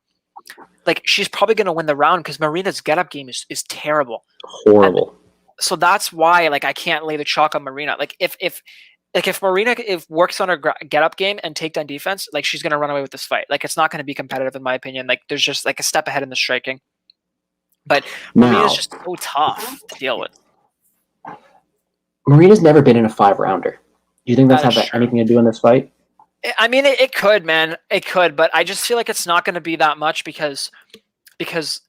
[SPEAKER 2] like she's probably going to win the round because Marina's get up game is terrible,
[SPEAKER 1] horrible.
[SPEAKER 2] And so that's why like I can't lay the chalk on Marina. Like if Marina works on her get up game and takedown defense, like she's going to run away with this fight. Like it's not going to be competitive in my opinion. Like there's just like a step ahead in the striking. But Marina's just so tough to deal with.
[SPEAKER 1] Marina's never been in a 5-rounder. Do you think that's anything to do in this fight?
[SPEAKER 2] I mean, it could, man. It could, but I just feel like it's not going to be that much because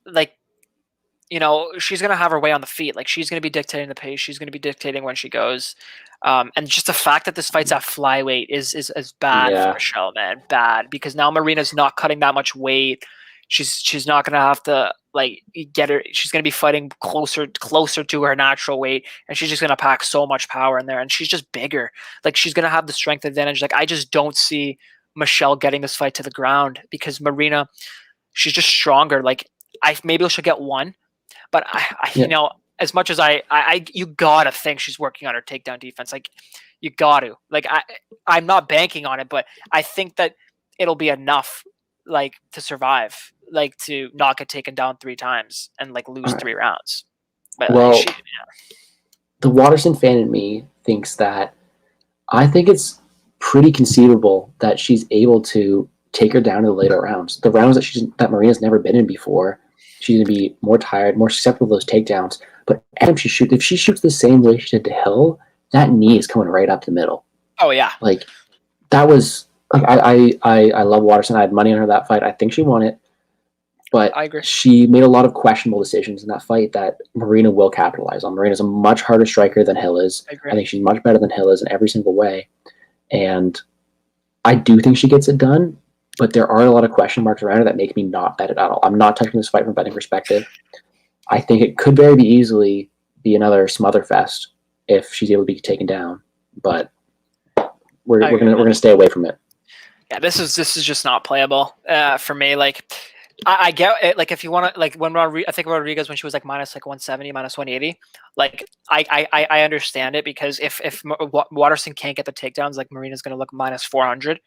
[SPEAKER 2] like, she's going to have her way on the feet. Like she's going to be dictating the pace. She's going to be dictating when she goes. And just the fact that this fight's at flyweight is bad for Michelle, man. Bad, because now Marina's not cutting that much weight. She's not going to have to like get her. She's going to be fighting closer to her natural weight, and she's just going to pack so much power in there. And she's just bigger. Like she's going to have the strength advantage. Like I just don't see Michelle getting this fight to the ground because Marina, she's just stronger. Like maybe she'll get one, but as much as you gotta think she's working on her takedown defense. Like you got to. Like I'm not banking on it, but I think that it'll be enough, like to survive, like to not get taken down 3 times and like lose 3 rounds. But
[SPEAKER 1] the Waterson fan in me thinks that I think it's pretty conceivable that she's able to take her down to the later rounds, the rounds that Marina's never been in before. She's gonna be more tired, more susceptible to those takedowns. But if she shoots the same way she did to Hill, that knee is coming right up the middle.
[SPEAKER 2] Oh yeah,
[SPEAKER 1] like that was like I love Waterson. I had money on her that fight. I think she won it, but
[SPEAKER 2] I agree.
[SPEAKER 1] She made a lot of questionable decisions in that fight that Marina will capitalize on. Marina's a much harder striker than Hill is. I think she's much better than Hill is in every single way, and I do think she gets it done. But there are a lot of question marks around her that make me not bet it at all. I'm not touching this fight from a betting perspective. I think it could very easily be another smother fest if she's able to be taken down. But we're gonna stay away from it.
[SPEAKER 2] Yeah, this is just not playable for me. Like, I get it. Like, if you want to, like, I think Rodriguez, when she was like minus like 170, minus 180, like I understand it, because if Waterson can't get the takedowns, like, Marina's going to look minus 400.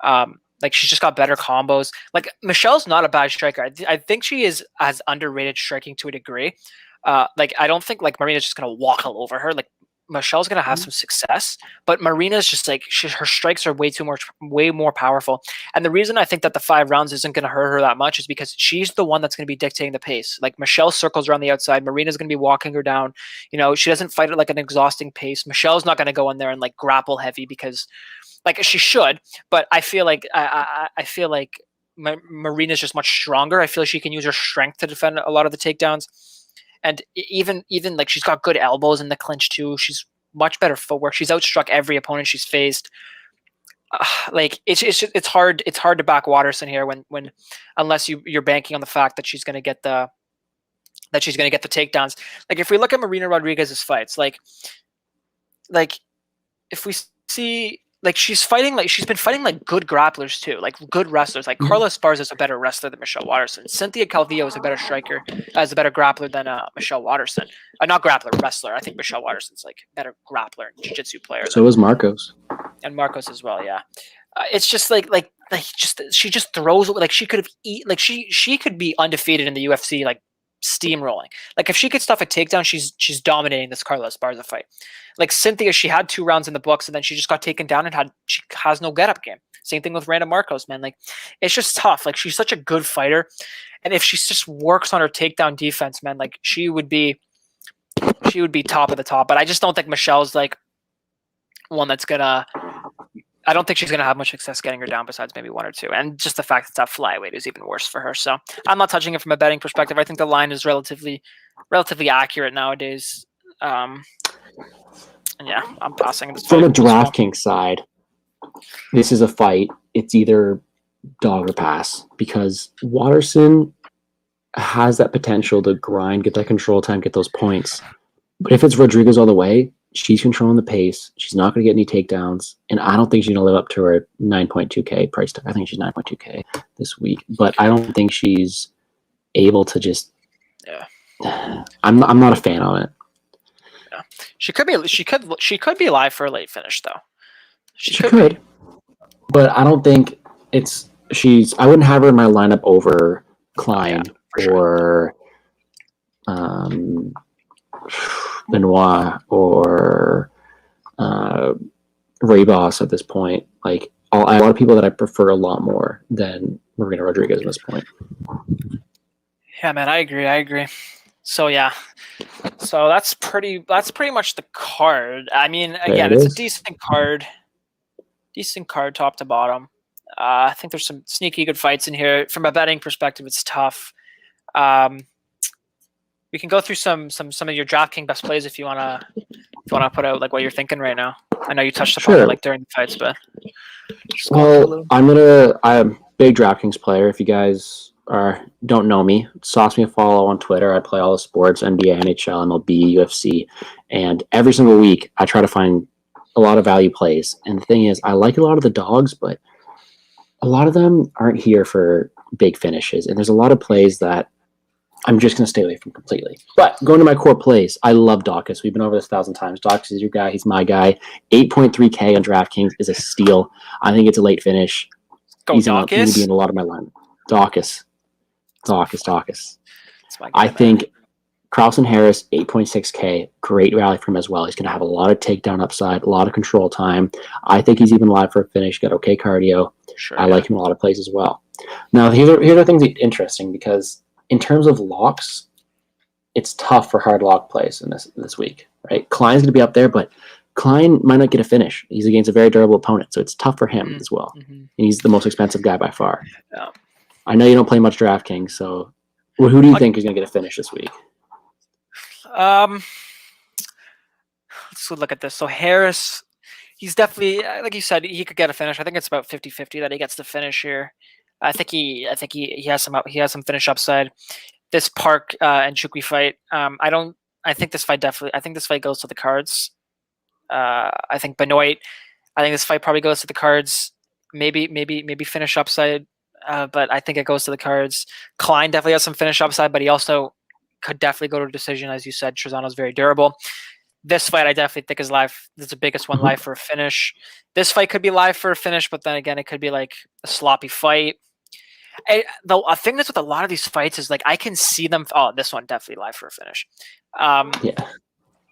[SPEAKER 2] Like, she's just got better combos. Like, Michelle's not a bad striker. I think she is as underrated striking to a degree. Like, I don't think like Marina's just going to walk all over her. Like, Michelle's going to have some success, but Marina's just like, her strikes are way more powerful. And the reason I think that the 5 rounds isn't going to hurt her that much is because she's the one that's going to be dictating the pace. Like, Michelle circles around the outside. Marina's going to be walking her down. You know, she doesn't fight at like an exhausting pace. Michelle's not going to go in there and like grapple heavy, because like she should, but I feel like I feel like Marina's just much stronger. I feel like she can use her strength to defend a lot of the takedowns. And even like, she's got good elbows in the clinch too. She's much better footwork. She's outstruck every opponent she's faced. Like, it's hard to back Waterson here when unless you're banking on the fact that she's going to get the takedowns. Like, if we look at Marina Rodriguez's fights, like if we see, like, she's been fighting like good grapplers too, like good wrestlers. Like, Carla Esparza is a better wrestler than Michelle Waterson. Cynthia Calvillo is a better striker, as a better grappler than Michelle Waterson. Not grappler, wrestler. I think Michelle Waterson's like better grappler and jiu-jitsu player.
[SPEAKER 1] So is Marcos.
[SPEAKER 2] And Marcos as well, yeah. It's just like she just throws, like, she could have she could be undefeated in the UFC, like steamrolling. Like, if she could stuff a takedown, she's dominating this Carla Esparza fight. Like, Cynthia, she had 2 rounds in the books, and then she just got taken down and she has no get-up game. Same thing with Randa Marcos, man. Like, it's just tough. Like, she's such a good fighter, and if she just works on her takedown defense, man, like, she would be top of the top. But I just don't think Michelle's like one that's gonna. I don't think she's gonna have much success getting her down, besides maybe 1 or 2. And just the fact that flyweight is even worse for her. So I'm not touching it from a betting perspective. I think the line is relatively accurate nowadays. And yeah, I'm passing this.
[SPEAKER 1] From a DraftKings side, this is a fight. It's either dog or pass, because Waterson has that potential to grind, get that control time, get those points. But if it's Rodriguez all the way, she's controlling the pace. She's not going to get any takedowns, and I don't think she's going to live up to her 9.2K price tag. I think she's 9.2K this week, but I don't think she's able to just. Yeah, I'm not a fan on it.
[SPEAKER 2] Yeah. She could be alive for a late finish though.
[SPEAKER 1] She could. But I don't think I wouldn't have her in my lineup over Klein or Benoit or Ribas at this point. Like, a lot of people that I prefer a lot more than Marina Rodriguez at this point.
[SPEAKER 2] Yeah, man, I agree. So yeah, so that's pretty much the card. I mean, again, it's a decent card top to bottom. I think there's some sneaky good fights in here. From a betting perspective, it's tough. We can go through some of your DraftKings best plays if you wanna put out like what you're thinking right now. I know you touched upon it like during the fights, but
[SPEAKER 1] I'm a big DraftKings player. If you guys don't know me, sauce me a follow on Twitter. I play all the sports: NBA, NHL, MLB, UFC, and every single week I try to find a lot of value plays. And the thing is, I like a lot of the dogs, but a lot of them aren't here for big finishes. And there's a lot of plays that I'm just going to stay away from completely. But going to my core plays, I love Daukaus. We've been over this 1,000 times. Daukaus is your guy. He's my guy. 8.3K on DraftKings is a steal. I think it's a late finish. He's going to be in a lot of my line. Daukaus. I think Carlson Harris, 8.6K, great rally from him as well. He's going to have a lot of takedown upside, a lot of control time. I think he's even live for a finish. Got okay cardio. Sure, I like him in a lot of plays as well. Now, here are things that are interesting, because in terms of locks, it's tough for hard lock plays in this week, right? Klein's going to be up there, but Klein might not get a finish. He's against a very durable opponent, so it's tough for him as well. Mm-hmm. And he's the most expensive guy by far. Yeah. I know you don't play much DraftKings, so who do you think is going to get a finish this week?
[SPEAKER 2] Let's look at this. So Harris, he's definitely, like you said, he could get a finish. I think it's about 50-50 that he gets the finish here. I think he has some finish upside. This Park and Nchukwi fight, I think this fight goes to the cards. I think Benoit, I think this fight probably goes to the cards. maybe finish upside, but I think it goes to the cards. Klein definitely has some finish upside, but he also could definitely go to a decision. As you said, Trizano's very durable. This fight, I definitely think is live. This is the biggest one, live for a finish. This fight could be live for a finish, but then again, it could be like a sloppy fight. The thing that's with a lot of these fights is like I can see them. Oh, this one definitely live for a finish.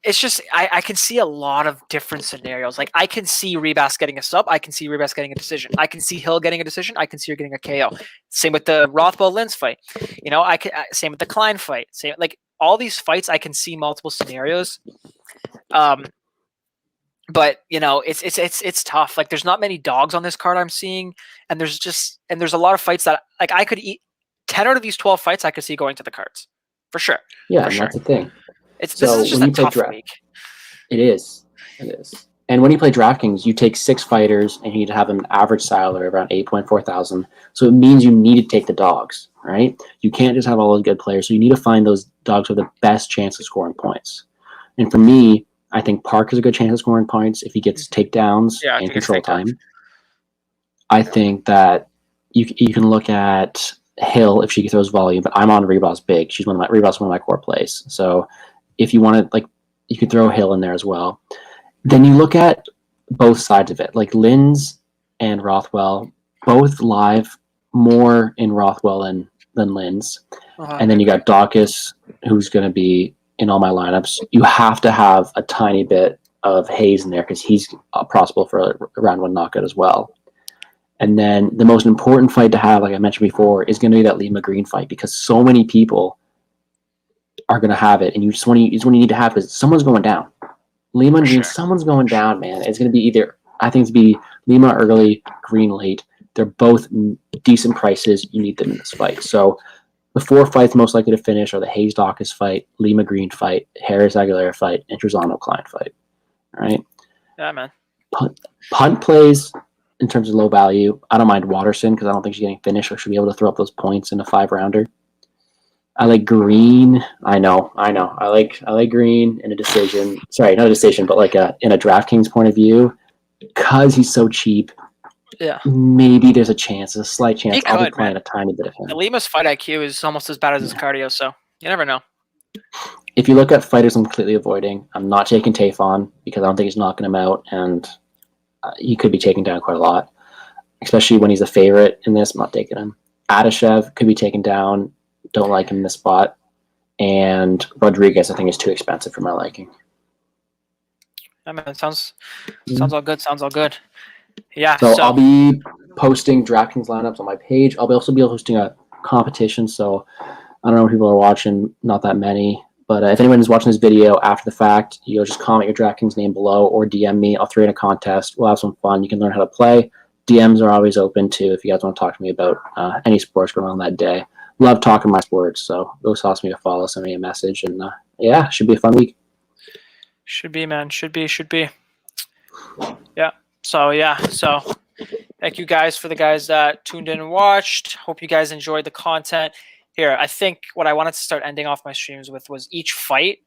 [SPEAKER 2] It's just I can see a lot of different scenarios. Like I can see Ribas getting a sub. I can see Ribas getting a decision. I can see Hill getting a decision. I can see her getting a KO. Same with the Rothwell Lins fight. You know, same with the Klein fight. Same like all these fights. I can see multiple scenarios. But you know, it's tough. Like there's not many dogs on this card I'm seeing, and there's a lot of fights that like I could eat 10 out of these 12 fights I could see going to the cards for sure.
[SPEAKER 1] Yeah,
[SPEAKER 2] for sure.
[SPEAKER 1] That's the thing.
[SPEAKER 2] This is just a tough week.
[SPEAKER 1] It is. And when you play DraftKings, you take 6 fighters and you need to have an average salary around 8.4 thousand. So it means you need to take the dogs, right? You can't just have all those good players. So you need to find those dogs with the best chance of scoring points. And for me, I think Park has a good chance of scoring points if he gets takedowns and control time. I think that you can look at Hill if she throws volume, but I'm on Ribas big. Ribas one of my core plays. So if you want to, like, you could throw Hill in there as well. Then you look at both sides of it, like Lins and Rothwell, both live more in Rothwell than Lins. And then you got Daukaus, who's going to be in all my lineups. You have to have a tiny bit of Hayes in there because he's possible for a round 1 knockout as well. And then the most important fight to have, like I mentioned before, is going to be that Lima Greene fight because so many people are going to have it, and you just want to need to have because someone's going down. Lima and Greene, someone's going down, man. It's going to be either, I think it's be Lima early, Greene late. They're both decent prices. You need them in this fight. So the 4 fights most likely to finish are the Hayes Daukaus fight, Lima Greene fight, Harris Aguilera fight, and Trizano Klein fight. All right.
[SPEAKER 2] Yeah, man.
[SPEAKER 1] Punt plays in terms of low value. I don't mind Waterson because I don't think she's getting finished, so she'll be able to throw up those points in a 5-rounder. I like Greene. I know. I like Greene in a decision. Sorry, not a decision, but like in a DraftKings point of view, because he's so cheap.
[SPEAKER 2] Yeah.
[SPEAKER 1] Maybe there's a slight chance. I'll be playing a tiny bit of him.
[SPEAKER 2] Lima's fight IQ is almost as bad as his cardio, so you never know.
[SPEAKER 1] If you look at fighters I'm completely avoiding, I'm not taking Tafon because I don't think he's knocking him out, and he could be taken down quite a lot, especially when he's a favorite in this. I'm not taking him. Adashev could be taken down. Don't like him in this spot. And Rodriguez, I think, is too expensive for my liking.
[SPEAKER 2] I mean, sounds all good. Sounds all good. Yeah.
[SPEAKER 1] So I'll be posting DraftKings lineups on my page. I'll also be hosting a competition. So I don't know if people are watching, not that many. But if anyone is watching this video after the fact, you'll just comment your DraftKings name below or DM me. I'll throw in a contest. We'll have some fun. You can learn how to play. DMs are always open too if you guys want to talk to me about any sports going on that day. Love talking my sports, so go toss me a follow, send me a message, and should be a fun week.
[SPEAKER 2] Should be, man. Should be. Yeah. So thank you guys for the guys that tuned in and watched. Hope you guys enjoyed the content. Here, I think what I wanted to start ending off my streams with was each fight,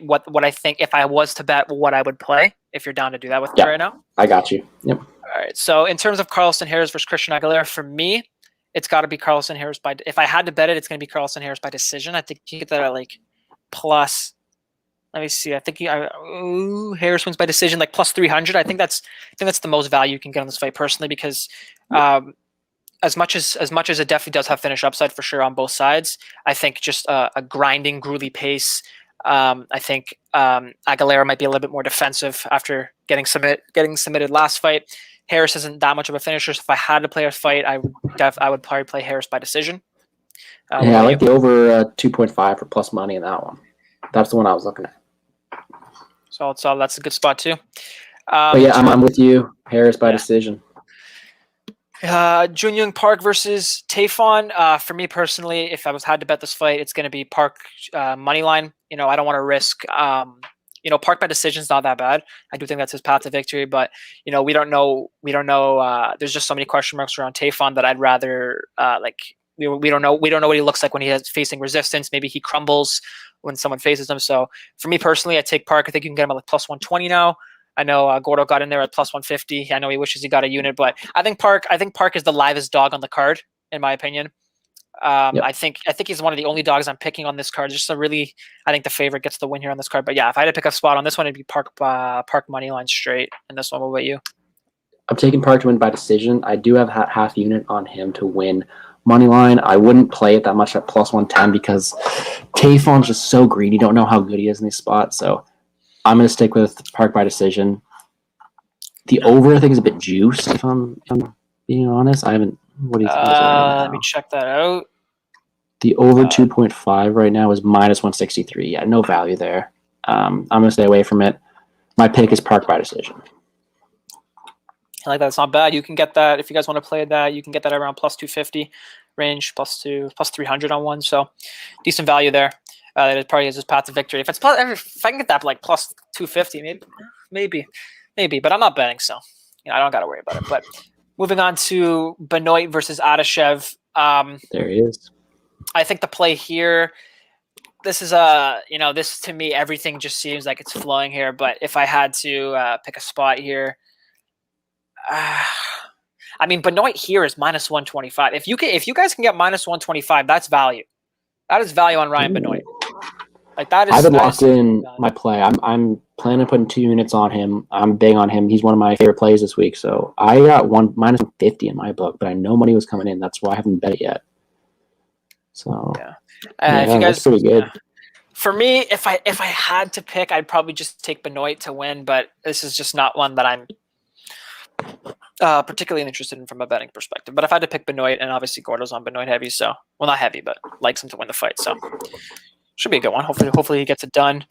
[SPEAKER 2] what I think if I was to bet, what I would play. If you're down to do that with me right now.
[SPEAKER 1] I got you. Yep.
[SPEAKER 2] All right. So in terms of Carlson Harris versus Christian Aguilera, for me, it's got to be Carlson Harris if I had to bet it, it's going to be Carlson Harris by decision. I think you get that at like plus. Let me see. I think Harris wins by decision, like plus 300. I think that's the most value you can get on this fight personally, because as much as it definitely does have finish upside for sure on both sides, I think just a grinding, gruely pace. I think Aguilera might be a little bit more defensive after getting submitted last fight. Harris isn't that much of a finisher, so if I had to play a fight, I would probably play Harris by decision.
[SPEAKER 1] I like the over 2.5 for plus money in that one. That's the one I was looking at.
[SPEAKER 2] So that's a good spot too.
[SPEAKER 1] But yeah, I'm with you. Harris by decision.
[SPEAKER 2] Junyoung Park versus Tafon. For me personally, if I had to bet this fight, it's going to be Park money line. You know, I don't want to risk. Park by decision is not that bad. I do think that's his path to victory, but we don't know. There's just so many question marks around Tafon that I'd rather we don't know what he looks like when he is facing resistance. Maybe he crumbles when someone faces him. So for me personally, I take Park. I think you can get him at like plus 120 now. I know Gordo got in there at plus 150. I know he wishes he got a unit, but I think Park is the livest dog on the card, in my opinion.
[SPEAKER 1] Yep.
[SPEAKER 2] I think he's one of the only dogs I'm picking on this card. Just a really, I think the favorite gets the win here on this card. But yeah, if I had to pick a spot on this one, it'd be Park money line straight. And this one, what about you?
[SPEAKER 1] I'm taking Park to win by decision. I do have half unit on him to win money line. I wouldn't play it that much at plus 110 because Tayfon's just so green. You don't know how good he is in these spots. So I'm going to stick with Park by decision. The over, I think, is a bit juiced, if I'm being honest. I haven't. What do you think?
[SPEAKER 2] Let me check that out.
[SPEAKER 1] The over 2.5 right now is minus 163. Yeah, no value there. I'm going to stay away from it. My pick is Park by decision.
[SPEAKER 2] I like that. It's not bad. You can get that if you guys want to play that. You can get that around plus 250 range, plus 300 on one. So decent value there. It probably is his path to victory. If I can get that like plus 250, maybe. But I'm not betting, so I don't got to worry about it. But moving on to Benoit versus Adashev.
[SPEAKER 1] There he is.
[SPEAKER 2] I think the play here. This is this to me, everything just seems like it's flowing here. But if I had to pick a spot here. I mean, Benoit here is minus 125. If you guys can get minus 125, that's value. That is value on Ryan Benoit. Like that is.
[SPEAKER 1] I haven't locked in my play. I'm planning on putting 2 units on him. I'm big on him. He's one of my favorite plays this week. So I got minus 150 in my book, but I know money was coming in. That's why I haven't bet it yet. So
[SPEAKER 2] yeah, if you guys,
[SPEAKER 1] that's pretty good.
[SPEAKER 2] For me, if I had to pick, I'd probably just take Benoit to win. But this is just not one that I'm particularly interested in from a betting perspective. But if I had to pick Benoit, and obviously Gordo's on Benoit heavy, so not heavy, but likes him to win the fight. So should be a good one. Hopefully he gets it done.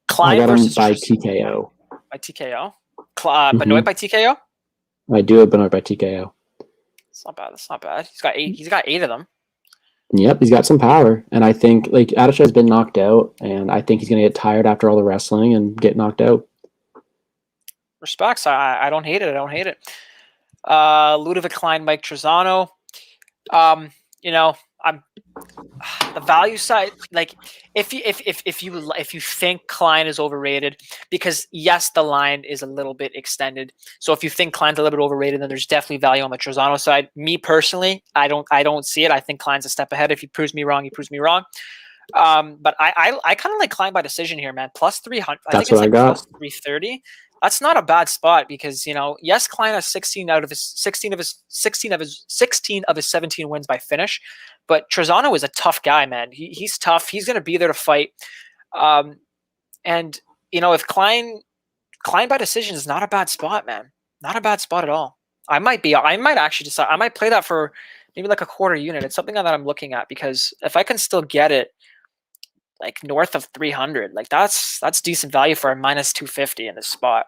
[SPEAKER 2] Klein
[SPEAKER 1] I got him
[SPEAKER 2] versus
[SPEAKER 1] by TKO.
[SPEAKER 2] By TKO. Benoit by TKO.
[SPEAKER 1] I do have Benoit by TKO.
[SPEAKER 2] It's not bad. That's not bad. He's got 8. He's got 8 of them.
[SPEAKER 1] Yep, he's got some power, and I think Adashev's been knocked out, and I think he's going to get tired after all the wrestling and get knocked out.
[SPEAKER 2] Respects. I don't hate it. Ludovic Klein, Mike Trizano. I'm the value side. Like if you think Klein is overrated, because yes, the line is a little bit extended. So if you think Klein's a little bit overrated, then there's definitely value on the Trizano side. Me personally, I don't see it. I think Klein's a step ahead. If he proves me wrong, he proves me wrong. But I kind of like Klein by decision here, man. Plus 300. I think it's like plus 330. That's not a bad spot because yes, Klein has 16 of his 17 wins by finish, but Trizano is a tough guy, man. He's tough. He's going to be there to fight. And if Klein by decision is not a bad spot, man. Not a bad spot at all. I might actually decide. I might play that for maybe like a quarter unit. It's something that I'm looking at because if I can still get it like north of 300, like that's decent value for a minus 250 in this spot.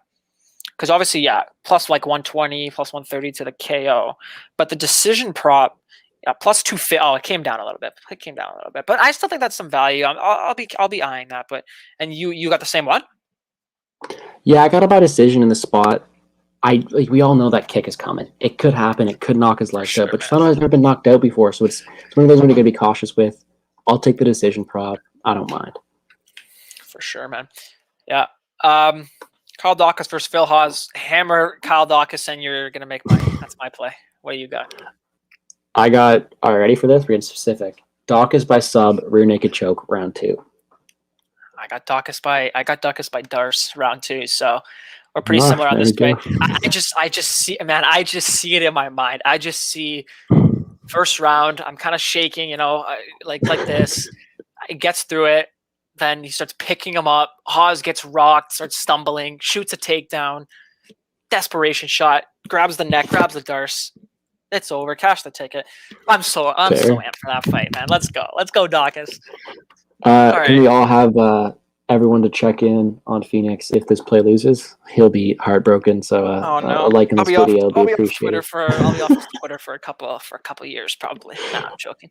[SPEAKER 2] Because obviously, yeah, plus like 120, plus 130 to the KO, but the decision prop, yeah, plus 250. Oh, it came down a little bit. But I still think that's some value. I'll be eyeing that. But and you got the same one?
[SPEAKER 1] Yeah, I got a by decision in the spot. We all know that kick is coming. It could happen. It could knock his legs out. But Trizano has never been knocked out before, so it's one of those when you got to be cautious with. I'll take the decision prop. I don't mind.
[SPEAKER 2] For sure, man. Yeah. Kyle Daukaus versus Phil Hawes. Hammer Kyle Daukaus, and you're gonna make money. That's my play. What do you got?
[SPEAKER 1] All right, ready for this? We're getting specific. Daukaus by sub, rear naked choke, round 2.
[SPEAKER 2] I got Daukaus by Darce, round 2. So we're pretty similar on this play. I just see it in my mind. I just see first round. I'm kind of shaking, like this. It gets through it. Then he starts picking him up. Hawes gets rocked, starts stumbling, shoots a takedown. Desperation shot. Grabs the neck, grabs the Darce. It's over. Cash the ticket. I'm so amped for that fight, man. Let's go. Let's go, Daukaus.
[SPEAKER 1] Can we all have everyone to check in on Phoenix if this play loses? He'll be heartbroken. So liking this video will be appreciated.
[SPEAKER 2] I'll be off Twitter for a couple of years probably. Nah, I'm joking.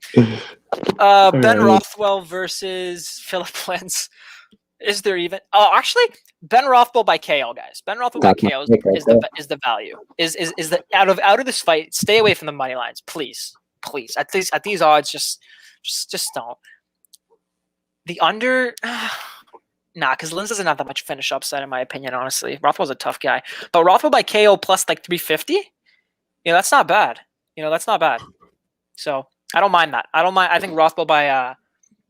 [SPEAKER 2] Ben Rothwell versus Philip Lentz. Is there even? Oh, actually, Ben Rothwell by KO, guys. Ben Rothwell by KO is the value. Is the out of this fight? Stay away from the money lines, please. At these odds, just don't. The under. Nah, because Lins doesn't have that much finish upside, in my opinion, honestly. Rothwell's a tough guy. But Rothwell by KO plus like 350, that's not bad. That's not bad. So I don't mind that. I think Rothwell by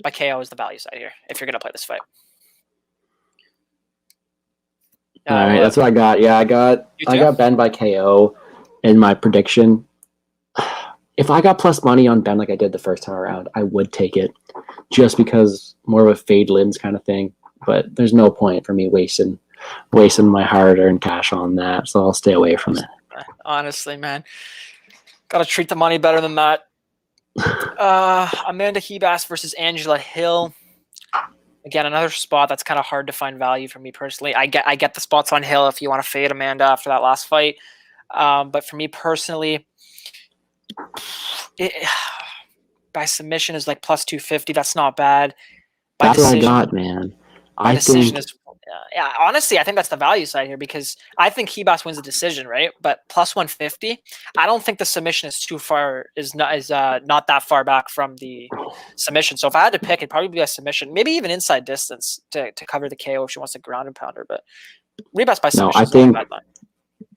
[SPEAKER 2] KO is the value side here if you're going to play this fight.
[SPEAKER 1] All right, that's what I got. Yeah, I got Ben by KO in my prediction. If I got plus money on Ben like I did the first time around, I would take it just because more of a fade Lins kind of thing. But there's no point for me wasting my hard-earned cash on that, so I'll stay away from it.
[SPEAKER 2] Honestly, man. Got to treat the money better than that. Amanda Ribas versus Angela Hill. Again, another spot that's kind of hard to find value for me personally. I get the spots on Hill if you want to fade Amanda after that last fight. But for me personally, by submission is like plus 250. That's not bad.
[SPEAKER 1] That's what I got, man.
[SPEAKER 2] I think honestly, I think that's the value side here because I think Ribas wins the decision, right? But plus 150, I don't think the submission is too far, is not that far back from the submission. So if I had to pick, it'd probably be a submission, maybe even inside distance to cover the KO if she wants to ground and pounder. But Ribas by submission.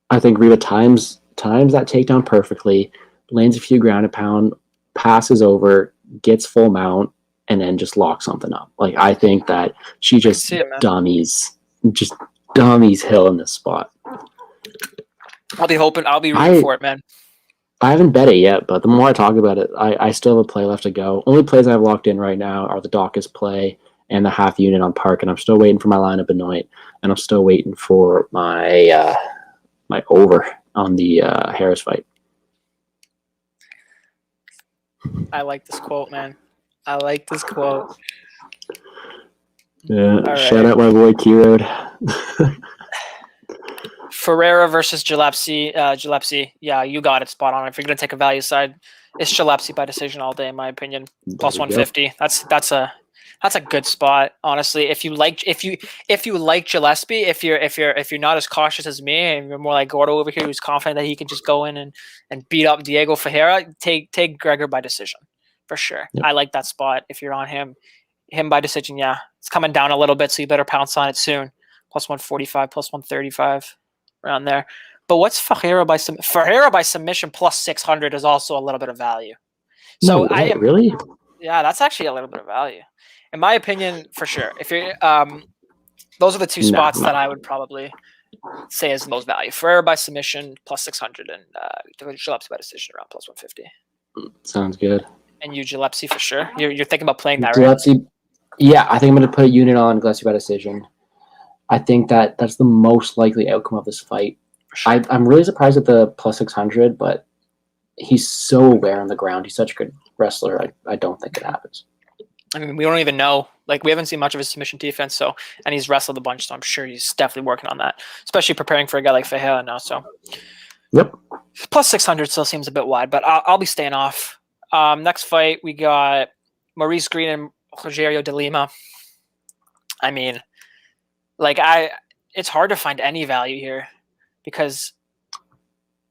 [SPEAKER 1] I think Ribas times that takedown perfectly, lands a few ground and pound, passes over, gets full mount, and then just lock something up. Like, I think that she just dummies Hill in this spot.
[SPEAKER 2] I'll be rooting for it, man.
[SPEAKER 1] I haven't bet it yet, but the more I talk about it, I still have a play left to go. Only plays I have locked in right now are the Daukaus play and the half unit on Park, and I'm still waiting for my line of Benoit, and I'm still waiting for my my over on the Harris fight.
[SPEAKER 2] I like this quote, man. I like this quote.
[SPEAKER 1] Yeah, right. Shout out my boy K-Road.
[SPEAKER 2] Ferreira versus Gillespie. Yeah, you got it spot on. If you're gonna take a value side, it's Gillespie by decision all day, in my opinion. Plus 150. That's a good spot, honestly. If you like Gillespie, if you're not as cautious as me and you're more like Gordo over here, who's confident that he can just go in and beat up Diego Ferreira, take Gregor by decision. For sure. Yep. I like that spot. If you're on him by decision, yeah. It's coming down a little bit, so you better pounce on it soon. Plus 145, plus 135, around there. But what's Ferreira by submission plus 600 is also a little bit of value. So
[SPEAKER 1] really?
[SPEAKER 2] Yeah, that's actually a little bit of value. In my opinion, for sure. If you're those are the two spots that I would probably say is the most value. Ferreira by submission plus 600 and Gillespie by decision around plus 150.
[SPEAKER 1] Sounds good.
[SPEAKER 2] And you Gillespie for sure. You're thinking about playing that,
[SPEAKER 1] Gillespie, right? Yeah, I think I'm going to put a unit on Gillespie by decision. I think that's the most likely outcome of this fight. Sure. I'm really surprised at the plus 600, but he's so aware on the ground. He's such a good wrestler. I don't think it happens.
[SPEAKER 2] I mean, we don't even know. Like, we haven't seen much of his submission defense, and he's wrestled a bunch, so I'm sure he's definitely working on that, especially preparing for a guy like Ferreira now. So,
[SPEAKER 1] yep.
[SPEAKER 2] Plus 600 still seems a bit wide, but I'll be staying off. Next fight, we got Maurice Greene and Rogerio de Lima. I mean, it's hard to find any value here because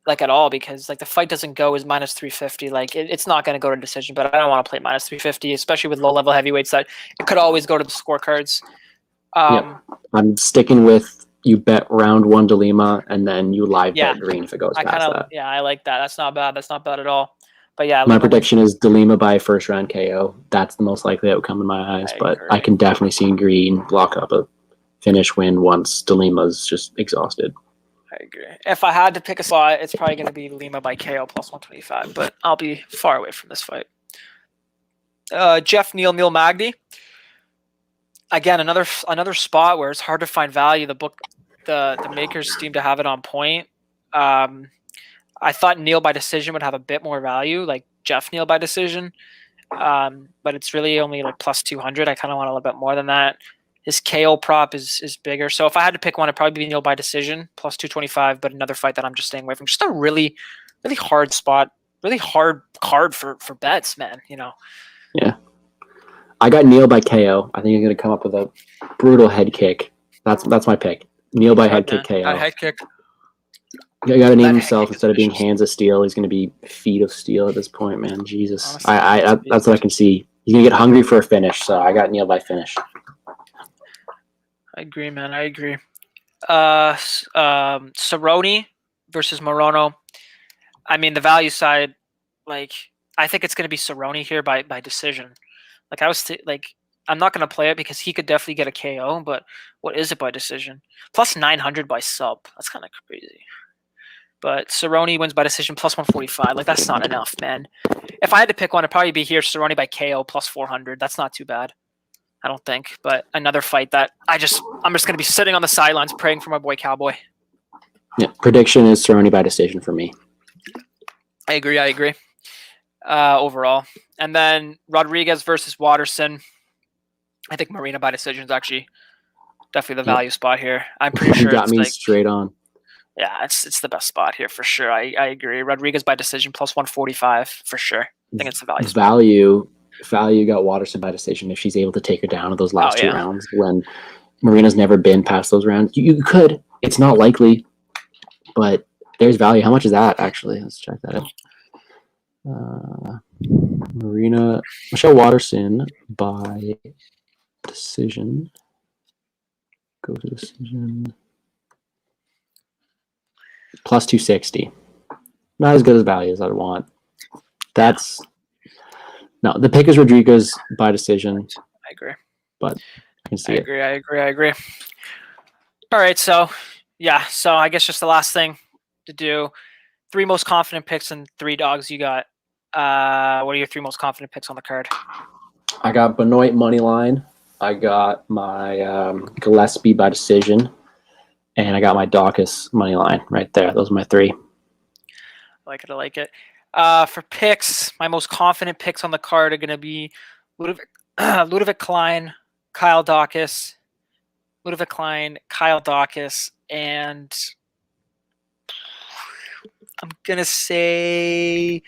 [SPEAKER 2] the fight doesn't go as minus 350. Like, it's not going to go to decision, but I don't want to play minus 350, especially with low-level heavyweights that it could always go to the scorecards.
[SPEAKER 1] I'm sticking with you bet round one de Lima, and then you live bet Greene if it goes past that.
[SPEAKER 2] Yeah, I like that. That's not bad. That's not bad at all. But yeah,
[SPEAKER 1] my prediction is de Lima by first round KO. That's the most likely outcome in my eyes. But I can definitely see Greene block up a finish win once de Lima's just exhausted.
[SPEAKER 2] I agree. If I had to pick a spot, it's probably going to be Lima by KO plus 125. But I'll be far away from this fight. Neal Magny. Again, another spot where it's hard to find value. The makers seem to have it on point. I thought Neal by decision would have a bit more value, like Neal by decision. But it's really only like plus 200. I kind of want a little bit more than that. His KO prop is bigger. So if I had to pick one, it'd probably be Neal by decision, plus 225, but another fight that I'm just staying away from. Just a really, really hard spot, really hard card for bets, man,
[SPEAKER 1] Yeah. I got Neal by KO. I think he's going to come up with a brutal head kick. That's my pick. Neal by head kick KO.
[SPEAKER 2] A head kick.
[SPEAKER 1] You got to name himself instead of being hands of steel. He's going to be feet of steel at this point, man. Jesus. Honestly, that's what I can see. He's going to get hungry for a finish, so I got Neal by finish.
[SPEAKER 2] I agree, man. I agree. Cerrone versus Morono. I mean, the value side, like, I think it's going to be Cerrone here by decision. Like, I'm not going to play it because he could definitely get a KO, but what is it by decision? Plus 900 by sub. That's kind of crazy. But Cerrone wins by decision plus 145. Like, that's not enough, man. If I had to pick one, it'd probably be here, Cerrone by KO plus 400. That's not too bad, I don't think. But another fight that I'm just going to be sitting on the sidelines praying for my boy Cowboy.
[SPEAKER 1] Yeah, prediction is Cerrone by decision for me.
[SPEAKER 2] I agree. Overall. And then Rodriguez versus Waterson. I think Marina by decision is actually definitely the value spot here. I'm pretty sure
[SPEAKER 1] you got me straight on.
[SPEAKER 2] Yeah, it's the best spot here for sure. I agree. Rodriguez by decision plus 145 for sure. I think it's the value spot.
[SPEAKER 1] Value got Waterson by decision if she's able to take her down in those last two rounds when Marina's never been past those rounds. You could. It's not likely, but there's value. How much is that actually? Let's check that out. Michelle Waterson by decision. Go to decision. Plus 260. Not as good as value as I'd want. No, the pick is Rodriguez by decision.
[SPEAKER 2] I agree.
[SPEAKER 1] But I can see it.
[SPEAKER 2] I agree. All right, so I guess just the last thing to do. 3 most confident picks and 3 dogs you got. What are your 3 most confident picks on the card?
[SPEAKER 1] I got Benoit money line. I got my Gillespie by decision. And I got my Daukaus money line right there. Those are my 3.
[SPEAKER 2] I like it. For picks, my most confident picks on the card are going to be Ludovic Klein, Kyle Daukaus, and I'm going to say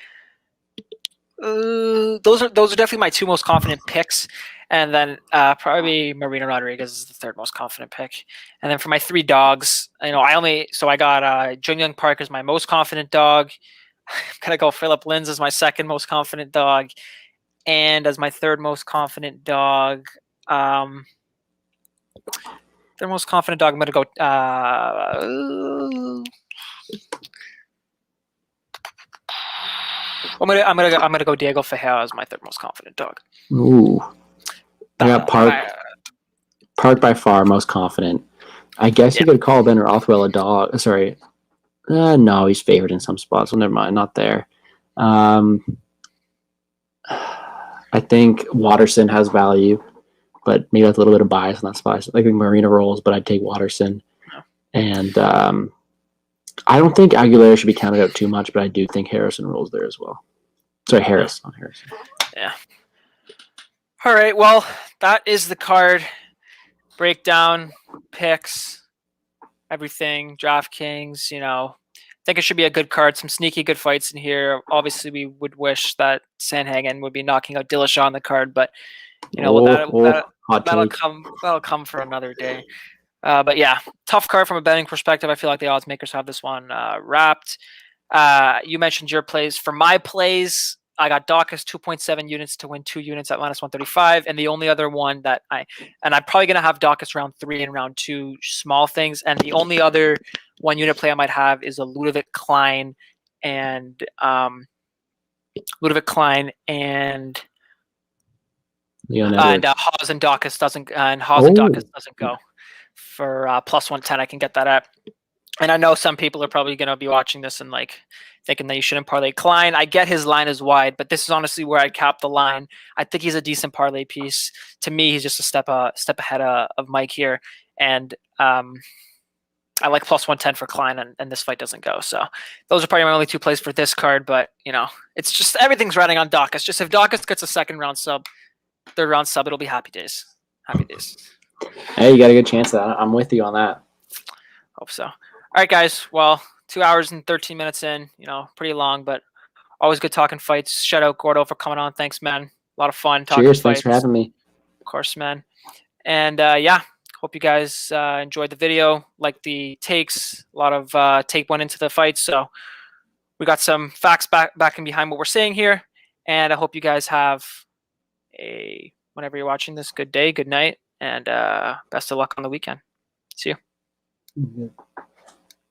[SPEAKER 2] those are definitely my 2 most confident picks. And then probably Marina Rodriguez is the 3rd most confident pick. And then for my 3 dogs, I got Jung Young Park as my most confident dog. I'm gonna go Philip Linz as my 2nd most confident dog, and as my 3rd most confident dog, I'm gonna go. I'm gonna go Diego Ferreira as my 3rd most confident dog.
[SPEAKER 1] Ooh. I got Park by far most confident. I guess you could call Ben Rothwell a dog. Sorry. No, he's favored in some spots. Well, never mind. Not there. I think Waterson has value, but maybe that's a little bit of bias on that spot. I think Marina rolls, but I'd take Waterson. And I don't think Aguilera should be counted out too much, but I do think Harrison rolls there as well. Sorry, Harris, not Harrison.
[SPEAKER 2] Yeah. All right, well, that is the card. Breakdown, picks, everything, DraftKings, I think it should be a good card. Some sneaky good fights in here. Obviously, we would wish that Sandhagen would be knocking out Dillashaw on the card, but, that'll come for another day. But, yeah, tough card from a betting perspective. I feel like the odds makers have this one wrapped. You mentioned your plays. For my plays, I got Daukaus 2.7 units to win 2 units at minus 135. And the only other one that I'm probably going to have Daukaus round 3 and round 2 small things. And the only other 1 unit play I might have is a Ludovic Klein and Hawes and Daukaus doesn't go for plus 110. I can get that at. And I know some people are probably going to be watching this and thinking that you shouldn't parlay Klein. I get his line is wide, but this is honestly where I'd cap the line. I think he's a decent parlay piece. To me, he's just a step ahead of Mike here. And I like plus 110 for Klein, and this fight doesn't go. So those are probably my only 2 plays for this card. But, it's just everything's riding on Daukaus. Just if Daukaus gets a 2nd round sub, 3rd round sub, it'll be happy days. Happy days.
[SPEAKER 1] Hey, you got a good chance of that. I'm with you on that.
[SPEAKER 2] Hope so. All right, guys. Well, 2 hours and 13 minutes in, pretty long, but always good talking fights. Shout out Gordo for coming on. Thanks, man. A lot of fun talking fights.
[SPEAKER 1] Thanks for having me.
[SPEAKER 2] Of course, man. And hope you guys enjoyed the video. Like the takes, a lot of tape went into the fight, so we got some facts back and behind what we're saying here. And I hope you guys have whenever you're watching this, good day, good night, and best of luck on the weekend. See you.
[SPEAKER 1] Mm-hmm.